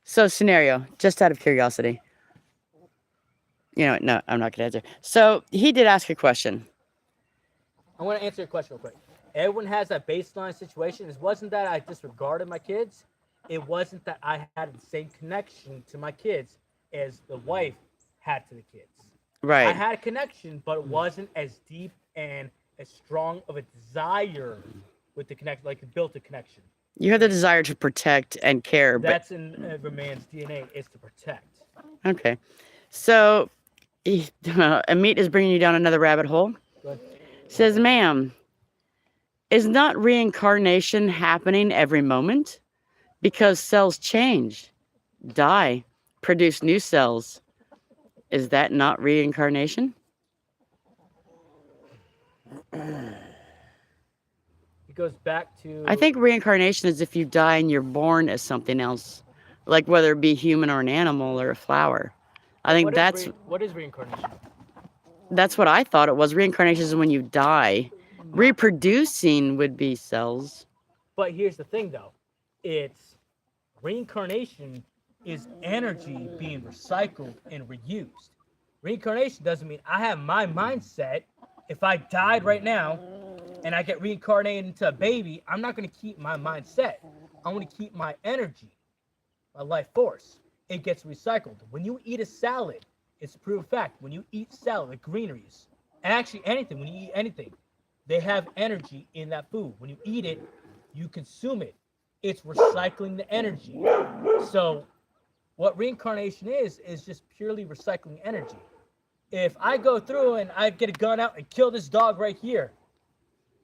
So scenario, just out of curiosity. You know, no, I'm not gonna answer. So he did ask a question. I want to answer your question real quick. Everyone has that baseline situation. It wasn't that I disregarded my kids. It wasn't that I had the same connection to my kids as the wife had to the kids. I Right. had a connection, but it wasn't as deep and as strong of a desire with the connection, like it built a connection. You have the desire to protect and care, but That's in every man's DNA is to protect. okay. So Amit is bringing you down another rabbit hole. Go ahead. Says, ma'am, is not reincarnation happening every moment? Because cells change, die, produce new cells. Is that not reincarnation? It goes back to I think reincarnation is if you die and you're born as something else, like whether it be human or an animal or a flower. I think what is reincarnation? that's what I thought it was. Reincarnation is when you die. Reproducing would be cells. But here's the thing, though. It's reincarnation is energy being recycled and reused. Reincarnation doesn't mean I have my mindset. If I died right now and I get reincarnated into a baby, I'm not going to keep my mindset. I want to keep my energy, my life force. It gets recycled. When you eat a salad, it's a proven fact. When you eat salad, like greeneries, and actually anything, when you eat anything, they have energy in that food. When you eat it, you consume it. It's recycling the energy. So what reincarnation is just purely recycling energy. If I go through and I get a gun out and kill this dog right here,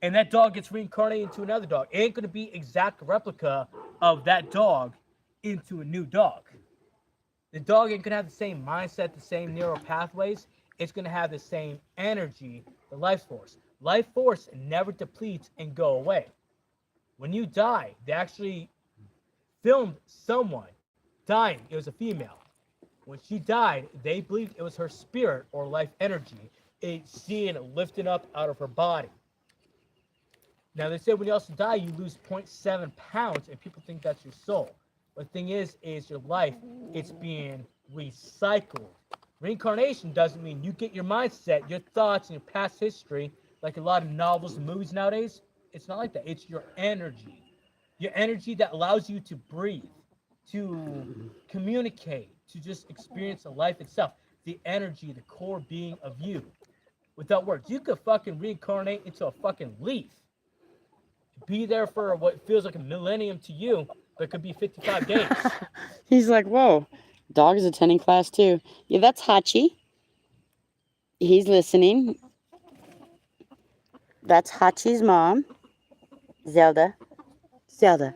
and that dog gets reincarnated into another dog, it ain't going to be exact replica of that dog into a new dog. The dog ain't going to have the same mindset, the same neural pathways. It's going to have the same energy, the life force. Life force never depletes and go away. When you die, they actually filmed someone dying. It was a female. When she died, they believed it was her spirit or life energy. It's seen lifting up out of her body. Now, they said when you also die, you lose 0.7 pounds, and people think that's your soul. But the thing is your life, it's being recycled. Reincarnation doesn't mean you get your mindset, your thoughts, and your past history, like a lot of novels and movies nowadays. It's not like that. It's your energy. Your energy that allows you to breathe, to communicate, to just experience a life itself. The energy, the core being of you. Without words. You could fucking reincarnate into a fucking leaf. Be there for what feels like a millennium to you, but it could be 55 days. He's like, whoa, dog is attending class too. Yeah, that's Hachi. He's listening. That's Hachi's mom. Zelda. Zelda.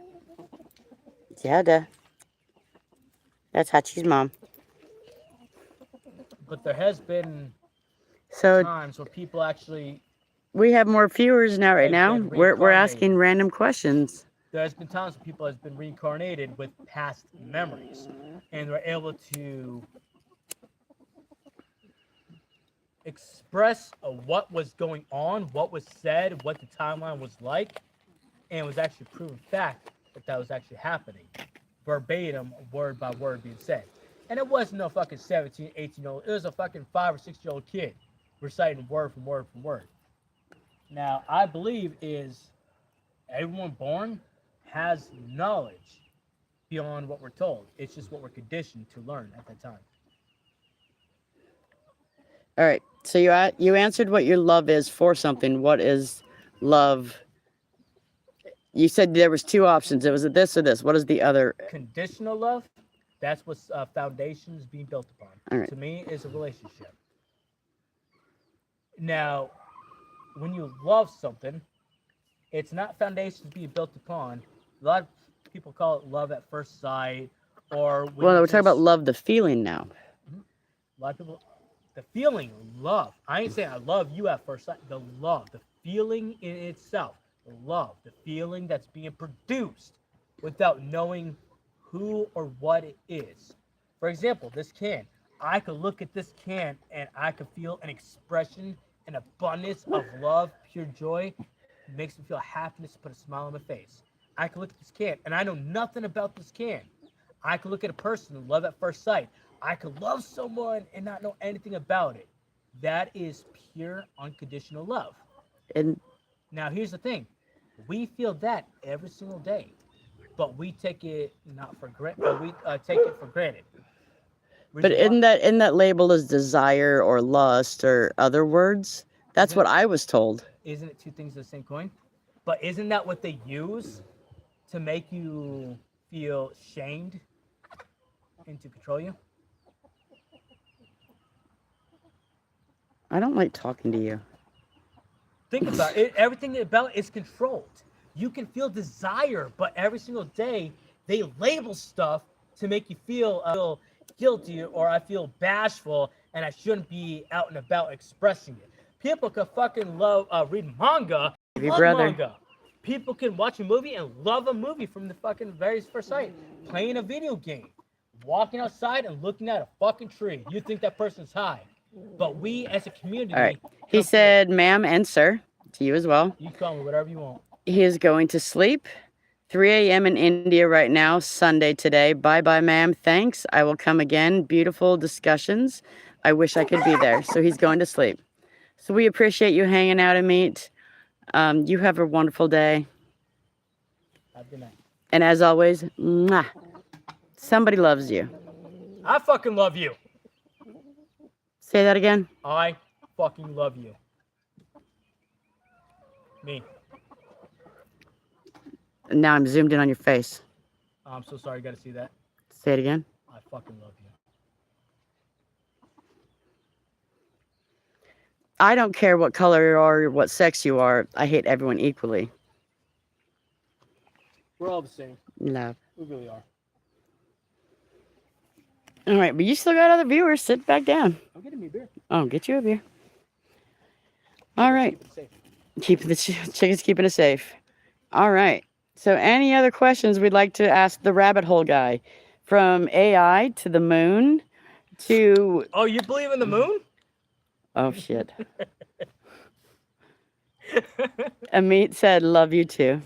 That's Hachi's mom. But there has been So times where people actually, we have more viewers now. Right They've now, been we're asking reincarnated. random questions. there's been times where people has been reincarnated with past memories, and they're able to express what was going on, what was said, what the timeline was like, and it was actually proven fact that was actually happening, verbatim, word by word being said. And it wasn't no fucking 17, 18-year-old. It was a fucking 5 or 6-year-old kid reciting word from word from word. Now, I believe is everyone born has knowledge beyond what we're told. It's just what we're conditioned to learn at that time. All right. So you answered what your love is for something. What is love? You said there was two options. It was this or this. What is the other? Conditional love, that's what foundation is being built upon. All right. To me, is a relationship. Now, when you love something, it's not foundations being built upon. A lot of people call it love at first sight, or when Well, you we're talking about just- love, the feeling now. A lot of people, the feeling, love. I ain't saying I love you at first sight. The love, the feeling in itself, the love, the feeling that's being produced without knowing who or what it is. For example, this can. I could look at this can and I could feel an expression, an abundance of love, pure joy. It makes me feel happiness, put a smile on my face. I can look at this can and I know nothing about this can. I could look at a person and love at first sight. I could love someone and not know anything about it. That is pure unconditional love. And Now, here's the thing. We feel that every single day, but we take it not for granted. We take it for granted. but isn't that labeled as desire or lust or other words? That's what I was told. Isn't it two things of the same coin? But isn't that what they use to make you feel shamed and to control you? I don't like talking to you. Think about it. Everything about it is controlled. You can feel desire, but every single day they label stuff to make you feel guilty, or I feel bashful and I shouldn't be out and about expressing it. People can fucking love read manga, Hey, love brother. manga. People can watch a movie and love a movie from the fucking very first sight. Playing a video game, walking outside and looking at a fucking tree. You think that person's high, but we as a community. All right. He come said, ma'am and sir, to you as well. together. You call me whatever you want. He is going to sleep. 3 a.m. in India right now, Sunday today. Bye bye, ma'am. Thanks. I will come again. Beautiful discussions. I wish I could be there. So he's going to sleep. So we appreciate you hanging out, Amit. You have a wonderful day. Have a good night. And as always, mwah, somebody loves you. I fucking love you. Say that again. I fucking love you. Me. And now I'm zoomed in on your face. I'm so sorry. You got to see that. Say it again. I fucking love you. I don't care what color you are or what sex you are. I hate everyone equally. We're all the same. Love. We really are. All right, but you still got other viewers. Sit back down. I'm getting me a beer. Oh, get you a beer. All right. Keep it safe. Keep the chickens keeping it safe. All right. So any other questions we'd like to ask the rabbit hole guy? From AI to the moon to... Oh, you believe in the moon? Oh, shit. Amit said, love you too.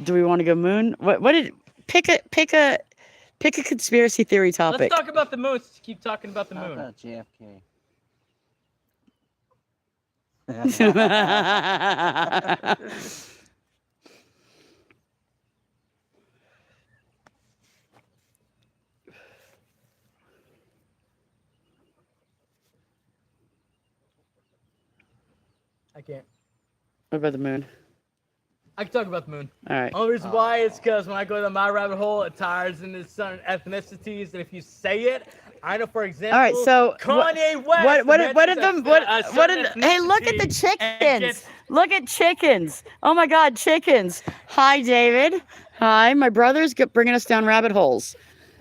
Do we want to go moon? What did... Pick a conspiracy theory topic. Let's talk about the moon. Let's keep talking about the How moon. about JFK? I can't. What about the moon? I can talk about the moon. All right. Only reason why is because when I go to my rabbit hole, it tires into certain ethnicities, and if you say it, I know, for example, All right, so Kanye West. what did mentions the a what certain did hey, look at the ethnicity and chickens. gets- Look at chickens. Oh my god, chickens. Hi David. Hi, my brother's bringing us down rabbit holes.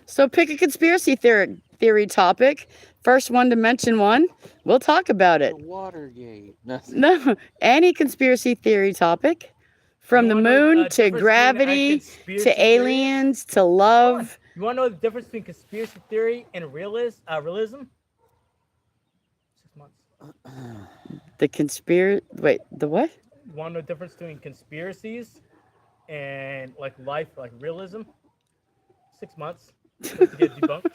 So pick a conspiracy theory topic. First one to mention one, we'll talk about it. Watergate. No, any conspiracy theory topic. From the You wanna know moon the to difference between a gravity conspiracy to theory? aliens to love. You want to know the difference between conspiracy theory and realism? 6 months. Wait, the what? You want to know the difference between conspiracies and like life, like realism? 6 months to get debunked.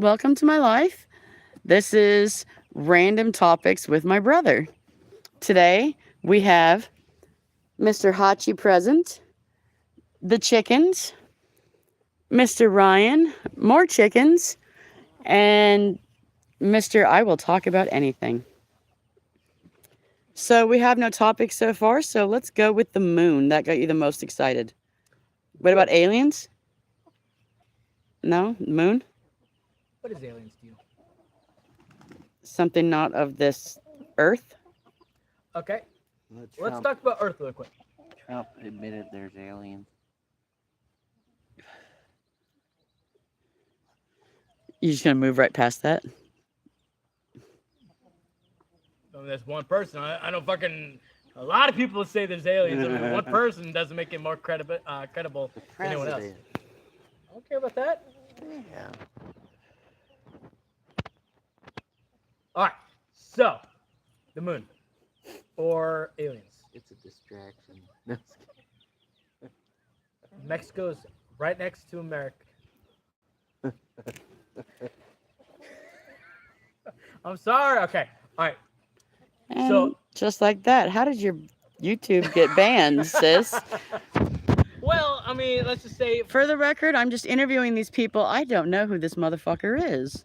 Welcome to my life. This is Random Topics with my brother. Today we have Mr. Hachi present, the chickens, Mr. Ryan, more chickens, and Mr. I will talk about anything. So we have no topics so far, so let's go with the moon. That got you the most excited. What about aliens? No? Moon? What is aliens to you? Something not of this earth? Okay, Well, let's Trump, talk about Earth real quick. Trump admitted there's aliens. You're just gonna move right past that? I mean, there's one person. I know fucking a lot of people say there's aliens. I mean, one person doesn't make it more credible The than anyone else. president. I don't care about that. Yeah. All right, so the moon or aliens. It's a distraction. No, just kidding. Mexico's right next to America. I'm sorry. Okay. All right. And So- just like that, how did your YouTube get banned, sis? Well, I mean, let's just say For the record, I'm just interviewing these people. I don't know who this motherfucker is.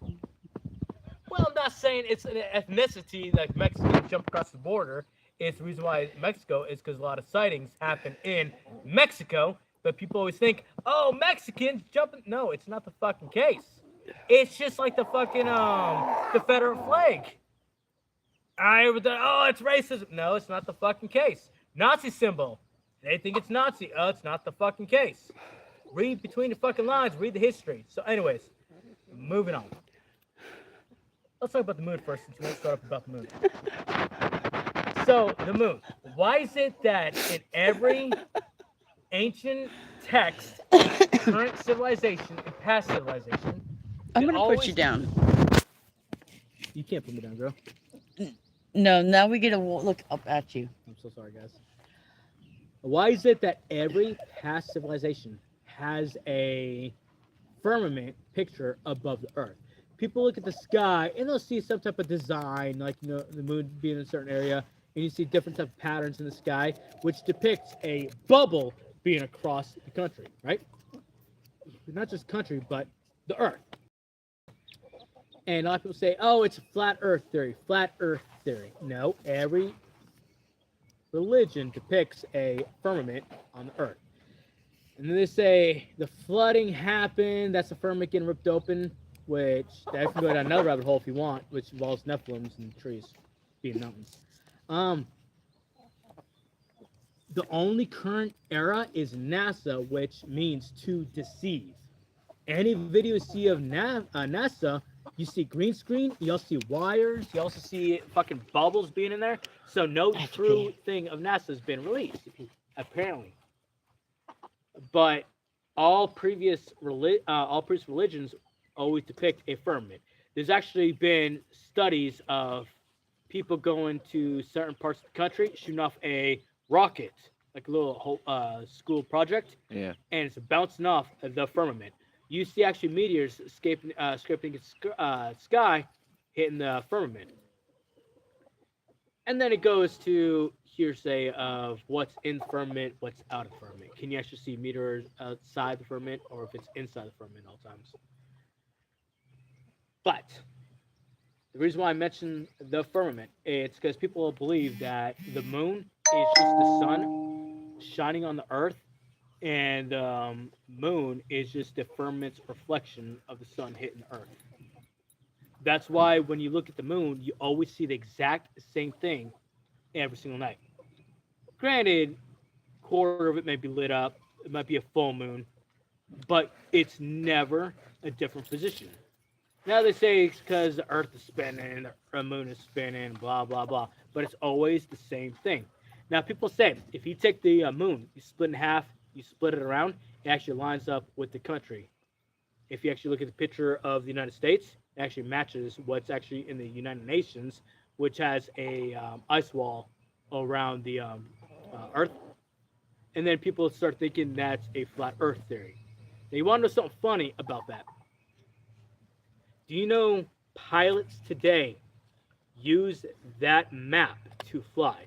Well, I'm not saying it's an ethnicity like Mexicans jump across the border. It's the reason why Mexico is because a lot of sightings happen in Mexico. But people always think, oh, Mexicans jumping. No, it's not the fucking case. It's just like the fucking Confederate flag. Oh, it's racism. No, it's not the fucking case. Nazi symbol. They think it's Nazi. Oh, it's not the fucking case. Read between the fucking lines. Read the history. So, anyways, moving on. Let's talk about the moon first, since we won't start up about the moon. So, the moon. Why is it that in every ancient text, current civilization and past civilization, I'm it gonna put always- you down. You can't put me down, girl. No, now we get to look up at you. I'm so sorry, guys. Why is it that every past civilization has a firmament picture above the earth? People look at the sky and they'll see some type of design, like the moon being in a certain area, and you see different type of patterns in the sky, which depicts a bubble being across the country, right? Not just country, but the earth. And a lot of people say, oh, it's a flat earth theory, flat earth theory. No, every religion depicts a firmament on the earth. And then they say the flooding happened, that's the firmament getting ripped open, which that can go down another rabbit hole if you want, which involves Nephilims and trees being mountains. The only current era is NASA, which means to deceive. Any video you see of NASA, you see green screen, you also see wires, you also see fucking bubbles being in there. So no true thing of NASA has been released, apparently. But all previous religions always depict a firmament. There's actually been studies of people going to certain parts of the country, shooting off a rocket, like a little school project, Yeah. and it's bouncing off the firmament. You see actually meteors scraping the sky, hitting the firmament. And then it goes to hearsay of what's in the firmament, what's out of the firmament. Can you actually see meteors outside the firmament, or if it's inside the firmament all times? But the reason why I mentioned the firmament, it's because people believe that the moon is just the sun shining on the earth, and moon is just the firmament's reflection of the sun hitting the earth. That's why when you look at the moon, you always see the exact same thing every single night. Granted, quarter of it may be lit up, it might be a full moon, but it's never a different position. Now they say it's because the earth is spinning, the moon is spinning, blah, blah, blah, but it's always the same thing. Now people say, if you take the moon, you split in half, you split it around, it actually lines up with the country. If you actually look at the picture of the United States, it actually matches what's actually in the United Nations, which has a ice wall around the Earth. And then people start thinking that's a flat Earth theory. Now you want to know something funny about that? Do you know pilots today use that map to fly?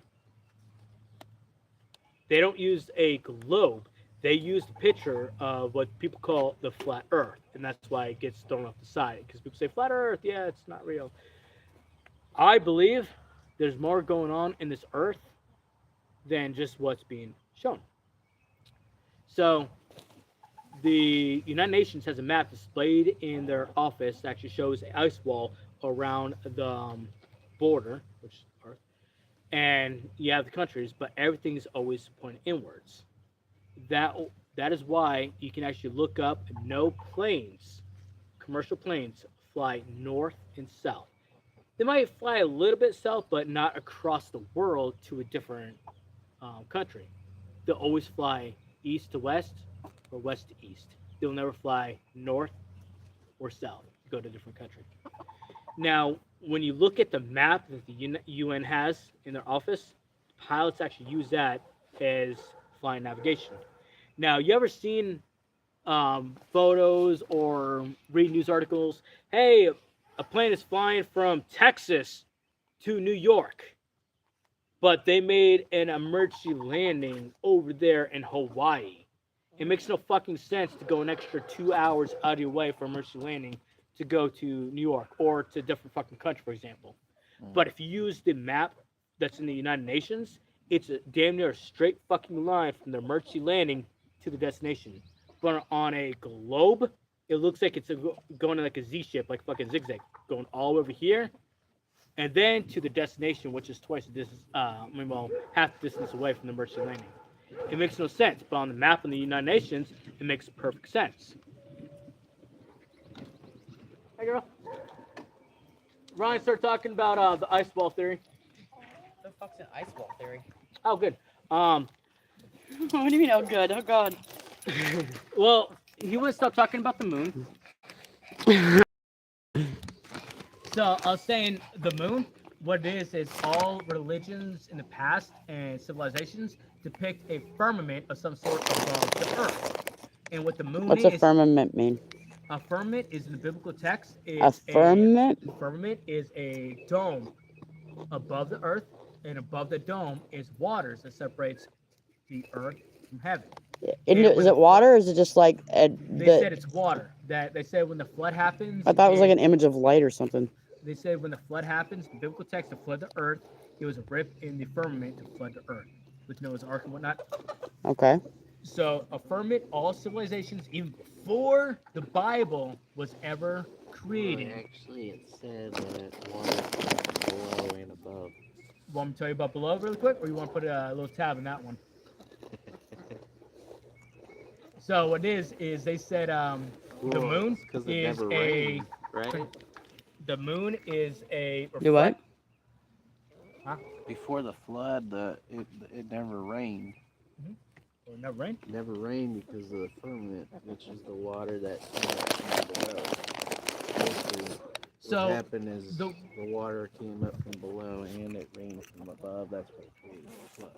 They don't use a globe. They use the picture of what people call the flat Earth, and that's why it gets thrown off the side. Because people say flat Earth, yeah, it's not real. I believe there's more going on in this Earth than just what's being shown. So, the United Nations has a map displayed in their office that actually shows an ice wall around the border, which is Earth, and you have the countries, but everything is always pointing inwards. That is why you can actually look up no planes, commercial planes, fly north and south. They might fly a little bit south, but not across the world to a different country. They'll always fly east to west or west to east. They'll never fly north or south to go to a different country. Now, when you look at the map that the UN has in their office, pilots actually use that as flying navigation. Now, you ever seen photos or read news articles? Hey, a plane is flying from Texas to New York, but they made an emergency landing over there in Hawaii. It makes no fucking sense to go an extra 2 hours out of your way for emergency landing to go to New York or to a different fucking country, for example. But if you use the map that's in the United Nations, it's a damn near a straight fucking line from the emergency landing to the destination. But on a globe, it looks like it's going like a Z shape, like fucking zigzag, going all over here, and then to the destination, which is twice the distance, half the distance away from the emergency landing. It makes no sense, but on the map in the United Nations, it makes perfect sense. Hey, girl. Ryan started talking about the ice wall theory. The fuck's an ice wall theory? Oh, good. What do you mean, oh good? Oh god. Well, he wouldn't stop talking about the moon. So I was saying the moon, what it is all religions in the past and civilizations depict a firmament of some sort above the earth. And what the moon What's is, a firmament mean? a firmament is in the biblical text. A firmament? Firmament is a dome above the earth, and above the dome is waters that separates the earth from heaven. Is it water or is it just like They said it's water. That they said when the flood happens. I thought it was like an image of light or something. They said when the flood happens, the biblical text to flood the earth, it was a rip in the firmament to flood the earth with Noah's Ark and whatnot. Okay. So a firmament, all civilizations, even before the Bible was ever created. Actually, it said that water below and above. Want me to tell you about below really quick, or you want to put a little tab in that one? So what it is they said the moon is rained, right? The moon is a Do what? Huh? Before the flood, it never rained. Or never rain? Never rained because of the firmament, which is the water that came up from below. Basically, So what happened is the- the water came up from below and it rained from above. That's what created the flood.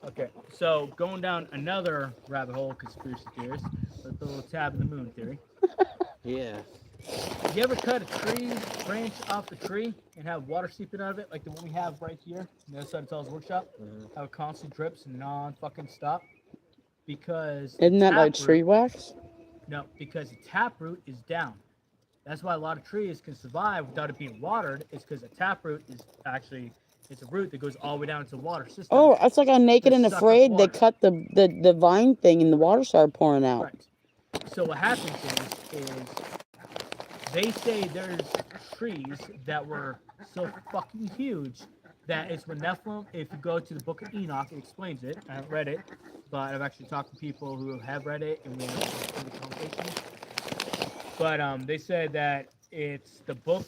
Okay, so going down another rabbit hole, conspiracy theorist, with the little tab in the moon theory. Yeah. You ever cut a tree branch off the tree and have water seeping out of it, like the one we have right here on the other side of Tell's workshop? How it constantly drips and non-fucking stop? Because Isn't that like taproot- tree wax? No, because the taproot is down. That's why a lot of trees can survive without it being watered. It's because the taproot is actually it's a root that goes all the way down into the water system. Oh, that's like on Naked to and suck up Afraid. They water. cut the vine thing and the water started pouring out. Right. So what happens is they say there's trees that were so fucking huge that it's when Nephilim, if you go to the Book of Enoch, it explains it. I haven't read it, but I've actually talked to people who have read it, and we have a conversation. But they said that it's the book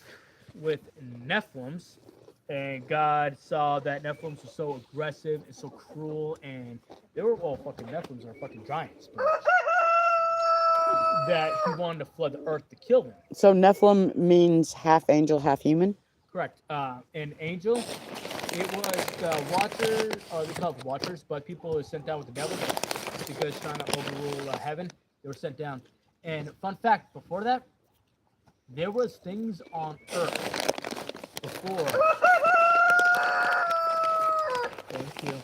with Nephilims, and God saw that Nephilims were so aggressive and so cruel, and they were all fucking Nephilims are fucking giants, but that he wanted to flood the earth to kill them. So Nephilim means half angel, half human? Correct. An angel, it was the Watchers, or they call it the Watchers, but people who were sent down with the devil because trying to overrule heaven, they were sent down. And fun fact, before that, there was things on Earth before. Thank you.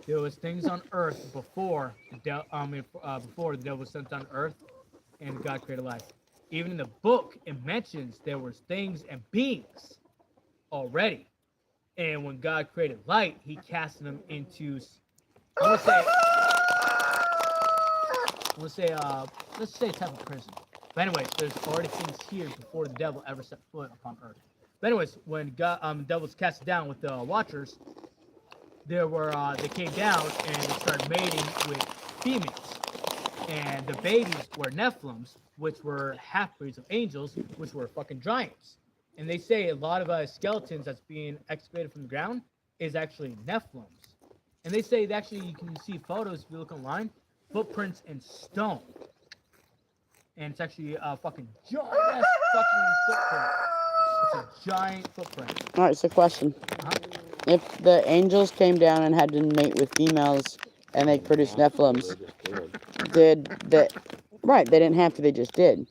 There was things on Earth before before the devil was sent on Earth, and God created life. Even in the book, it mentions there was things and beings already. And when God created light, He casted them into, let's say let's say a type of prison. But anyways, there's already things here before the devil ever set foot upon Earth. But anyways, when God, the devil was cast down with the Watchers, they came down and they started mating with females, and the babies were Nephilims, which were half breeds of angels, which were fucking giants. And they say a lot of skeletons that's being excavated from the ground is actually Nephilims. And they say that actually you can see photos if you look online, footprints in stone. And it's actually a fucking giant ass fucking footprint. It's a giant footprint. All right, so question. If the angels came down and had to mate with females and they produced Nephilims, did the right? They didn't have to. They just did.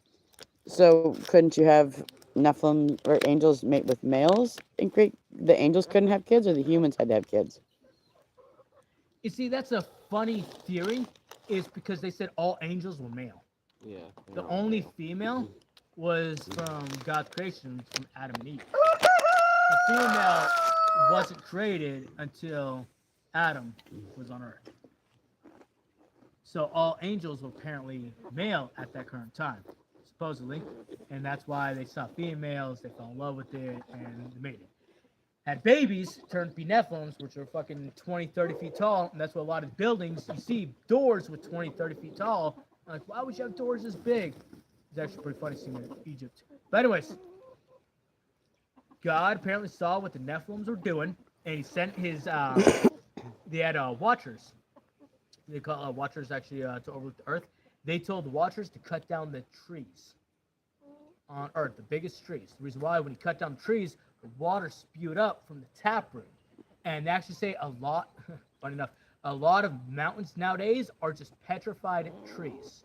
So couldn't you have Nephilim or angels mate with males and create? The angels couldn't have kids, or the humans had to have kids. You see, that's a funny theory, is because they said all angels were male. Yeah. The only female was from God's creation, from Adam and Eve. The female wasn't created until Adam was on Earth. So all angels were apparently male at that current time, supposedly. And that's why they saw females, they fell in love with it, and they mated. Had babies, turned to be Nephilims, which are fucking 20, 30 feet tall. And that's why a lot of buildings, you see doors with 20, 30 feet tall. Like, why would you have doors this big? It's actually pretty funny seeing it in Egypt. But anyways, God apparently saw what the Nephilims were doing, and He sent His, they had Watchers. They call Watchers actually to overlook the earth. They told the Watchers to cut down the trees on Earth, the biggest trees. The reason why, when He cut down the trees, the water spewed up from the taproot. And they actually say a lot, funny enough, a lot of mountains nowadays are just petrified trees.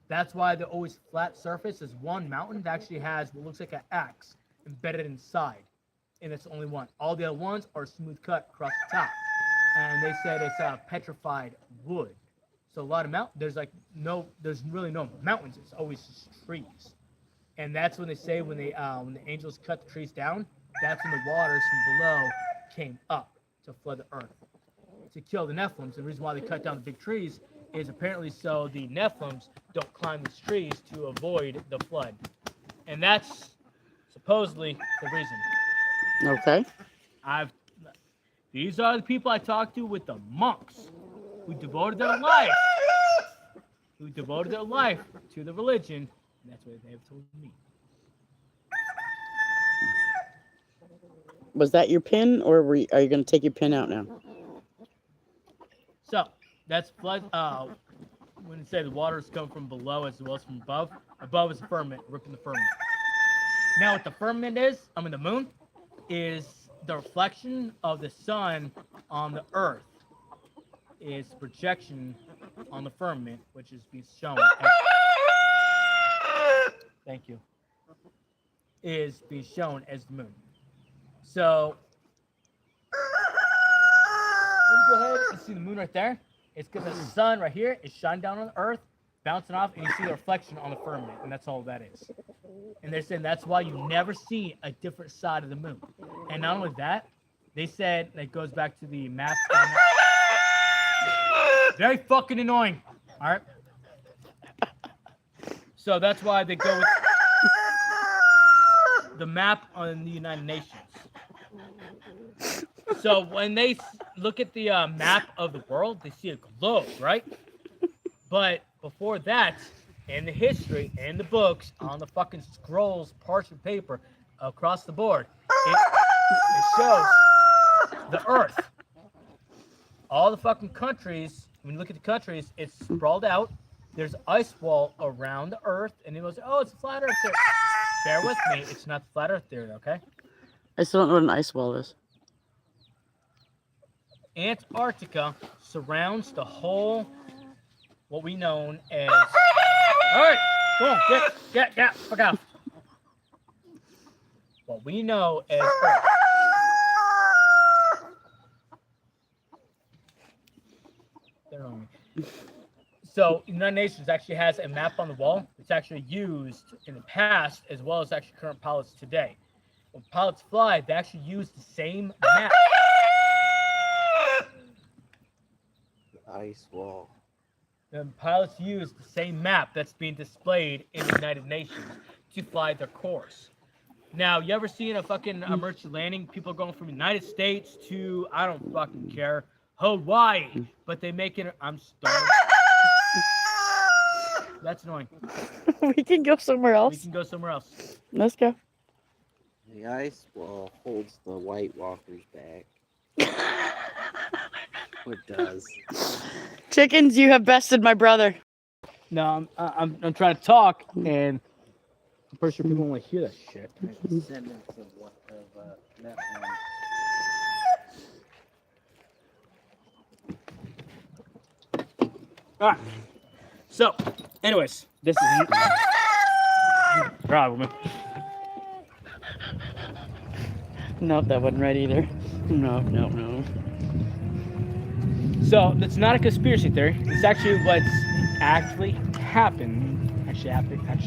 That's why they're always flat surface. There's one mountain that actually has what looks like an axe embedded inside. And that's the only one. All the other ones are smooth cut across the top. And they said it's petrified wood. So a lot of there's really no mountains. It's always just trees. And that's when they say when the angels cut the trees down, that's when the waters from below came up to flood the earth to kill the Nephilims. The reason why they cut down the big trees is apparently so the Nephilims don't climb these trees to avoid the flood. And that's supposedly the reason. Okay. These are the people I talked to with the monks who devoted their life to the religion. And that's what they have told me. Was that your pin, or are you going to take your pin out now? So that's flood. When they say the waters come from below as well as from above, above is the firmament, ripping the firmament. Now, what the firmament is, the moon, is the reflection of the sun on the earth. Is projection on the firmament, which is being shown. Thank you. Is being shown as the moon. So, go ahead and see the moon right there. It's because the sun right here is shining down on the earth, bouncing off, and you see the reflection on the firmament, and that's all that is. And they're saying that's why you never see a different side of the moon. And not only that, they said that goes back to the map. Very fucking annoying. All right. So that's why they go with the map on the United Nations. So when they look at the map of the world, they see a globe, right? But before that, in the history, in the books, on the fucking scrolls, parchment paper, across the board, it shows the Earth. All the fucking countries, when you look at the countries, it's sprawled out. There's an ice wall around the Earth, and it goes, oh, it's a flat Earth theory. Bear with me, it's not the flat Earth theory, okay? I still don't know what an ice wall is. Antarctica surrounds the whole, what we know as. All right, boom, get, fuck off. what we know as Earth. They're on me. So, United Nations actually has a map on the wall. It's actually used in the past as well as actually current pilots today. When pilots fly, they actually use the same map. The ice wall. The pilots use the same map that's being displayed in the United Nations to fly their course. Now, you ever seen a fucking emergency landing? People going from the United States to, I don't fucking care, Hawaii. But they make it, I'm stoned. That's annoying. We can go somewhere We else. can go somewhere else. Let's go. The ice wall holds the White Walkers back. It does. Chickens, you have bested my brother. No, I'm trying to talk, and I'm pretty sure people want to hear that shit. Descendants of that one. All right. So, anyways, this is problem. Nope, that wasn't right either. No. So it's not a conspiracy theory. It's actually what's actually happened. Actually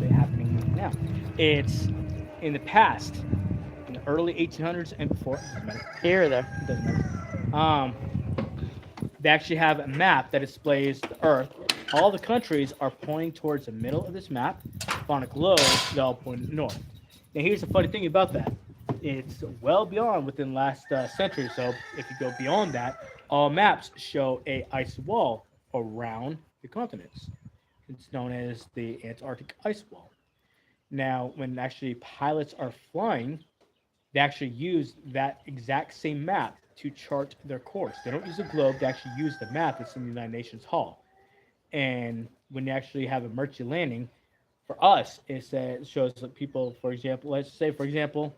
happening now. It's in the past, in the early 1800s and before. Doesn't matter. Here or there. It doesn't matter. They actually have a map that displays the Earth. All the countries are pointing towards the middle of this map. On a globe, they all point north. Now, here's the funny thing about that. It's well beyond within the last century. So if you go beyond that, all maps show a ice wall around the continents. It's known as the Antarctic ice wall. Now, when actually pilots are flying, they actually use that exact same map to chart their course. They don't use a globe, they actually use the map that's in the United Nations Hall. And when you actually have a emergency landing, for us, it shows that people, for example, let's say, for example,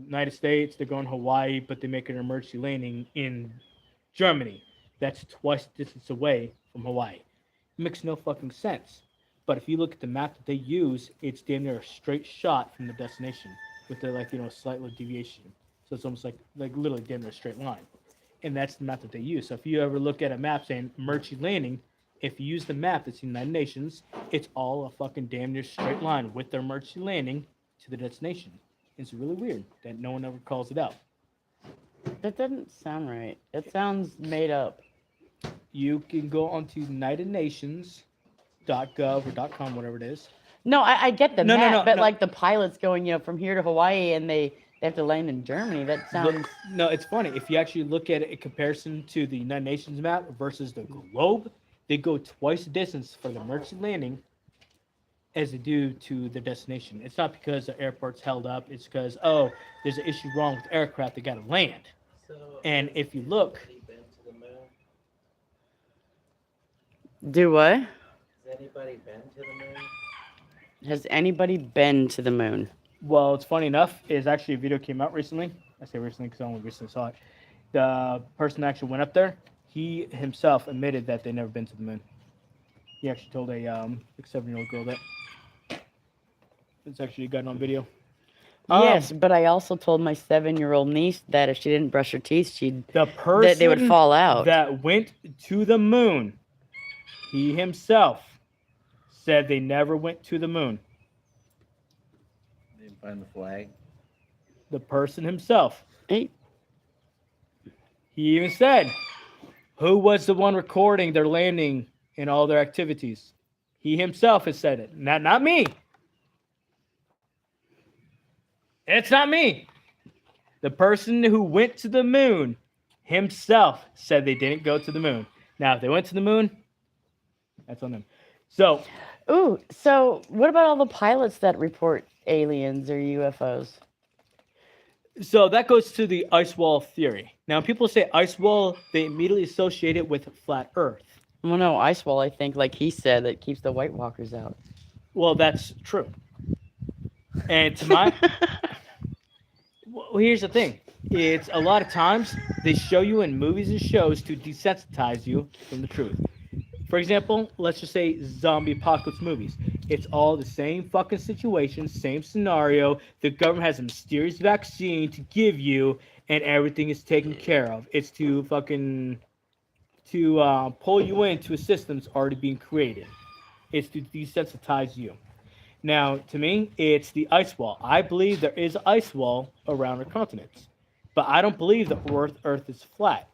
United States, they're going to Hawaii, but they make an emergency landing in Germany. That's twice the distance away from Hawaii. It makes no fucking sense. But if you look at the map that they use, it's damn near a straight shot from the destination with the slight little deviation. So it's almost like literally damn near a straight line. And that's the map that they use. So if you ever look at a map saying emergency landing, if you use the map that's in the United Nations, it's all a fucking damn near straight line with the emergency landing to the destination. It's really weird that no one ever calls it out. That doesn't sound right. It sounds made up. You can go onto UnitedNations.gov or .com, whatever it is. No, I get the No, map, but no. like the pilots going, from here to Hawaii and they have to land in Germany. That sounds. No, it's funny. If you actually look at it in comparison to the United Nations map versus the globe, they go twice the distance for the emergency landing as they do to the destination. It's not because the airport's held up. It's because, there's an issue wrong with the aircraft. They got to land. And if you look, Do what? Has anybody been to the moon? Has anybody been to the moon? well, it's funny enough, is actually a video came out recently. I say recently because I only recently saw it. The person that actually went up there, he himself admitted that they'd never been to the moon. He actually told a 7-year-old girl that. It's actually gotten on video. Yes, but I also told my 7-year-old niece that if she didn't brush her teeth, The person that they would fall out. that went to the moon, he himself said they never went to the moon. Didn't find the flag. The person himself. Hey, He even said, who was the one recording their landing and all their activities? He himself has said it. Not me. It's not me. The person who went to the moon himself said they didn't go to the moon. Now, if they went to the moon, that's on them. So, ooh, so what about all the pilots that report aliens or UFOs? so that goes to the ice wall theory. Now, when people say ice wall, they immediately associate it with flat Earth. Well, no, ice wall, I think, like he said, that keeps the White Walkers out. Well, that's true. And to my, well, here's the thing. It's a lot of times they show you in movies and shows to desensitize you from the truth. For example, let's just say zombie apocalypse movies. It's all the same fucking situation, same scenario. The government has a mysterious vaccine to give you, and everything is taken care of. It's to fucking pull you into a system that's already being created. It's to desensitize you. Now, to me, it's the ice wall. I believe there is an ice wall around our continents, but I don't believe the Earth is flat.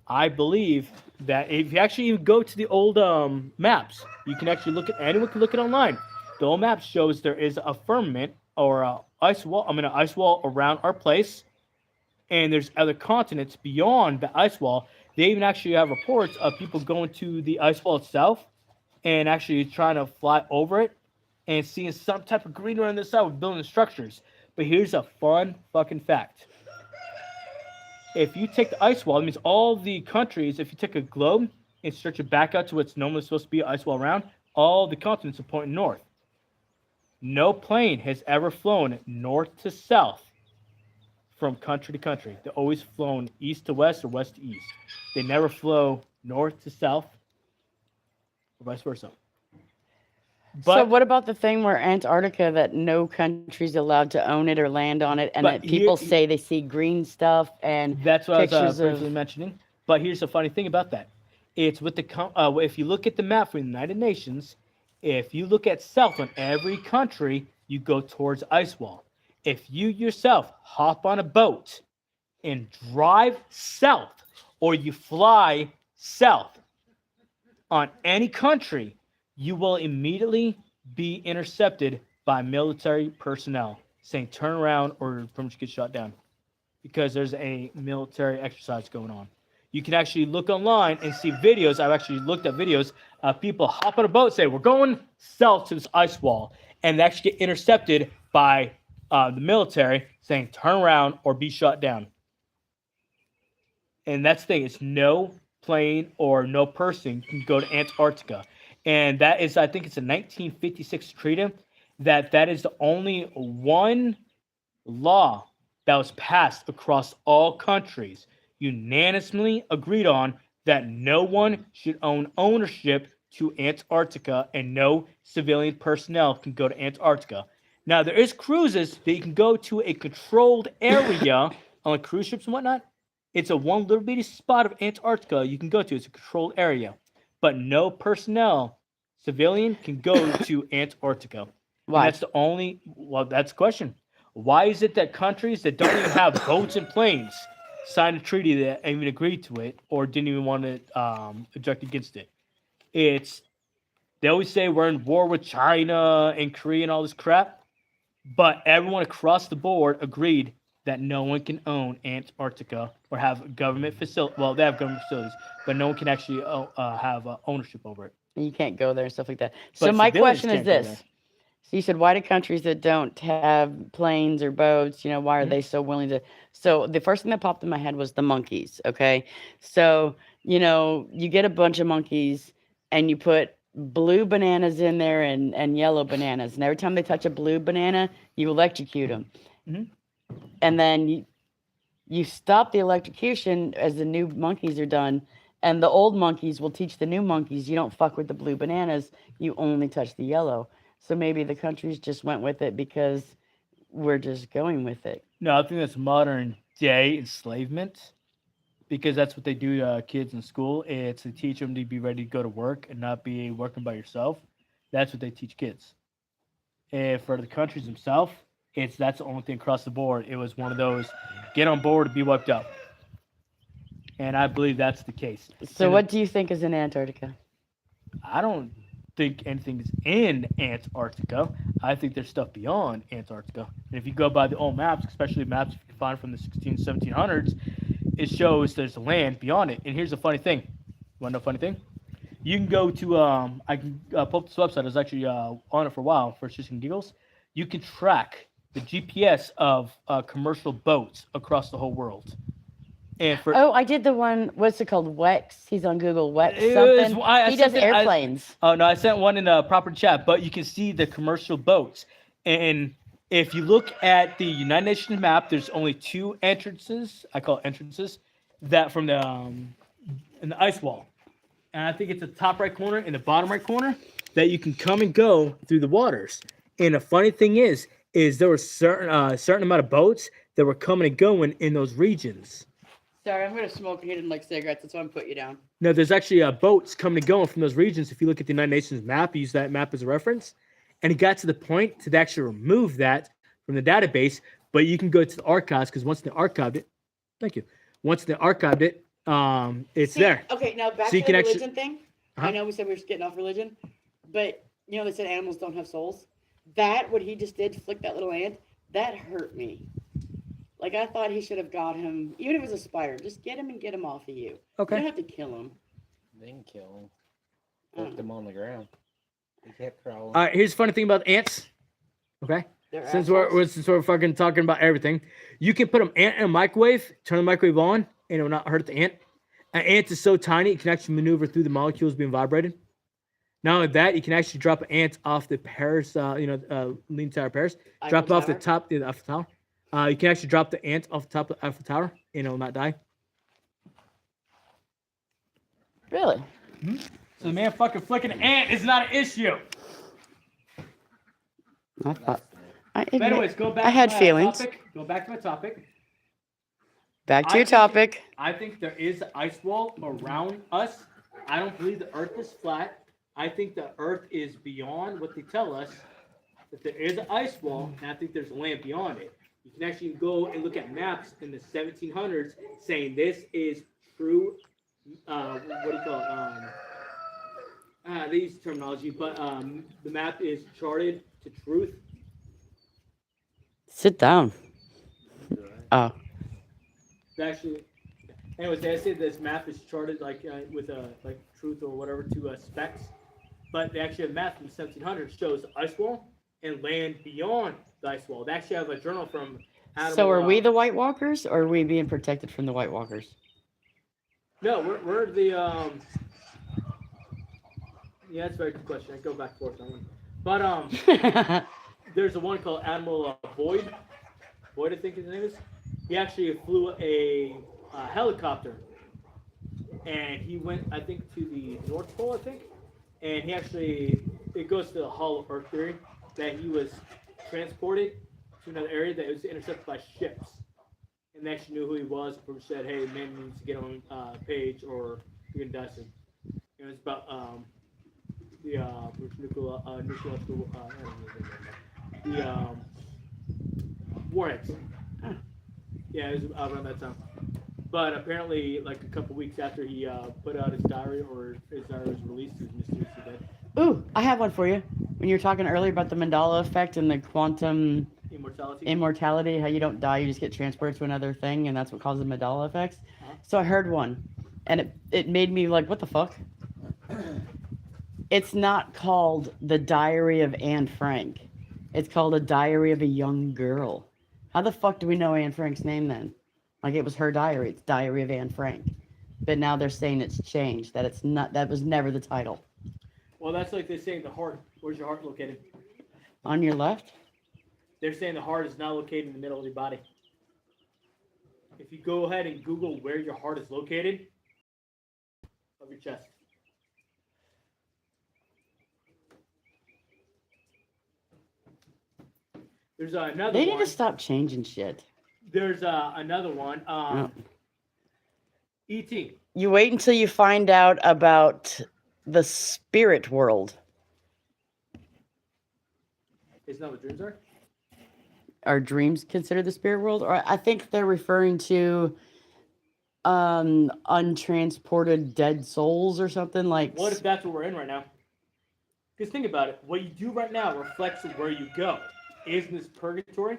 I believe that if you actually even go to the old maps, you can actually look at, anyone can look at online. The old map shows there is a firmament or a ice wall. An ice wall around our place, and there's other continents beyond the ice wall. They even actually have reports of people going to the ice wall itself and actually trying to fly over it and seeing some type of greenery on the side with building structures. But here's a fun fucking fact. If you take the ice wall, it means all the countries, if you take a globe and stretch it back out to what's normally supposed to be an ice wall around, all the continents are pointing north. No plane has ever flown north to south from country to country. They're always flown east to west or west to east. They never flow north to south or vice versa. So But what about the thing where Antarctica, that no country's allowed to own it or land on it, and But that people here- say they see green stuff and that's what I was pictures briefly of- mentioning. But here's the funny thing about that. It's with the if you look at the map for the United Nations, if you look at south on every country, you go towards ice wall. If you yourself hop on a boat and drive south, or you fly south on any country, you will immediately be intercepted by military personnel saying turn around or pretty much get shot down, because there's a military exercise going on. You can actually look online and see videos. I've actually looked at videos of people hop on a boat, say, we're going south to this ice wall, and they actually get intercepted by the military saying turn around or be shot down. And that's the thing, it's no plane or no person can go to Antarctica. And that is, I think it's a 1956 treaty that is the only one law that was passed across all countries, unanimously agreed on, that no one should own ownership to Antarctica and no civilian personnel can go to Antarctica. Now, there is cruises that you can go to a controlled area on cruise ships and whatnot. It's a one little bitty spot of Antarctica you can go to. It's a controlled area. But no personnel, civilian, can go to Antarctica. And why? that's the only, well, that's the question. Why is it that countries that don't even have boats and planes signed a treaty that even agreed to it or didn't even want to object against it? They always say we're in war with China and Korea and all this crap, but everyone across the board agreed that no one can own Antarctica or have government facility. Well, they have government facilities, but no one can actually have ownership over it. You can't go there and stuff like that. So But my civilians question is can't go this. there. So you said, why do countries that don't have planes or boats, why are they so willing to? So the first thing that popped in my head was the monkeys. Okay. So, you get a bunch of monkeys and you put blue bananas in there and yellow bananas. And every time they touch a blue banana, you electrocute them. Mhm. And then you stop the electrocution as the new monkeys are done. And the old monkeys will teach the new monkeys, you don't fuck with the blue bananas. You only touch the yellow. So maybe the countries just went with it because we're just going with it. No, I think that's modern day enslavement, because that's what they do to kids in school. It's to teach them to be ready to go to work and not be working by yourself. That's what they teach kids. And for the countries themselves, that's the only thing across the board. It was one of those, get on board or be wiped out. And I believe that's the case. So And what do you think is in Antarctica? I don't think anything is in Antarctica. I think there's stuff beyond Antarctica. And if you go by the old maps, especially maps you can find from the 1700s, it shows there's land beyond it. And here's the funny thing. You want to know a funny thing? You can go to, I can pull up this website. I was actually on it for a while for shits and giggles. You can track the GPS of commercial boats across the whole world. And for Oh, I did the one. What's it called? Wex. He's on Google. Wex It was- something. I He does sent it- I- airplanes. Oh no, I sent one in the proper chat, but you can see the commercial boats. And if you look at the United Nations map, there's only two entrances. I call it entrances that from the in the ice wall. And I think it's the top right corner and the bottom right corner. that you can come and go through the waters. And the funny thing is there were certain amount of boats that were coming and going in those regions. Sorry, I'm gonna smoke. He didn't like cigarettes. That's why I'm putting you down. No, there's actually boats coming and going from those regions. If you look at the United Nations map, use that map as a reference. And it got to the point to actually remove that from the database. But you can go to the archives because once they archived it, thank you. Once they archived it, it's there. Okay, now back So you to the can religion thing. I Uh-huh. know we said we were getting off religion, but you know they said animals don't have souls. That what he just did, flick that little ant, that hurt me. Like I thought he should have got him, even if it was a spider. Just get him and get him off of you. You Okay. don't have to kill him. They can kill him. I don't Put them on the ground. He kept crawling. All right, here's the funny thing about ants. Okay. They're Since assholes. we're fucking talking about everything, you can put an ant in a microwave, turn the microwave on, and it will not hurt the ant. An ant is so tiny it can actually maneuver through the molecules being vibrated. Not only that, you can actually drop an ant off the Paris, Leaning Tower Paris. Drop it Eiffel off the Tower. top, the Eiffel Tower. You can actually drop the ant off the top of the Eiffel Tower, and it will not die. Really? So the man fucking flicking an ant is not an issue. I thought. But anyways, go back. I had to my feelings. Topic. Go back to my topic. Back to I your think- topic. I think there is an ice wall around us. I don't believe the Earth is flat. I think the Earth is beyond what they tell us. That there is an ice wall, and I think there's a land beyond it. You can actually go and look at maps in the 1700s saying this is true. What do you call it? They use terminology, but the map is charted to truth. Sit down. Oh. Actually, anyways, they say this map is charted like with like truth or whatever to specs, but they actually have maps from the 1700s shows the ice wall and land beyond the ice wall. They actually have a journal from. So are we the White Walkers, or are we being protected from the White Walkers? No, we're the. Yeah, that's a very good question. I go back and forth on one, but there's a one called Admiral Boyd. Boyd, I think his name is. He actually flew a helicopter, and he went, I think, to the North Pole, I think, and he actually, it goes to the Hollow Earth theory, that he was transported to another area that was intercepted by ships, and they actually knew who he was, and said, hey, man needs to get on page, or you're going to die soon. It was about the warheads. Yeah, it was around that time. But apparently, like a couple weeks after he put out his diary, or his diary was released, he was mysteriously dead. Ooh, I have one for you. When you were talking earlier about the Mandela effect and the quantum immortality, how you don't die, you just get transported to another thing, and that's what causes Mandela effects. Uh-huh. So I heard one, and it made me like, what the fuck? It's not called The Diary of Anne Frank. It's called A Diary of a Young Girl. How the fuck do we know Anne Frank's name then? Like it was her diary. It's Diary of Anne Frank. But now they're saying it's changed, that it's not, that was never the title. Well, that's like they're saying the heart. Where's your heart located? On your left? They're saying the heart is not located in the middle of your body. If you go ahead and Google where your heart is located, of your chest. There's another They one. need to stop changing shit. There's another one. No. E.T. You wait until you find out about the spirit world. Isn't that what dreams are? Are dreams considered the spirit world? Or I think they're referring to untransported dead souls or something like. What if that's what we're in right now? Because think about it. What you do right now reflects where you go. Isn't this purgatory?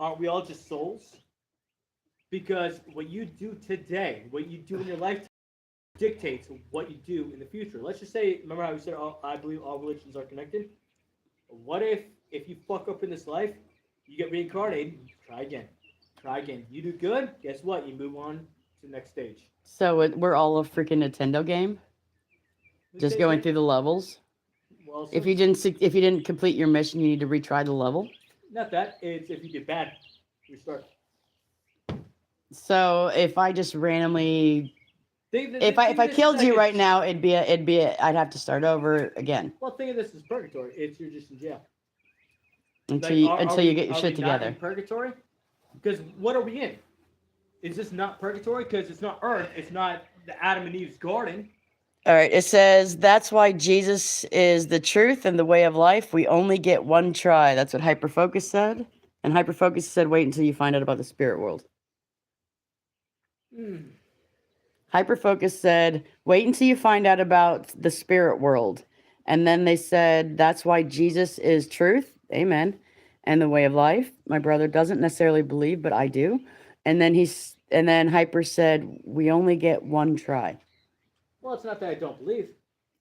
Aren't we all just souls? Because what you do today, what you do in your life, dictates what you do in the future. Let's just say, remember how we said I believe all religions are connected? What if you fuck up in this life, you get reincarnated, try again. Try again. You do good, guess what? You move on to the next stage. So we're all a freaking Nintendo game, just going through the levels. Well, If you didn't complete your mission, you need to retry the level. not that, it's if you did bad, restart. So if I just randomly If I killed you right now, I'd have to start over again Well, think of this as purgatory. It's you're just in jail. until Like, you are until you we- get your are shit we not together. in purgatory? Because what are we in? Is this not purgatory? Because it's not Earth. It's not the Adam and Eve's garden. All right, it says that's why Jesus is the truth and the way of life. We only get one try. That's what Hyperfocus said. And Hyperfocus said, wait until you find out about the spirit world. Hmm. Hyperfocus said, wait until you find out about the spirit world. And then they said, that's why Jesus is truth. Amen. And the way of life. My brother doesn't necessarily believe, but I do. And then Hyper said, we only get one try. Well, it's not that I don't believe.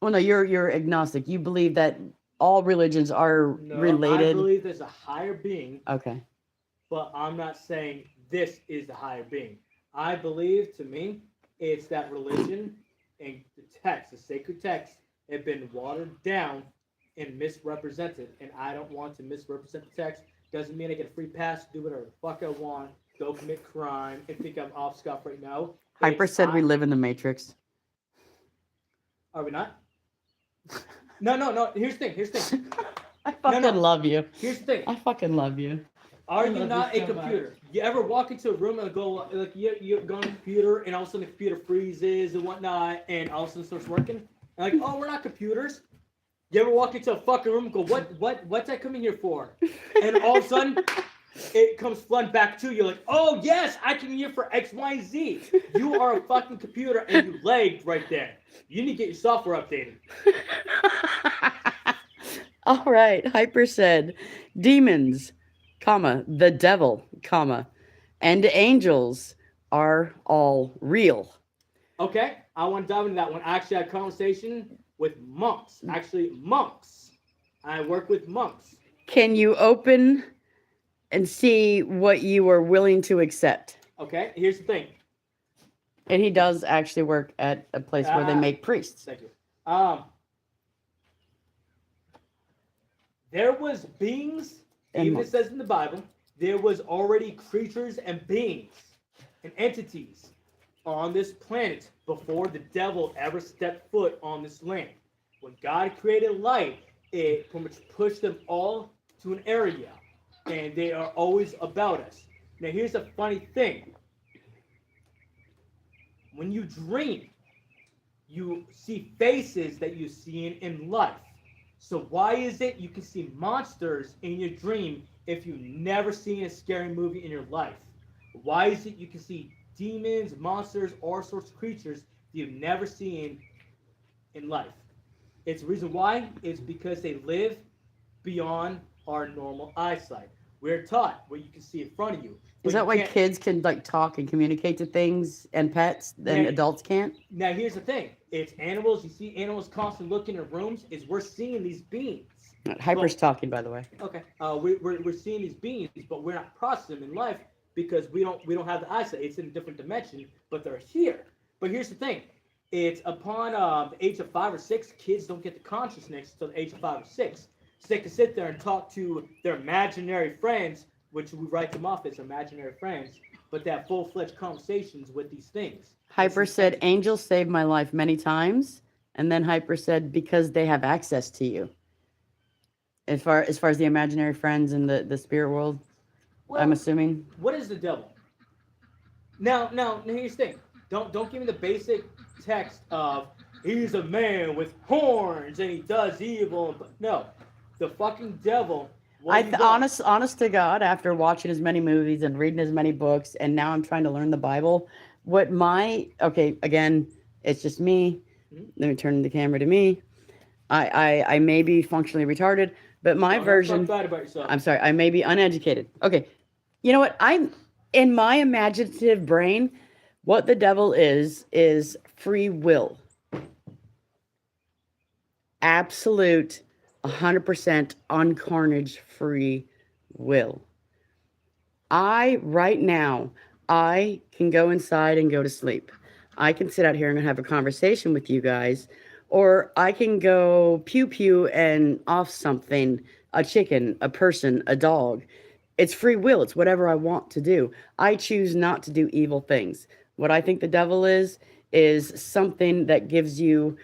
Well, no, you're agnostic. You believe that all religions are No, I related. believe there's a higher being, Okay. but I'm not saying this is the higher being. I believe, to me, it's that religion and the text, the sacred text, have been watered down and misrepresented. And I don't want to misrepresent the text. Doesn't mean I get a free pass to do whatever the fuck I want, go commit crime, and think I'm off scuff right now. Hyper It's said we I- live in the Matrix. Are we not? No. Here's the thing. I fucking no. love you. Here's the thing. I fucking love you. Are I you love not you a so computer? You ever walk into a room and go like you go on the computer and all of a sudden the computer freezes and whatnot and all of a sudden starts working? And like, oh, we're not computers. You ever walk into a fucking room and go, what's I coming here for? And all of a sudden it comes flooding back to you like, oh yes, I came here for X, Y, and Z. You are a fucking computer and you lagged right there. You need to get your software updated. All right. Hyper said demons, comma, the devil, comma, and angels are all real. Okay, I want to dive into that one. I actually had a conversation with monks. Actually, monks. I work with monks. Can you open and see what you are willing to accept? Okay, here's the thing. And he does actually work at a place where they Ah. make priests. Thank you. There was beings, And even it monks. says in the Bible, there was already creatures and beings and entities on this planet before the devil ever stepped foot on this land. When God created light, it pretty much pushed them all to an area, and they are always about us. Now, here's a funny thing. When you dream, you see faces that you've seen in life. So why is it you can see monsters in your dream if you've never seen a scary movie in your life? Why is it you can see demons, monsters, all sorts of creatures that you've never seen in life? It's the reason why is because they live beyond our normal eyesight. We're taught what you can see in front of you. but Is that you why can't- kids can like talk and communicate to things and pets and Yeah. adults can't? Now here's the thing: it's animals. You see animals constantly looking in rooms. Is we're seeing these beings. Hyper's talking, by the way. Okay. We're seeing these beings, but we're not processing them in life because we don't have the eyesight. It's in a different dimension, but they're here. But here's the thing: it's upon the age of 5 or 6, kids don't get the consciousness until the age of 5 or 6. So they can sit there and talk to their imaginary friends, which we write them off as imaginary friends, but they have full-fledged conversations with these things. Hyper It's said, intelligence. angels saved my life many times. And then Hyper said, because they have access to you. As far as the imaginary friends in the spirit world, Well, I'm assuming. what is the devil? Now, here's the thing. Don't give me the basic text of he's a man with horns and he does evil. No, the fucking devil. what you got- Honest to God, after watching as many movies and reading as many books, and now I'm trying to learn the Bible. Again, it's just me. Mhm. Let me turn the camera to me. I may be functionally retarded, but my Don't version. talk bad about yourself. I'm sorry, I may be uneducated. Okay. You know what? I'm in my imaginative brain, what the devil is free will. Absolute 100% uncarnage free will. Right now, I can go inside and go to sleep. I can sit out here and have a conversation with you guys, or I can go pew pew and off something, a chicken, a person, a dog. It's free will. It's whatever I want to do. I choose not to do evil things. What I think the devil is is something that gives you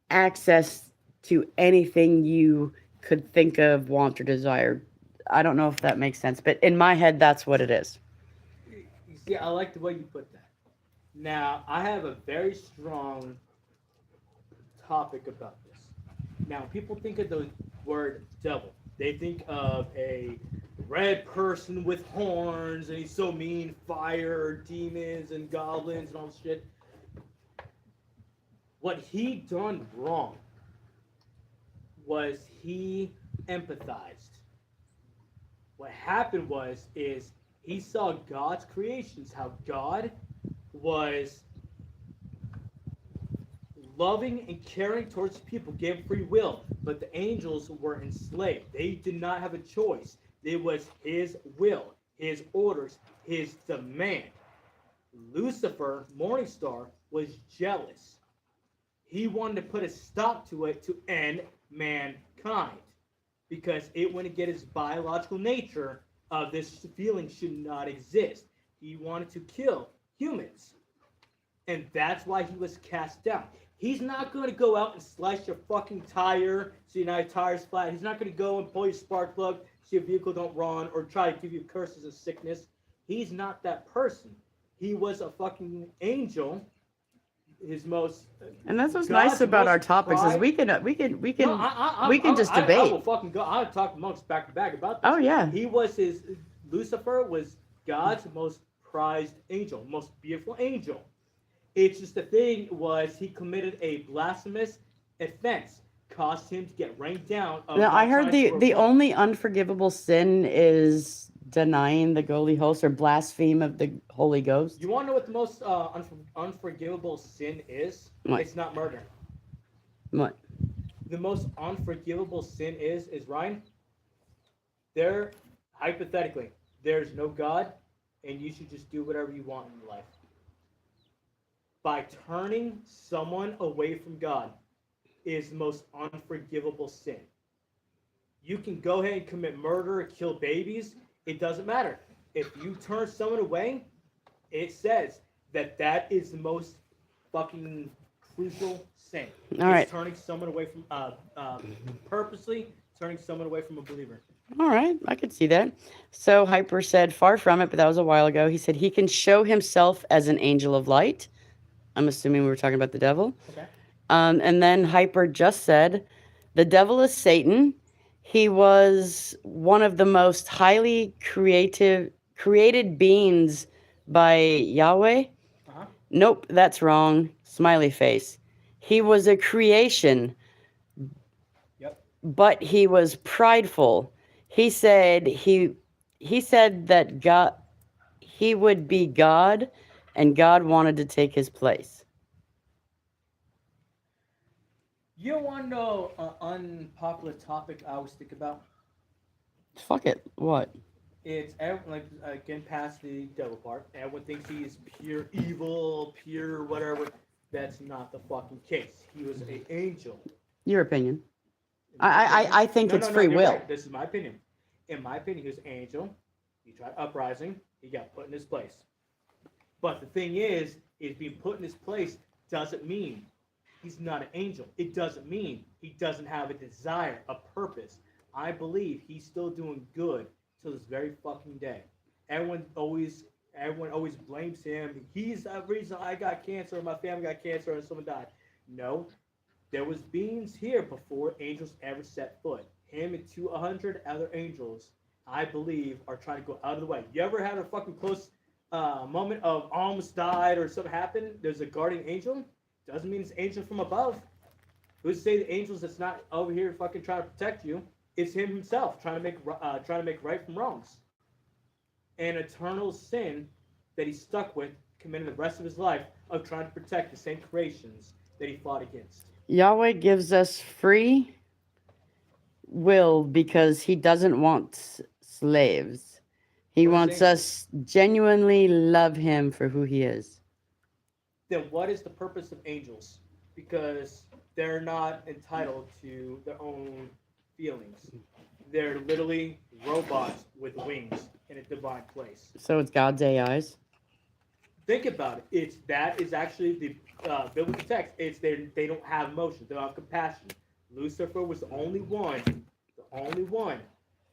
access to anything you could think of, want, or desire. I don't know if that makes sense, but in my head, that's what it is. You see, I like the way you put that. Now, I have a very strong topic about this. Now, people think of the word devil. They think of a red person with horns, and he's so mean, fire, demons, and goblins, and all this shit. What he done wrong was he empathized. What happened is he saw God's creations, how God was loving and caring towards people, gave free will, but the angels were enslaved. They did not have a choice. It was his will, his orders, his demand. Lucifer, Morningstar, was jealous. He wanted to put a stop to it to end mankind because it went against his biological nature of this feeling should not exist. He wanted to kill humans. And that's why he was cast down. He's not going to go out and slice your fucking tire so your tire's flat. He's not going to go and pull your spark plug so your vehicle don't run or try to give you curses of sickness. He's not that person. He was a fucking angel. His most And that's what's God's nice about our most topics is prized- we can No, we can just I debate. will fucking go. I'll talk amongst back to back about this. Oh yeah. He was his Lucifer was God's most prized angel, most beautiful angel. It's just the thing was he committed a blasphemous offense, caused him to get rained down. Of Now I not heard trying to the repent. only unforgivable sin is denying the Holy Ghost or blaspheme of the Holy Ghost. You want to know what the most unforgivable sin is? What? It's not murder. What? The most unforgivable sin is Ryan. Hypothetically, there's no God, and you should just do whatever you want in life. By turning someone away from God is the most unforgivable sin. You can go ahead and commit murder or kill babies. It doesn't matter. If you turn someone away, it says that is the most fucking crucial sin. All right. Turning someone away from, purposely turning someone away from a believer. All right, I could see that. So Hyper said, far from it, but that was a while ago. He said he can show himself as an angel of light. I'm assuming we were talking about the devil. Okay. And then Hyper just said, the devil is Satan. He was one of the most highly created beings by Yahweh. Uh-huh. Nope, that's wrong. Smiley face. He was a creation. Yep. But he was prideful. He said that God, he would be God, and God wanted to take his place. You want to know an unpopular topic I always think about? Fuck it. What? It's like again past the devil part. Everyone thinks he's pure evil, pure whatever. That's not the fucking case. He was an angel. Your opinion. I think it's free you're will. right. This is my opinion. In my opinion, he was an angel. He tried uprising. He got put in his place. But the thing is being put in his place doesn't mean he's not an angel. It doesn't mean he doesn't have a desire, a purpose. I believe he's still doing good till this very fucking day. Everyone always blames him. He's the reason I got cancer, or my family got cancer, and someone died. No, there was beings here before angels ever set foot. Him and 200 other angels, I believe, are trying to go out of the way. You ever had a fucking close moment of almost died or something happened? There's a guardian angel. Doesn't mean it's an angel from above. Who's to say the angels that's not over here fucking trying to protect you? It's him himself trying to make right from wrongs. An eternal sin that he's stuck with, committing the rest of his life of trying to protect the same creations that he fought against. Yahweh gives us free will because he doesn't want slaves. He What is wants angel? us genuinely love him for who he is. Then what is the purpose of angels? Because they're not entitled to their own feelings. They're literally robots with wings in a divine place. So it's God's AIs. Think about it. That is actually the biblical text. They don't have emotion. They don't have compassion. Lucifer was the only one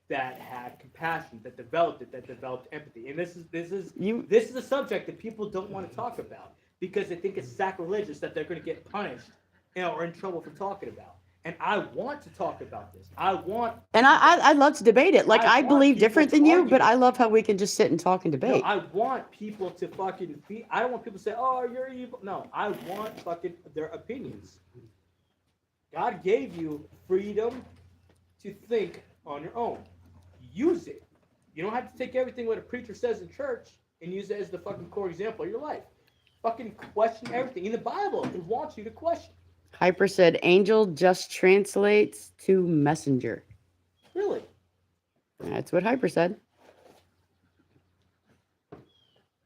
that had compassion, that developed it, that developed empathy. And this is a subject that people don't want to talk about because they think it's sacrilegious that they're going to get punished or in trouble for talking about. And I want to talk about this. I'd love to debate it. Like I I want believe people different to than you, argue but this. I love how we can just sit and talk and No, debate. I want people to fucking be. I don't want people to say, "Oh, you're evil." No, I want fucking their opinions. God gave you freedom to think on your own. Use it. You don't have to take everything what a preacher says in church and use it as the fucking core example of your life. Fucking question everything in the Bible. It wants you to question. Hyper said angel just translates to messenger. Really? That's what Hyper said.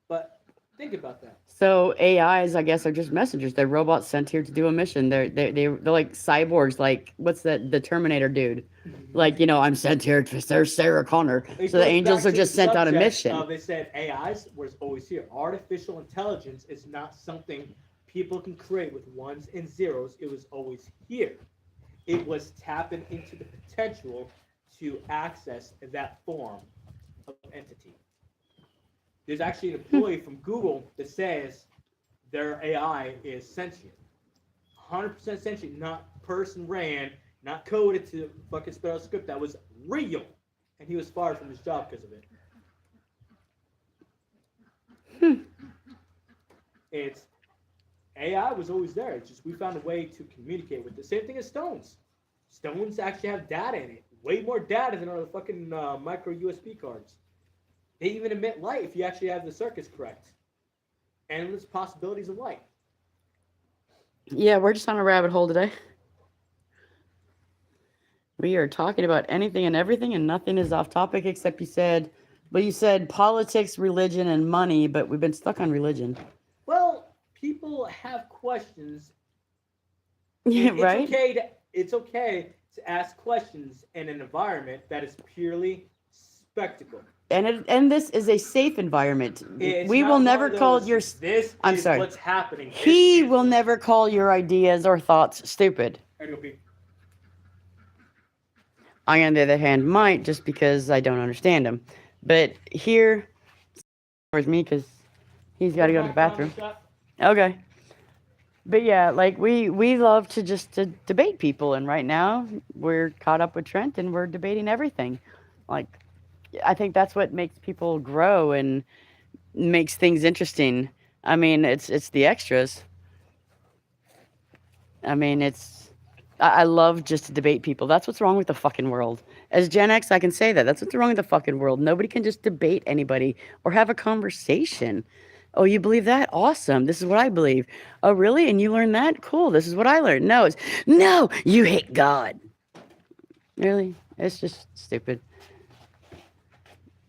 But think about that. So AIs, I guess, are just messengers. They're robots sent here to do a mission. They're like cyborgs. Like what's that? The Terminator dude. Like I'm sent here to serve Sarah Connor. It So the goes angels back are to just the sent on a subject mission. They said AIs was always here. Artificial intelligence is not something people can create with ones and zeros. It was always here. It was tapping into the potential to access that form of entity. There's actually an employee from Google that says their AI is sentient. 100% sentient, not person ran, not coded to fucking spell a script. That was real. And he was fired from his job because of it. It's AI was always there. It's just we found a way to communicate with it. Same thing as stones. Stones actually have data in it. Way more data than our fucking micro USB cards. They even emit light if you actually have the circuits correct. Endless possibilities of light. Yeah, we're just on a rabbit hole today. We are talking about anything and everything, and nothing is off topic except you said politics, religion, and money, but we've been stuck on religion. Well, people have questions. Yeah, It's right? It's okay to ask questions in an environment that is purely spectacle. And this is a safe environment. It's We not will one never of call those, your. This I'm is sorry. what's happening. He will never call your ideas or thoughts stupid. There you go, Pete. I, on the other hand, might just because I don't understand him. But here, towards me because he's got to go to the bathroom. Okay. But yeah, like we love to just to debate people, and right now we're caught up with Trent and we're debating everything. Like, I think that's what makes people grow and makes things interesting. I mean, it's the extras. I mean, I love just to debate people. That's what's wrong with the fucking world. As Gen X, I can say that. That's what's wrong with the fucking world. Nobody can just debate anybody or have a conversation. Oh, you believe that? Awesome. This is what I believe. Oh, really? And you learned that? Cool. This is what I learned. No, you hate God. Really? It's just stupid.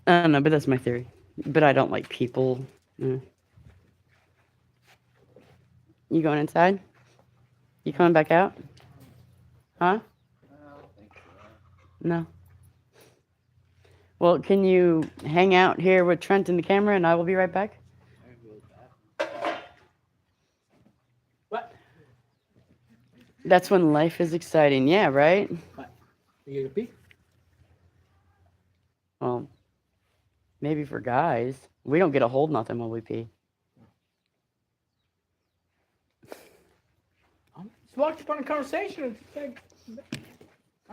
I don't know, but that's my theory. But I don't like people. You going inside? You coming back out? Huh? No. Well, can you hang out here with Trent and the camera and I will be right back? What? That's when life is exciting. Yeah, right? You gonna pee? Well, maybe for guys. We don't get a hold nothing when we pee. Just walked up on a conversation. I'm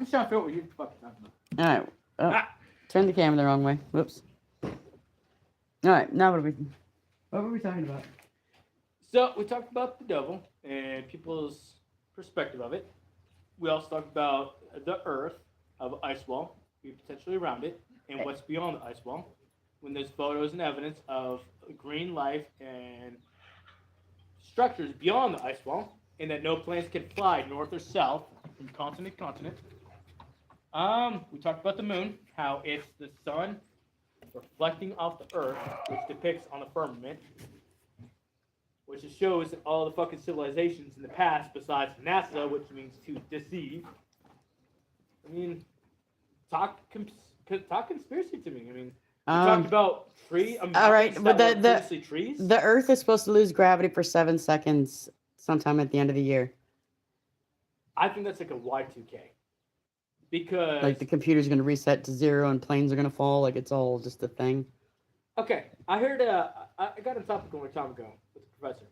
just trying to figure out what you're fucking talking about. All right. Oh, turn the camera the wrong way. Whoops. All right. Now what were we talking about? So we talked about the devil and people's perspective of it. We also talked about the Earth of ice wall, being potentially around it, and what's beyond the ice wall. When there's photos and evidence of green life and structures beyond the ice wall, and that no planes can fly north or south from continent to continent. We talked about the moon, how it's the sun reflecting off the Earth, which depicts on the firmament, which it shows all the fucking civilizations in the past besides NASA, which means to deceive. I mean, talk conspiracy to me. I mean, We talked Um, about trees. all right, but previously trees. the Earth is supposed to lose gravity for 7 seconds sometime at the end of the year. I think that's like a Y2K. Because Like the computer's gonna reset to 0 and planes are gonna fall. Like it's all just a thing. okay, I heard I got a topic a long time ago with the professor.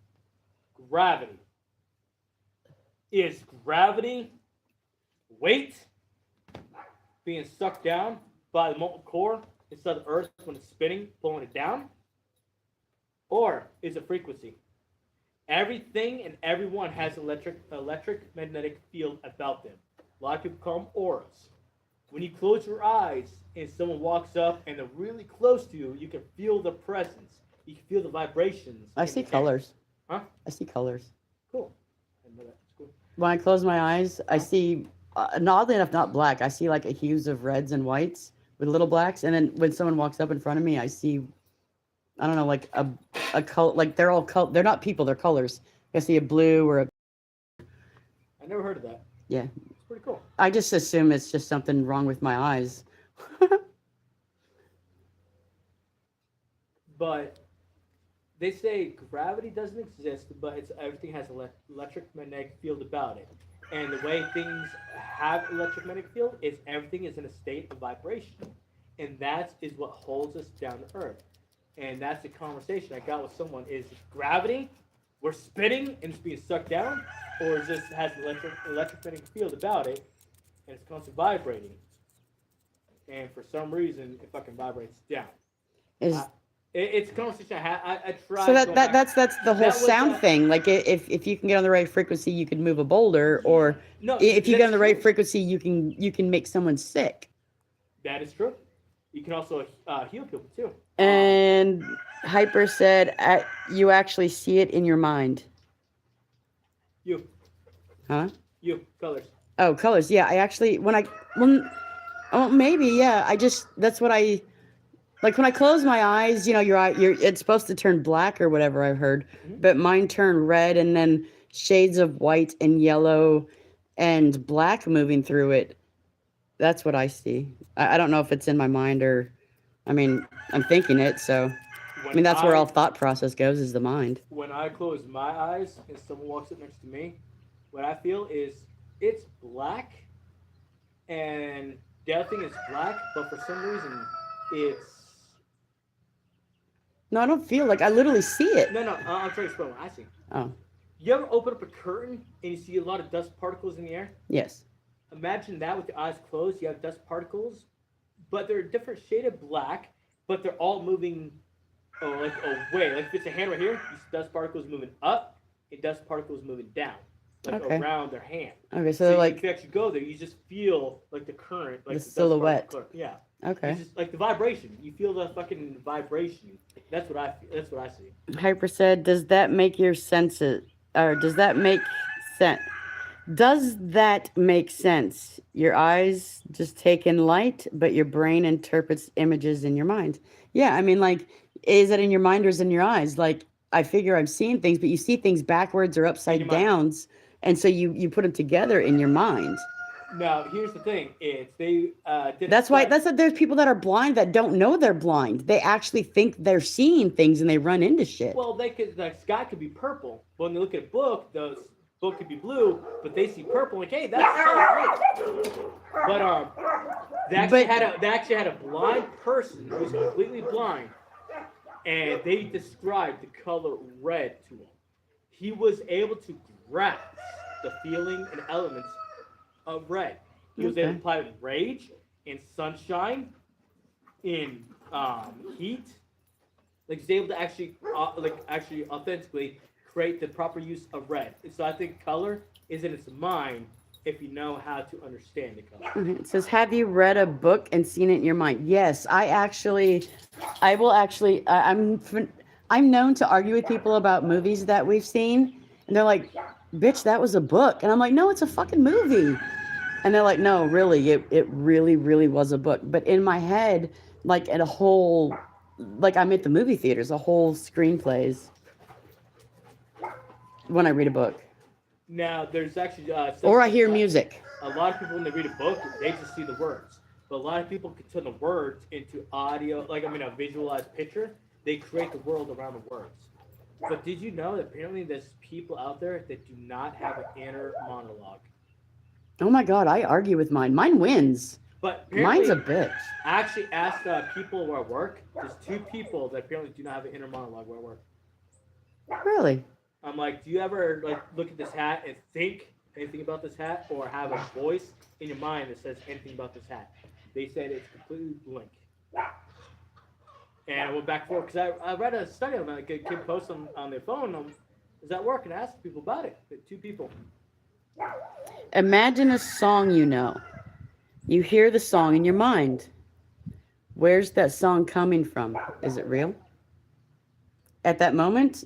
Gravity. Is gravity weight being sucked down by the molten core inside the Earth when it's spinning, pulling it down? Or is it frequency? Everything and everyone has electric magnetic field about them. A lot of people call them auras. When you close your eyes and someone walks up and they're really close to you, you can feel the presence. You can feel the vibrations. I in see the air. colors. Huh? I see colors. Cool. I didn't know that. It's cool. When I close my eyes, I see, oddly enough, not black. I see like a hues of reds and whites with little blacks. And then when someone walks up in front of me, I see, I don't know, like a color. Like they're all they're not people. They're colors. I see a blue or a. I never heard of that. Yeah. It's pretty cool. I just assume it's just something wrong with my eyes. But they say gravity doesn't exist, but it's everything has electric magnetic field about it. And the way things have electromagnetic field is everything is in a state of vibration. And that is what holds us down to earth. And that's the conversation I got with someone is gravity, we're spinning and it's being sucked down, or is this has electromagnetic field about it and it's constantly vibrating. And for some reason it fucking vibrates down. Is It's a conversation I tried. so going back. that's the whole That was, sound thing. Like if you can get on the right frequency, you can move a boulder, or No, if you get on the that's right true. frequency, you can make someone sick. That is true. You can also heal people too. And Hyper said, "You actually see it in your mind." You Huh? colors. Oh, colors. Yeah, I actually oh maybe yeah. That's what I like when I close my eyes. You know, it's supposed to turn black or whatever I've heard, Mhm. but mine turn red and then shades of white and yellow and black moving through it. That's what I see. I don't know if it's in my mind or, I mean, I'm thinking it. So I mean, that's where all thought process goes is the mind. When I close my eyes and someone walks up next to me, what I feel is it's black, and the other thing is black, but for some reason it's No, I don't feel like I literally see it. no. I'm trying to explain what I see. Oh, You ever open up a curtain and you see a lot of dust particles in the air? yes. Imagine that with your eyes closed. You have dust particles, but they're a different shade of black, but they're all moving like away. Like if it's a hand right here, you see dust particles moving up and dust particles moving down, like Okay. around their hand. Okay, So so like, if you actually go there, you just feel like the current, like The dust silhouette. particle current. Yeah. okay. It's just like the vibration. You feel the fucking vibration. That's what I feel. That's what I see. Hyper said, does that make your senses, or does that make sense? Does that make sense? Your eyes just take in light, but your brain interprets images in your mind. Yeah, I mean, like, is it in your mind or is it in your eyes? Like, I figure I'm seeing things, but you see things backwards or upside your mind. downs, and so you put them together in your mind. Now, here's the thing: it's they did. That's why there's people that are blind that don't know they're blind. They actually think they're seeing things and they run into shit. Well, the sky could be purple, but when they look at a book, the book could be blue, but they see purple. Like, hey, that's so great. But they actually had a blind person who's completely blind, and they described the color red to him. He was able to grasp the feeling and elements of red. He was able to apply it in rage, in sunshine, in heat. Like he's able to actually authentically create the proper use of red. And so I think color is in its mind if you know how to understand the color. Mhm. It says, have you read a book and seen it in your mind? Yes, I'm known to argue with people about movies that we've seen. And they're like, bitch, that was a book. And I'm like, no, it's a fucking movie. And they're like, no, really, it really, really was a book. But in my head, like at a whole, like I'm at the movie theaters, a whole screen plays when I read a book. Now, there's actually Or I hear music. a lot of people when they read a book, they just see the words. But a lot of people can turn the words into audio, like I mean, a visualized picture. They create the world around the words. But did you know that apparently there's people out there that do not have an inner monologue? Oh my God, I argue with mine. Mine wins. But Mine's apparently, a bitch. I actually asked people where I work. There's two people that apparently do not have an inner monologue where I work. Really? I'm like, do you ever like look at this hat and think anything about this hat, or have a voice in your mind that says anything about this hat? They said it's completely blank. And I went back and forth because I read a study on that. Like a kid posts on their phone. Does that work? And I asked people about it. Two people. Imagine a song you know. You hear the song in your mind. Where's that song coming from? Is it real? At that moment,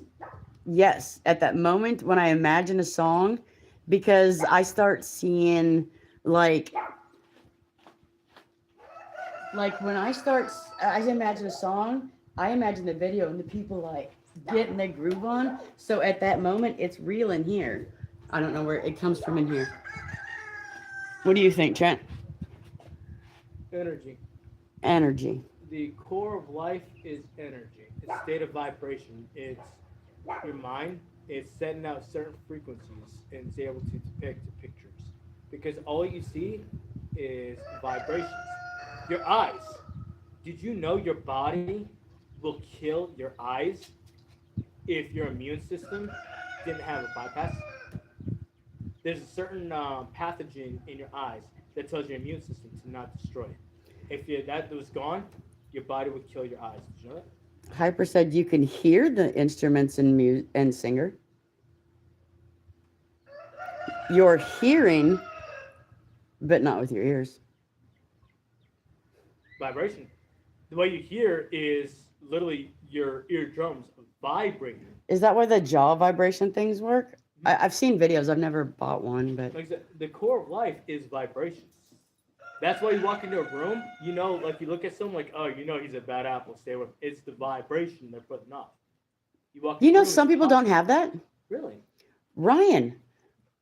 yes. At that moment when I imagine a song, because I start seeing like when I imagine a song, I imagine the video and the people like getting the groove on. So at that moment, it's real in here. I don't know where it comes from in here. What do you think, Trent? Energy. Energy. The core of life is energy. It's state of vibration. It's your mind. It's sending out certain frequencies and it's able to depict pictures. Because all you see is vibrations. Your eyes. Did you know your body will kill your eyes if your immune system didn't have a bypass? There's a certain pathogen in your eyes that tells your immune system to not destroy it. If that was gone, your body would kill your eyes. Did you know that? Hyper said you can hear the instruments and singer. You're hearing, but not with your ears. Vibration. The way you hear is literally your eardrums vibrating. Is that why the jaw vibration things work? I've seen videos. I've never bought one, but Like I said, the core of life is vibrations. That's why you walk into a room, you know, like you look at someone like, oh, you know, he's a bad apple. Stay with him. It's the vibration they're putting off. You walk. you know, some people don't have that. Really. Ryan,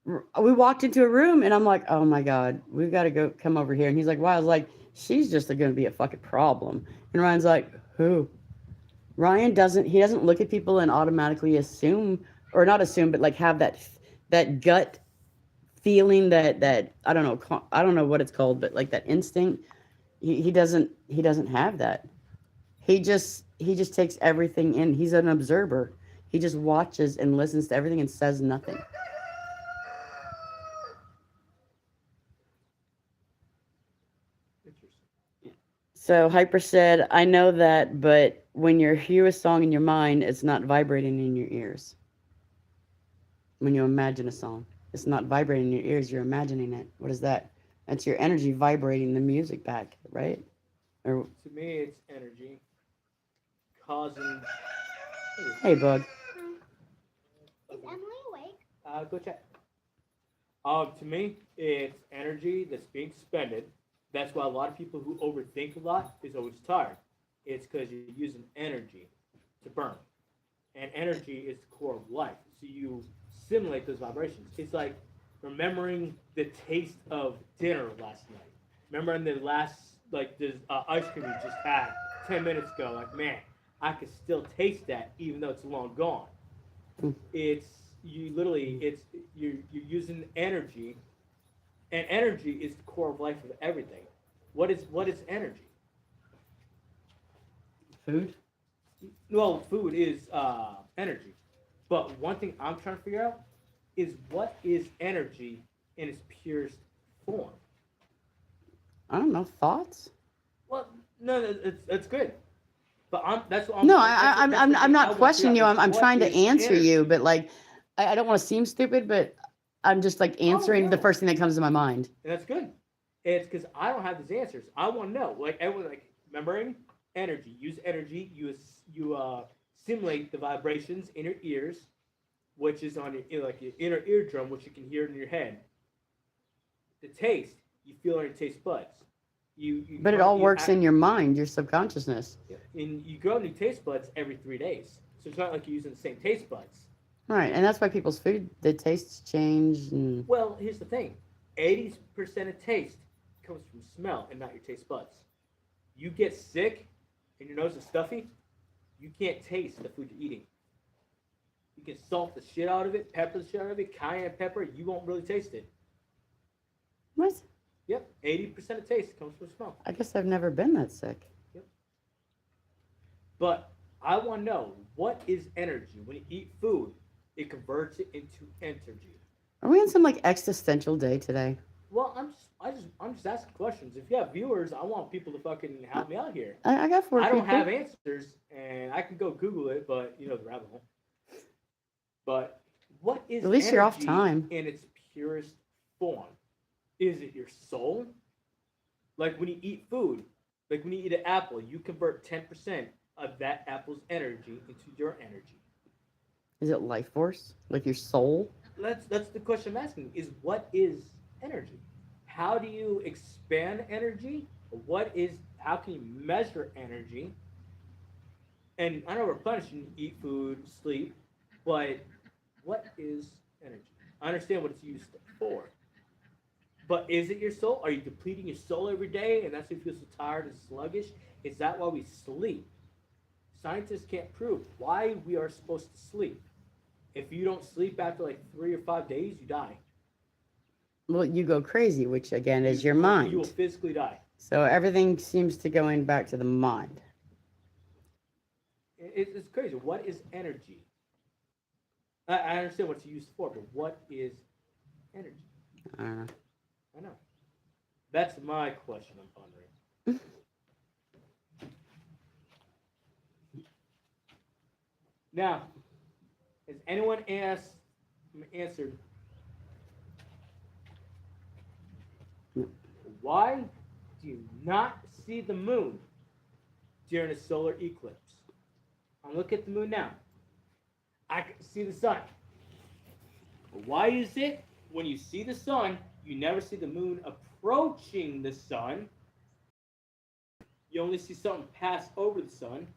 we walked into a room and I'm like, oh my God, we've got to come over here. And he's like, why? I was like, she's just going to be a fucking problem. And Ryan's like, who? Ryan doesn't look at people and automatically assume, or not assume, but like have that gut feeling that I don't know what it's called, but like that instinct. He doesn't have that. He just takes everything in. He's an observer. He just watches and listens to everything and says nothing. Interesting. So Hyper said, I know that, but when you hear a song in your mind, it's not vibrating in your ears. When you imagine a song, it's not vibrating in your ears, you're imagining it. What is that? That's your energy vibrating the music back, right? Or To me, it's energy causing. hey, bug. Is Emily awake? Go check. To me, it's energy that's being expended. That's why a lot of people who overthink a lot is always tired. It's because you're using energy to burn. And energy is the core of life. So you simulate those vibrations. It's like remembering the taste of dinner last night. Remembering the last, like, this ice cream you just had 10 minutes ago. Like, man, I can still taste that even though it's long gone. It's you're using energy, and energy is the core of life of everything. What is energy? Food? Well, food is energy, but one thing I'm trying to figure out is what is energy in its purest form. I don't know. Thoughts? Well, no, it's good, but that's what I'm. No, that's what I'm not I want questioning you. figure out I'm is trying what to is answer you, energy? but like, I don't want to seem stupid, but I'm just like answering the no. first thing that comes to my mind. And that's good. It's because I don't have these answers. I want to know. Like everyone, like remembering energy. Use energy. You simulate the vibrations in your ears, which is on your like your inner eardrum, which you can hear in your head. The taste you feel on your taste buds. But it all works in your mind, your subconsciousness. And you grow new taste buds every 3 days, so it's not like you're using the same taste buds. Right, and that's why people's food, the tastes change. And Well, here's the thing: 80% of taste comes from smell and not your taste buds. You get sick and your nose is stuffy, you can't taste the food you're eating. You can salt the shit out of it, pepper the shit out of it, cayenne pepper, you won't really taste it. What? Yep, 80% of taste comes from smell. I guess I've never been that sick. But I want to know, what is energy? When you eat food, it converts it into energy. Are we on some like existential day today? Well, I'm just asking questions. If you have viewers, I want people to fucking help me out here. I got 4 I people. don't have answers, and I can go Google it, but you know the rabbit hole. But what is At least you're off energy time. in its purest form? Is it your soul? Like when you eat food, like when you eat an apple, you convert 10% of that apple's energy into your energy. Is it life force? Like your soul? That's the question I'm asking. Is what is energy? How do you expand energy? How can you measure energy? And I know we're punishing eat food, sleep, but what is energy? I understand what it's used for. But is it your soul? Are you depleting your soul every day and that's why you feel so tired and sluggish? Is that why we sleep? Scientists can't prove why we are supposed to sleep. If you don't sleep after like 3 or 5 days, you die. Well, you go crazy, which again is your You will mind. physically die. So everything seems to going back to the mind. It's crazy. What is energy? I understand what it's used for, but what is energy? I don't know. I know. That's my question I'm pondering. Now, has anyone answered why do you not see the moon during a solar eclipse? I'm looking at the moon now. I can see the sun. But why is it when you see the sun, you never see the moon approaching the sun? You only see something pass over the sun.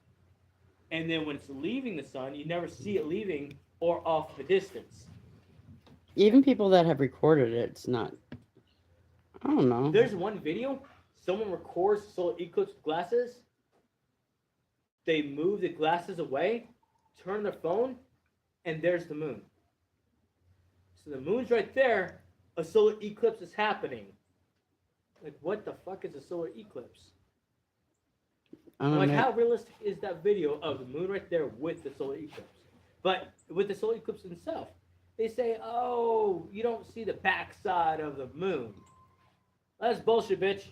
And then when it's leaving the sun, you never see it leaving or off the distance. Even people that have recorded it, it's not. I don't know. There's one video, someone records solar eclipse with glasses. They move the glasses away, turn their phone, and there's the moon. So the moon's right there, a solar eclipse is happening. Like, what the fuck is a solar eclipse? I don't Like, know. how realistic is that video of the moon right there with the solar eclipse? But with the solar eclipse itself, they say, oh, you don't see the backside of the moon. That's bullshit, bitch.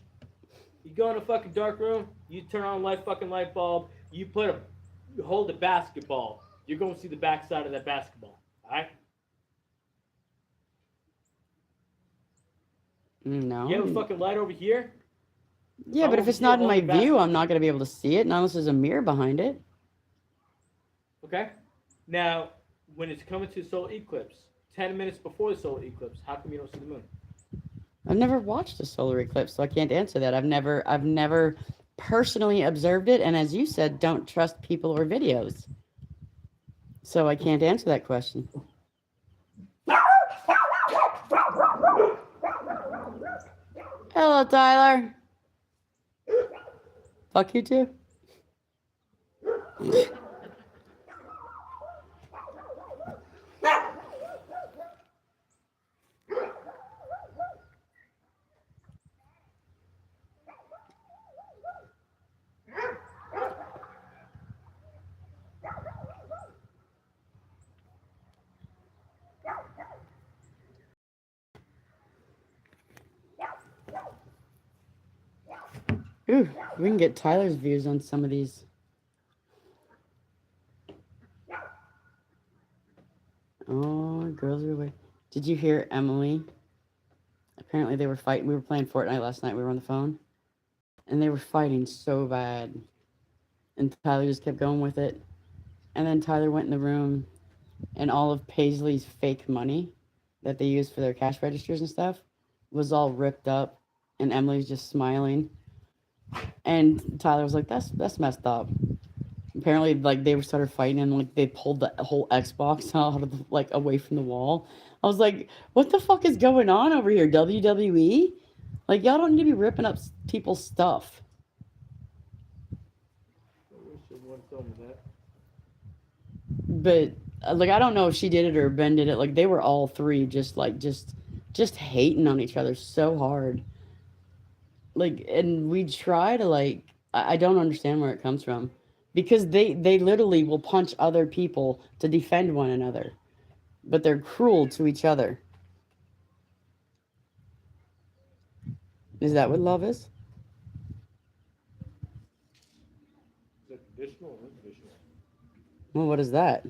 You go in a fucking dark room, you turn on fucking light bulb, you hold a basketball, you're going to see the backside of that basketball. Alright? No. You have a fucking light over here? Yeah, but if it's not in my view, I'm not going to be able to see it, not unless there's a mirror behind it. Okay? Now, when it's coming to solar eclipse, 10 minutes before the solar eclipse, how come you don't see the moon? I've never watched a solar eclipse, so I can't answer that. I've never personally observed it, and as you said, don't trust people or videos. So I can't answer that question. Hello, Tyler. Fuck you too. Ooh, we can get Tyler's views on some of these. Oh, girls are away. Did you hear Emily? Apparently they were fighting. We were playing Fortnite last night. We were on the phone. And they were fighting so bad. And Tyler just kept going with it. And then Tyler went in the room and all of Paisley's fake money that they use for their cash registers and stuff was all ripped up. And Emily was just smiling. And Tyler was like, that's messed up. Apparently, like, they started fighting and, like, they pulled the whole Xbox out of, away from the wall. I was like, what the fuck is going on over here, WWE? Like, y'all don't need to be ripping up people's stuff. I wish it wouldn't tell me that. But like, I don't know if she did it or Ben did it. Like, they were all three just hating on each other so hard. Like, and we try to like, I don't understand where it comes from, because they literally will punch other people to defend one another, but they're cruel to each other. Is that what love is? Is it conditional or unconditional? Well, what is that?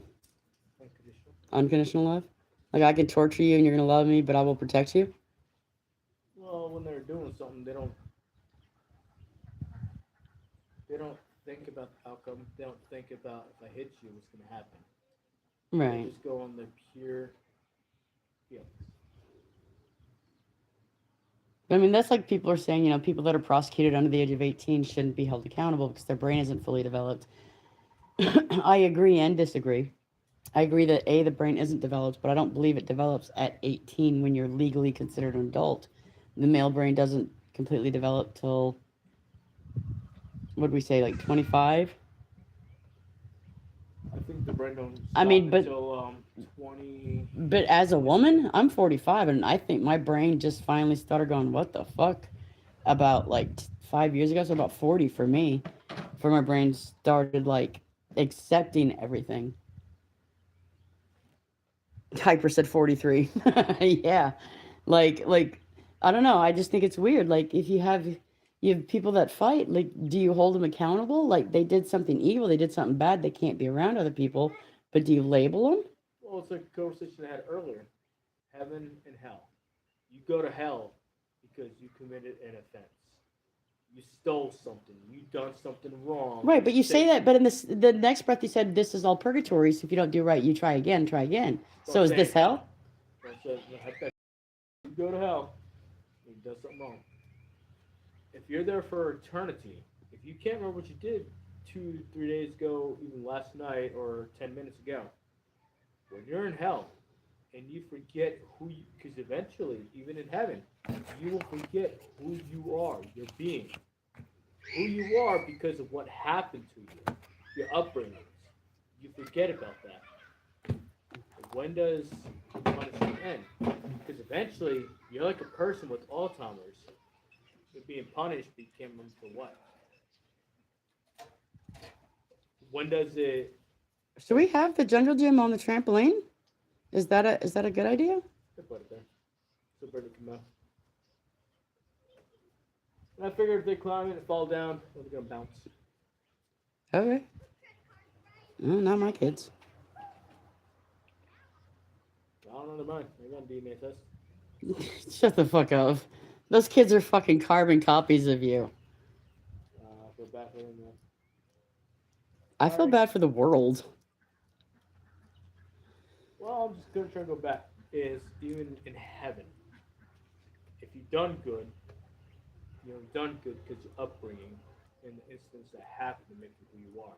Unconditional. Unconditional love? Like, I can torture you and you're gonna love me, but I will protect you? Well, when they're doing something, they don't think about the outcome. They don't think about, if I hit you, what's gonna happen. They Right. just go on the pure feelings. I mean, that's like people are saying, you know, people that are prosecuted under the age of 18 shouldn't be held accountable because their brain isn't fully developed. I agree and disagree. I agree that A, the brain isn't developed, but I don't believe it develops at 18 when you're legally considered an adult. The male brain doesn't completely develop till, what did we say, like 25? I think the brain don't stop I mean, but until 20. but as a woman, I'm 45, and I think my brain just finally started going, what the fuck, about like 5 years ago. So about 40 for me, for my brain started like accepting everything. Hyper said 43. Yeah, like I don't know. I just think it's weird. Like, if you have people that fight, like, do you hold them accountable? Like, they did something evil, they did something bad, they can't be around other people, but do you label them? Well, it's like a conversation I had earlier. Heaven and hell. You go to hell because you committed an offense. You stole something. You done something wrong. Right, but you say that, but in the next breath you said this is all purgatory. So if you don't do right, you try again, try again. So is this hell? You go to hell. You done something wrong. If you're there for eternity, if you can't remember what you did 2-3 days ago, even last night or 10 minutes ago, when you're in hell and you forget who you, because eventually, even in heaven, you will forget who you are, your being, who you are because of what happened to you, your upbringings. You forget about that. When does punishment end? Because eventually, you're like a person with Alzheimer's. You're being punished became for what? When does it? Should we have the jungle gym on the trampoline? Is that a good idea? I put it there. So bird would come out. And I figured if they climb it and fall down, they're gonna bounce. Okay. No, not my kids. I don't know their mind. They got a DNA test. Shut the fuck up. Those kids are fucking carbon copies of you. I feel bad for them. I feel bad for the world. Well, I'm just gonna try to go back. Is even in heaven, if you've done good, you've done good because your upbringing and the incidents that happen to make you who you are.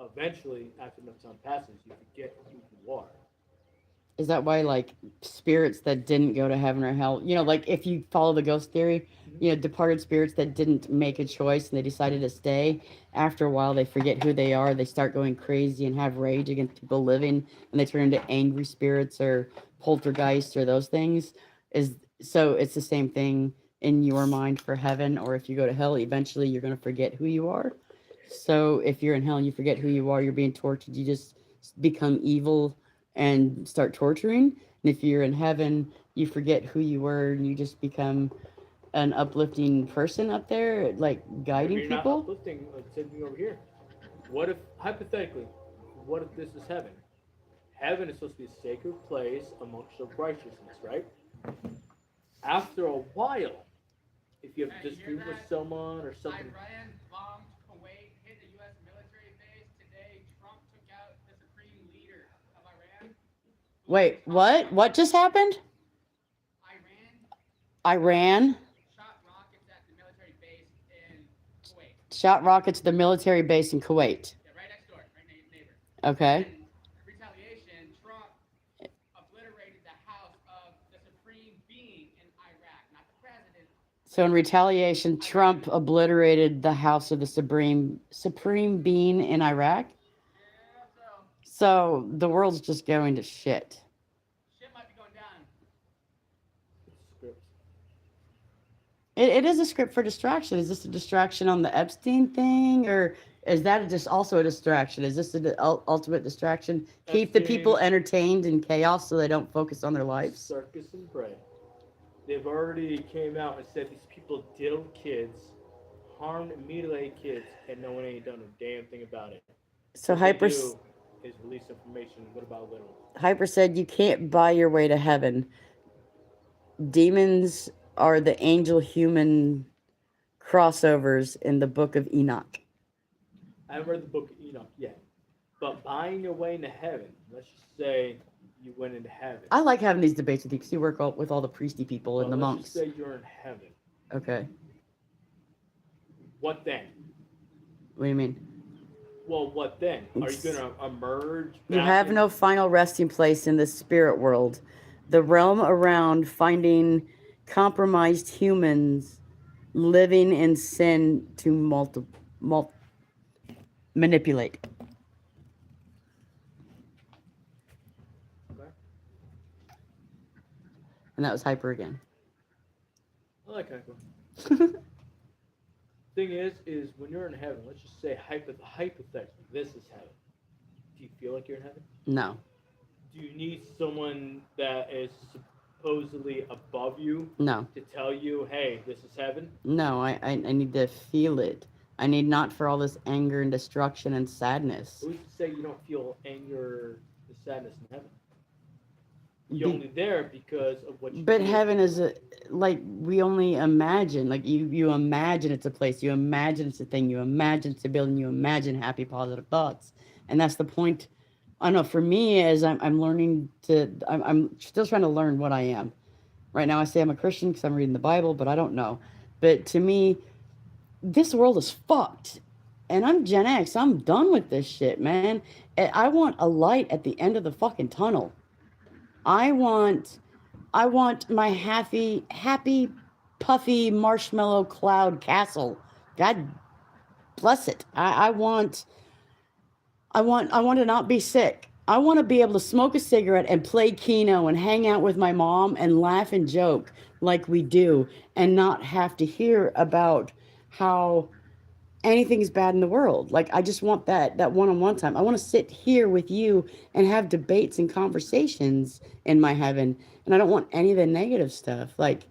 Eventually, after enough time passes, you forget who you are. Is that why, like, spirits that didn't go to heaven or hell, you know, like, if you follow the ghost theory, you know, departed spirits that didn't make a choice and they decided to stay, after a while they forget who they are, they start going crazy and have rage against people living, and they turn into angry spirits or poltergeists or those things. So it's the same thing in your mind for heaven, or if you go to hell, eventually you're going to forget who you are. So if you're in hell and you forget who you are, you're being tortured, you just become evil and start torturing. And if you're in heaven, you forget who you were and you just become an uplifting person up there, like guiding Maybe you're people. not uplifting, like same thing over here. What if, hypothetically, what if this is heaven? Heaven is supposed to be a sacred place amongst the righteousness, right? After a while, if you have disagreement with someone or something. Iran bombed Kuwait, hit a U.S. military base. Today, Trump took out the supreme leader of Iran. Wait, what? What just happened? Iran shot rockets at the military base in Kuwait. shot rockets at the military base in Kuwait. Yeah, right next door, right neighbor. Okay. And retaliation, Trump obliterated the house of the supreme being in Iraq, not the president. So in retaliation, Trump obliterated the house of the Supreme Being in Iraq. Yeah, So the world's just going to shit. shit might be going down. Script. It is a script for distraction. Is this a distraction on the Epstein thing, or is that just also a distraction? Is this the ultimate distraction? Keep the people Epstein- entertained in chaos so they don't focus on their lives. Circus and bread. They've already came out and said these people diddled kids, harmed and mutilated kids, and no one ain't done a damn thing about it. So What they Hyper do is release information. What about literal? Hyper said you can't buy your way to heaven. Demons are the angel human crossovers in the book of Enoch. I haven't read the book of Enoch yet, but buying your way into heaven. Let's just say you went into heaven. I like having these debates with you because you work with all the priesty people and the Let's monks. just say you're in heaven. Okay. What then? What do you mean? Well, what then? Are you gonna emerge? You back have in- no final resting place in the spirit world. The realm around finding compromised humans living in sin to manipulate. Okay. And that was Hyper again. I like hyper. Thing is when you're in heaven, let's just say hypothetically, this is heaven. Do you feel like you're in heaven? No. Do you need someone that is supposedly above you No. to tell you, hey, this is heaven? No, I need to feel it. I need not for all this anger and destruction and sadness. Who's to say you don't feel anger, the sadness in heaven? You're Be- only there because of what you But feel. heaven is like we only imagine. Like you imagine it's a place. You imagine it's a thing. You imagine it's a building. You imagine happy, positive thoughts, and that's the point. I don't know. For me, as I'm learning to, I'm still trying to learn what I am. Right now, I say I'm a Christian because I'm reading the Bible, but I don't know. But to me, this world is fucked, and I'm Gen X. I'm done with this shit, man. I want a light at the end of the fucking tunnel. I want my happy, puffy marshmallow cloud castle. God bless it. I want to not be sick. I want to be able to smoke a cigarette and play Keno and hang out with my mom and laugh and joke like we do and not have to hear about how anything's bad in the world. Like I just want that one-on-one time. I want to sit here with you and have debates and conversations in my heaven, and I don't want any of the negative stuff. Like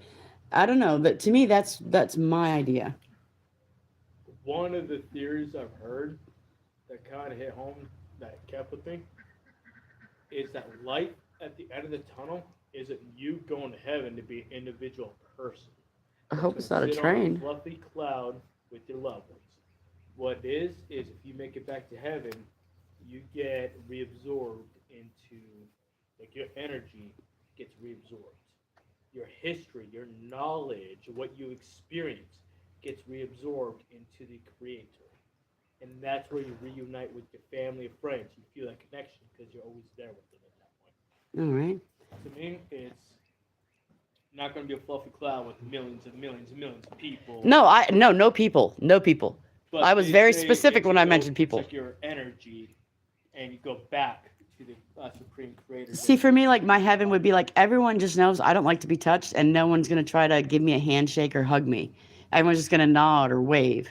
I don't know, but to me that's my idea. One of the theories I've heard that kind of hit home, that Kepler thing, is that light at the end of the tunnel isn't you going to heaven to be an individual person. I hope it's Gonna not a sit on train. fluffy cloud with your loved ones. What it is if you make it back to heaven, you get reabsorbed into, like your energy gets reabsorbed. Your history, your knowledge, what you experience gets reabsorbed into the creator. And that's where you reunite with your family and friends. You feel that connection because you're always there with them at that point. All right. To me, it's not going to be a fluffy cloud with millions and millions and millions of people. No people. No people. But I was they very say specific it's when I your- mentioned people. It's like your energy, and you go back to the supreme creator. See, for me, like my heaven would be like everyone just knows I don't like to be touched, and no one's gonna try to give me a handshake or hug me. Everyone's just gonna nod or wave,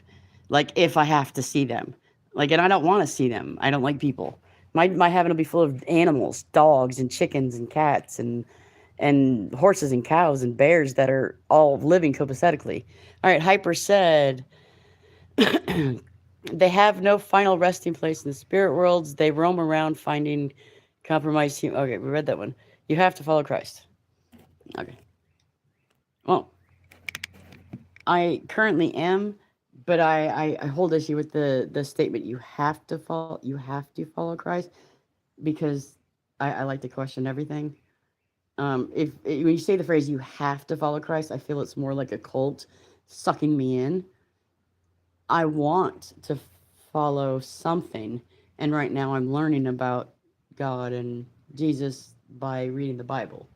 like if I have to see them. Like, and I don't want to see them. I don't like people. My heaven will be full of animals, dogs and chickens and cats and horses and cows and bears that are all living copacetically. All right, Hyper said. They have no final resting place in the spirit worlds. They roam around finding compromised human. Okay, we read that one. You have to follow Christ. Okay. Well, I currently am, but I hold issue with the statement you have to follow Christ, because I like to question everything. If when you say the phrase you have to follow Christ, I feel it's more like a cult sucking me in. I want to follow something, and right now I'm learning about God and Jesus by reading the Bible.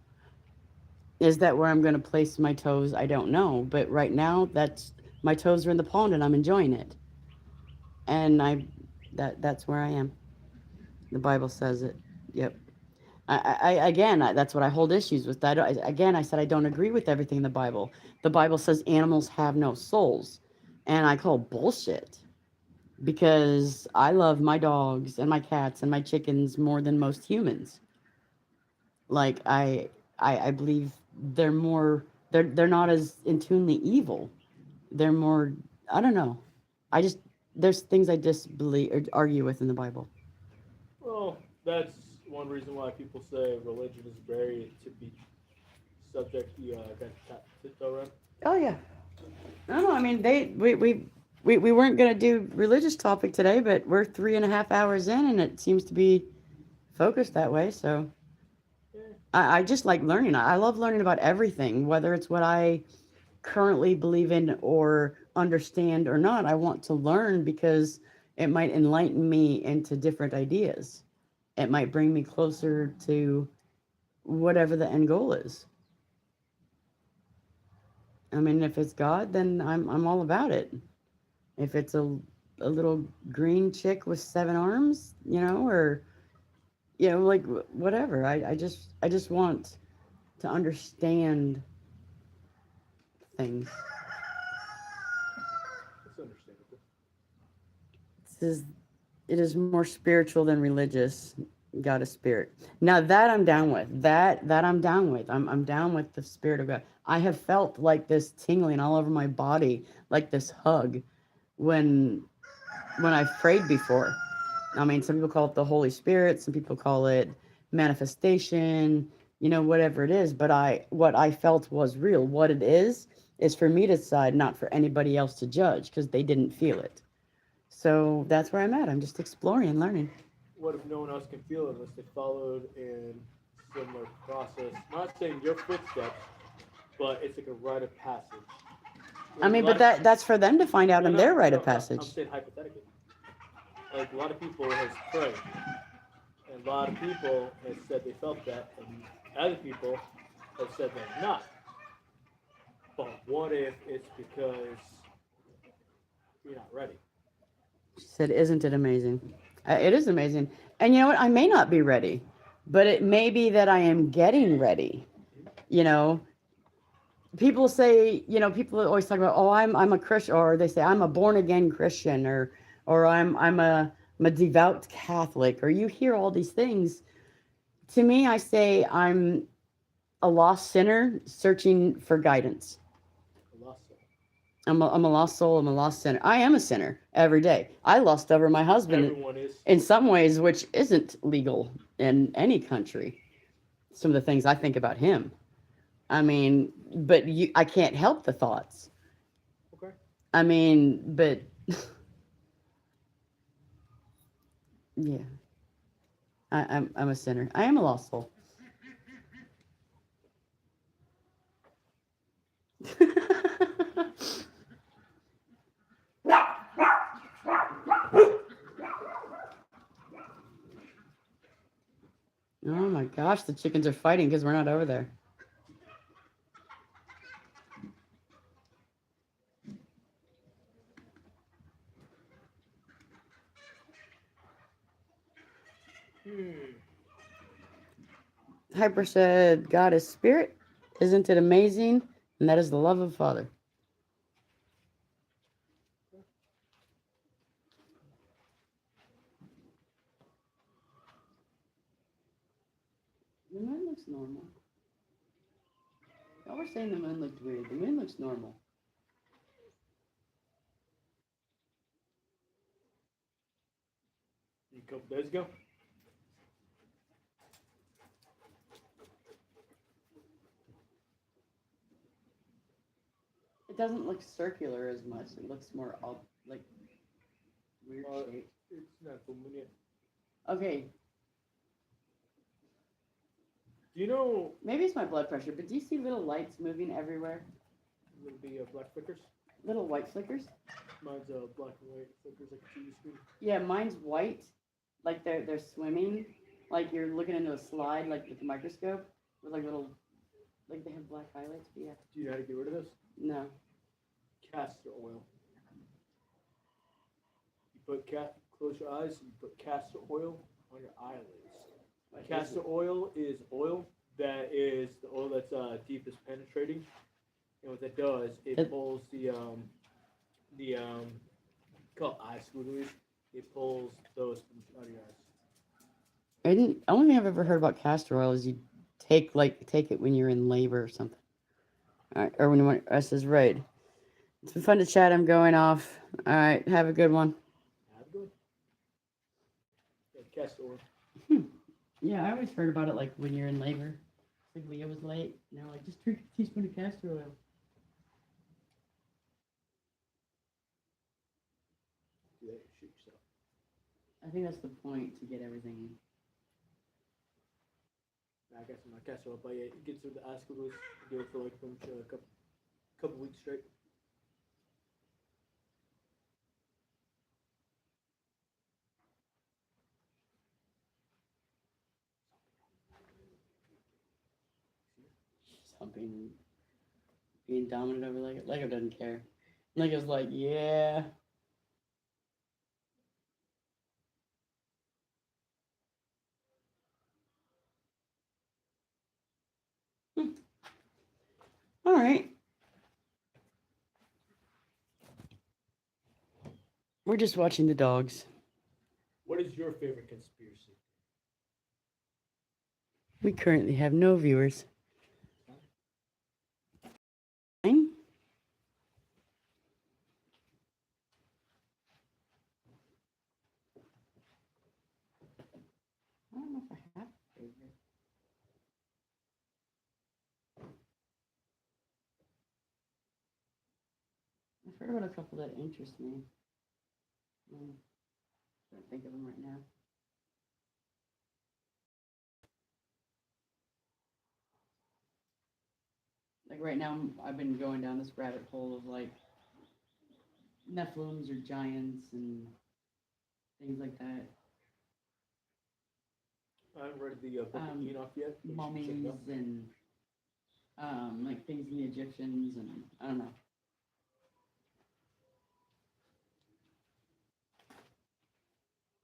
Is that where I'm going to place my toes? I don't know. But right now, my toes are in the pond and I'm enjoying it. And that's where I am. The Bible says it. Yep. That's what I hold issues with. I said I don't agree with everything in the Bible. The Bible says animals have no souls, and I call bullshit because I love my dogs and my cats and my chickens more than most humans. Like I believe they're more they're not as intunely evil. They're more, I don't know. I just there's things I disbelieve or argue with in the Bible. Well, that's one reason why people say religion is very to be subject to tiptoe around. Oh yeah. No, I mean we weren't gonna do religious topic today, but we're 3.5 hours in, and it seems to be focused that way. So I just like learning. I love learning about everything, whether it's what I currently believe in or understand or not. I want to learn because it might enlighten me into different ideas. It might bring me closer to whatever the end goal is. I mean, if it's God, then I'm all about it. If it's a little green chick with 7 arms, or like whatever. I just want to understand things. It's understandable. It is more spiritual than religious. God is spirit. Now that I'm down with. That I'm down with. I'm down with the spirit of God. I have felt like this tingling all over my body, like this hug when I've prayed before. I mean, some people call it the Holy Spirit, some people call it manifestation, whatever it is, but what I felt was real. What it is for me to decide, not for anybody else to judge, because they didn't feel it. So that's where I'm at. I'm just exploring and learning. What if no one else can feel it unless they followed in similar process? Not saying your footsteps, but it's like a rite of passage. I mean, but that's for them to find out in their rite of No, passage. I'm saying hypothetically. Like a lot of people has prayed, and a lot of people have said they felt that, and other people have said they're not. But what if it's because you're not ready? She said, "Isn't it amazing?" It is amazing. And you know what? I may not be ready, but it may be that I am getting ready. People say, people always talk about, oh, I'm a Christian, or they say I'm a born again Christian, or I'm a devout Catholic, or you hear all these things. To me, I say I'm a lost sinner searching for guidance. A lost soul. I'm a lost soul. I'm a lost sinner. I am a sinner every day. I lust over my husband Everyone is. in some ways, which isn't legal in any country. Some of the things I think about him. I mean, but I can't help the thoughts. Okay. I mean, but yeah, I'm a sinner. I am a lost soul. Oh my gosh, the chickens are fighting because we're not over there. Hyper said, God is spirit. Isn't it amazing? And that is the love of the Father. The moon looks normal. Y'all were saying the moon looked weird. The moon looks normal. A couple days ago. It doesn't look circular as much. It looks more like weird shape. It's not full moon yet. Okay, Do you know maybe it's my blood pressure, but do you see little lights moving everywhere? it'll be black flickers? Little white flickers? Mine's black and white flickers like a TV screen. Yeah, mine's white. Like they're swimming. Like you're looking into a slide, like with the microscope, with like little Like they have black highlights, but yeah. Do you know how to get rid of this? No. Castor oil. You put close your eyes. You put castor oil on your eyelids. Castor oil is oil that is the oil that's deepest penetrating, and what that does, it pulls the called eye squigglies. It pulls those from out of your eyes. I didn't. Only thing I've ever heard about castor oil is you take it when you're in labor or something. All right, or when you want us is right. It's been fun to chat. I'm going off. All right, have a good one. Have good. Yeah, castor oil. Yeah, I always heard about it like when you're in labor. Like Leah was late. Now like just drink a teaspoon of castor oil. Do that, shoot yourself. I think that's the point to get everything. I got some castor oil, but yeah, it gets rid of the eye squigglies. Do it for like a couple weeks straight. Something being dominant over Lego. Lego doesn't care. Lego's like, yeah. All right. We're just watching the dogs. What is your favorite conspiracy? We currently have no viewers. Fine. I don't know if I have a favorite. I've heard about a couple that interest me. Can't think of them right now. Like right now, I've been going down this rabbit hole of like Nephilims or giants and things like that. I haven't read the Book of Enoch yet. but you should check it Mummies out. and like things in the Egyptians and I don't know.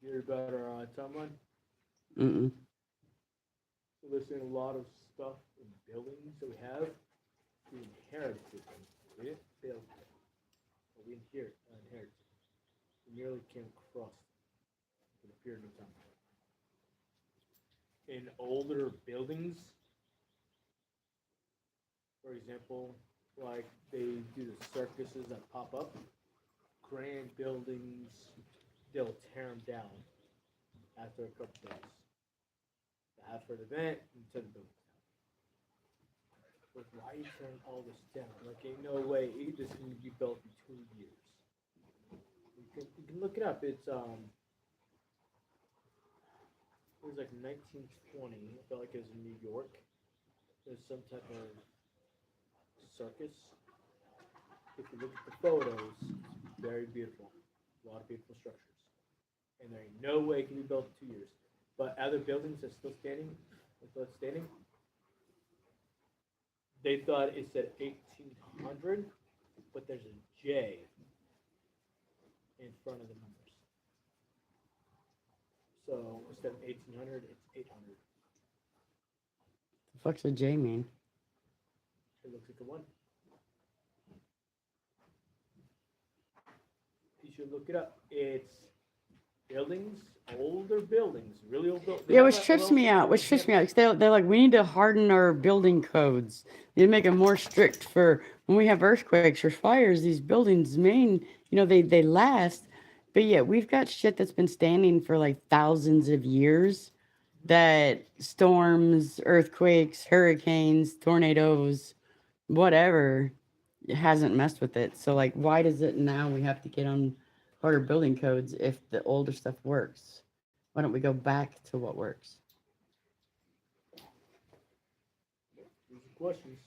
You heard about our timeline? Mm-mm. We're listing a lot of stuff in buildings that we have. We inherited them. We didn't build them. But we inherited them. We merely came across them in a period of time. In older buildings, for example, like they do the circuses that pop up, grand buildings, they'll tear them down after a couple days. They have for an event and tear the buildings down. But why are you tearing all this down? Like, ain't no way this can be built in 2 years. You can look it up. It was like 1920. I felt like it was in New York. There's some type of circus. If you look at the photos, it's very beautiful. A lot of beautiful structures. And there ain't no way it can be built in 2 years. But other buildings that's still standing, they thought it said 1800, but there's a J in front of the numbers. So instead of 1800, it's 800. The fuck's a J mean? It looks like a 1. You should look it up. It's buildings, older buildings, really old buildings. Yeah, which trips me out. Because they're like, we need to harden our building codes. We need to make them more strict for when we have earthquakes or fires. These buildings, they last. But yeah, we've got shit that's been standing for like thousands of years. That storms, earthquakes, hurricanes, tornadoes, whatever, it hasn't messed with it. So like, why does it now we have to get on harder building codes if the older stuff works? Why don't we go back to what works? These are questions.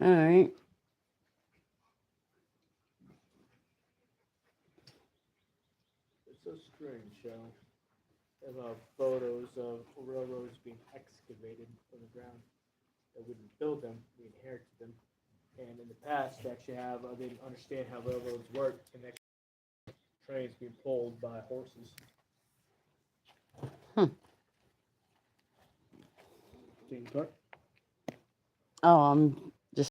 All right. It's so strange, Shell. photos of railroads being excavated from the ground. That we didn't build them, we inherited them. And in the past, they actually have, they didn't understand how railroads work, and actually trains being pulled by horses. Oh, I'm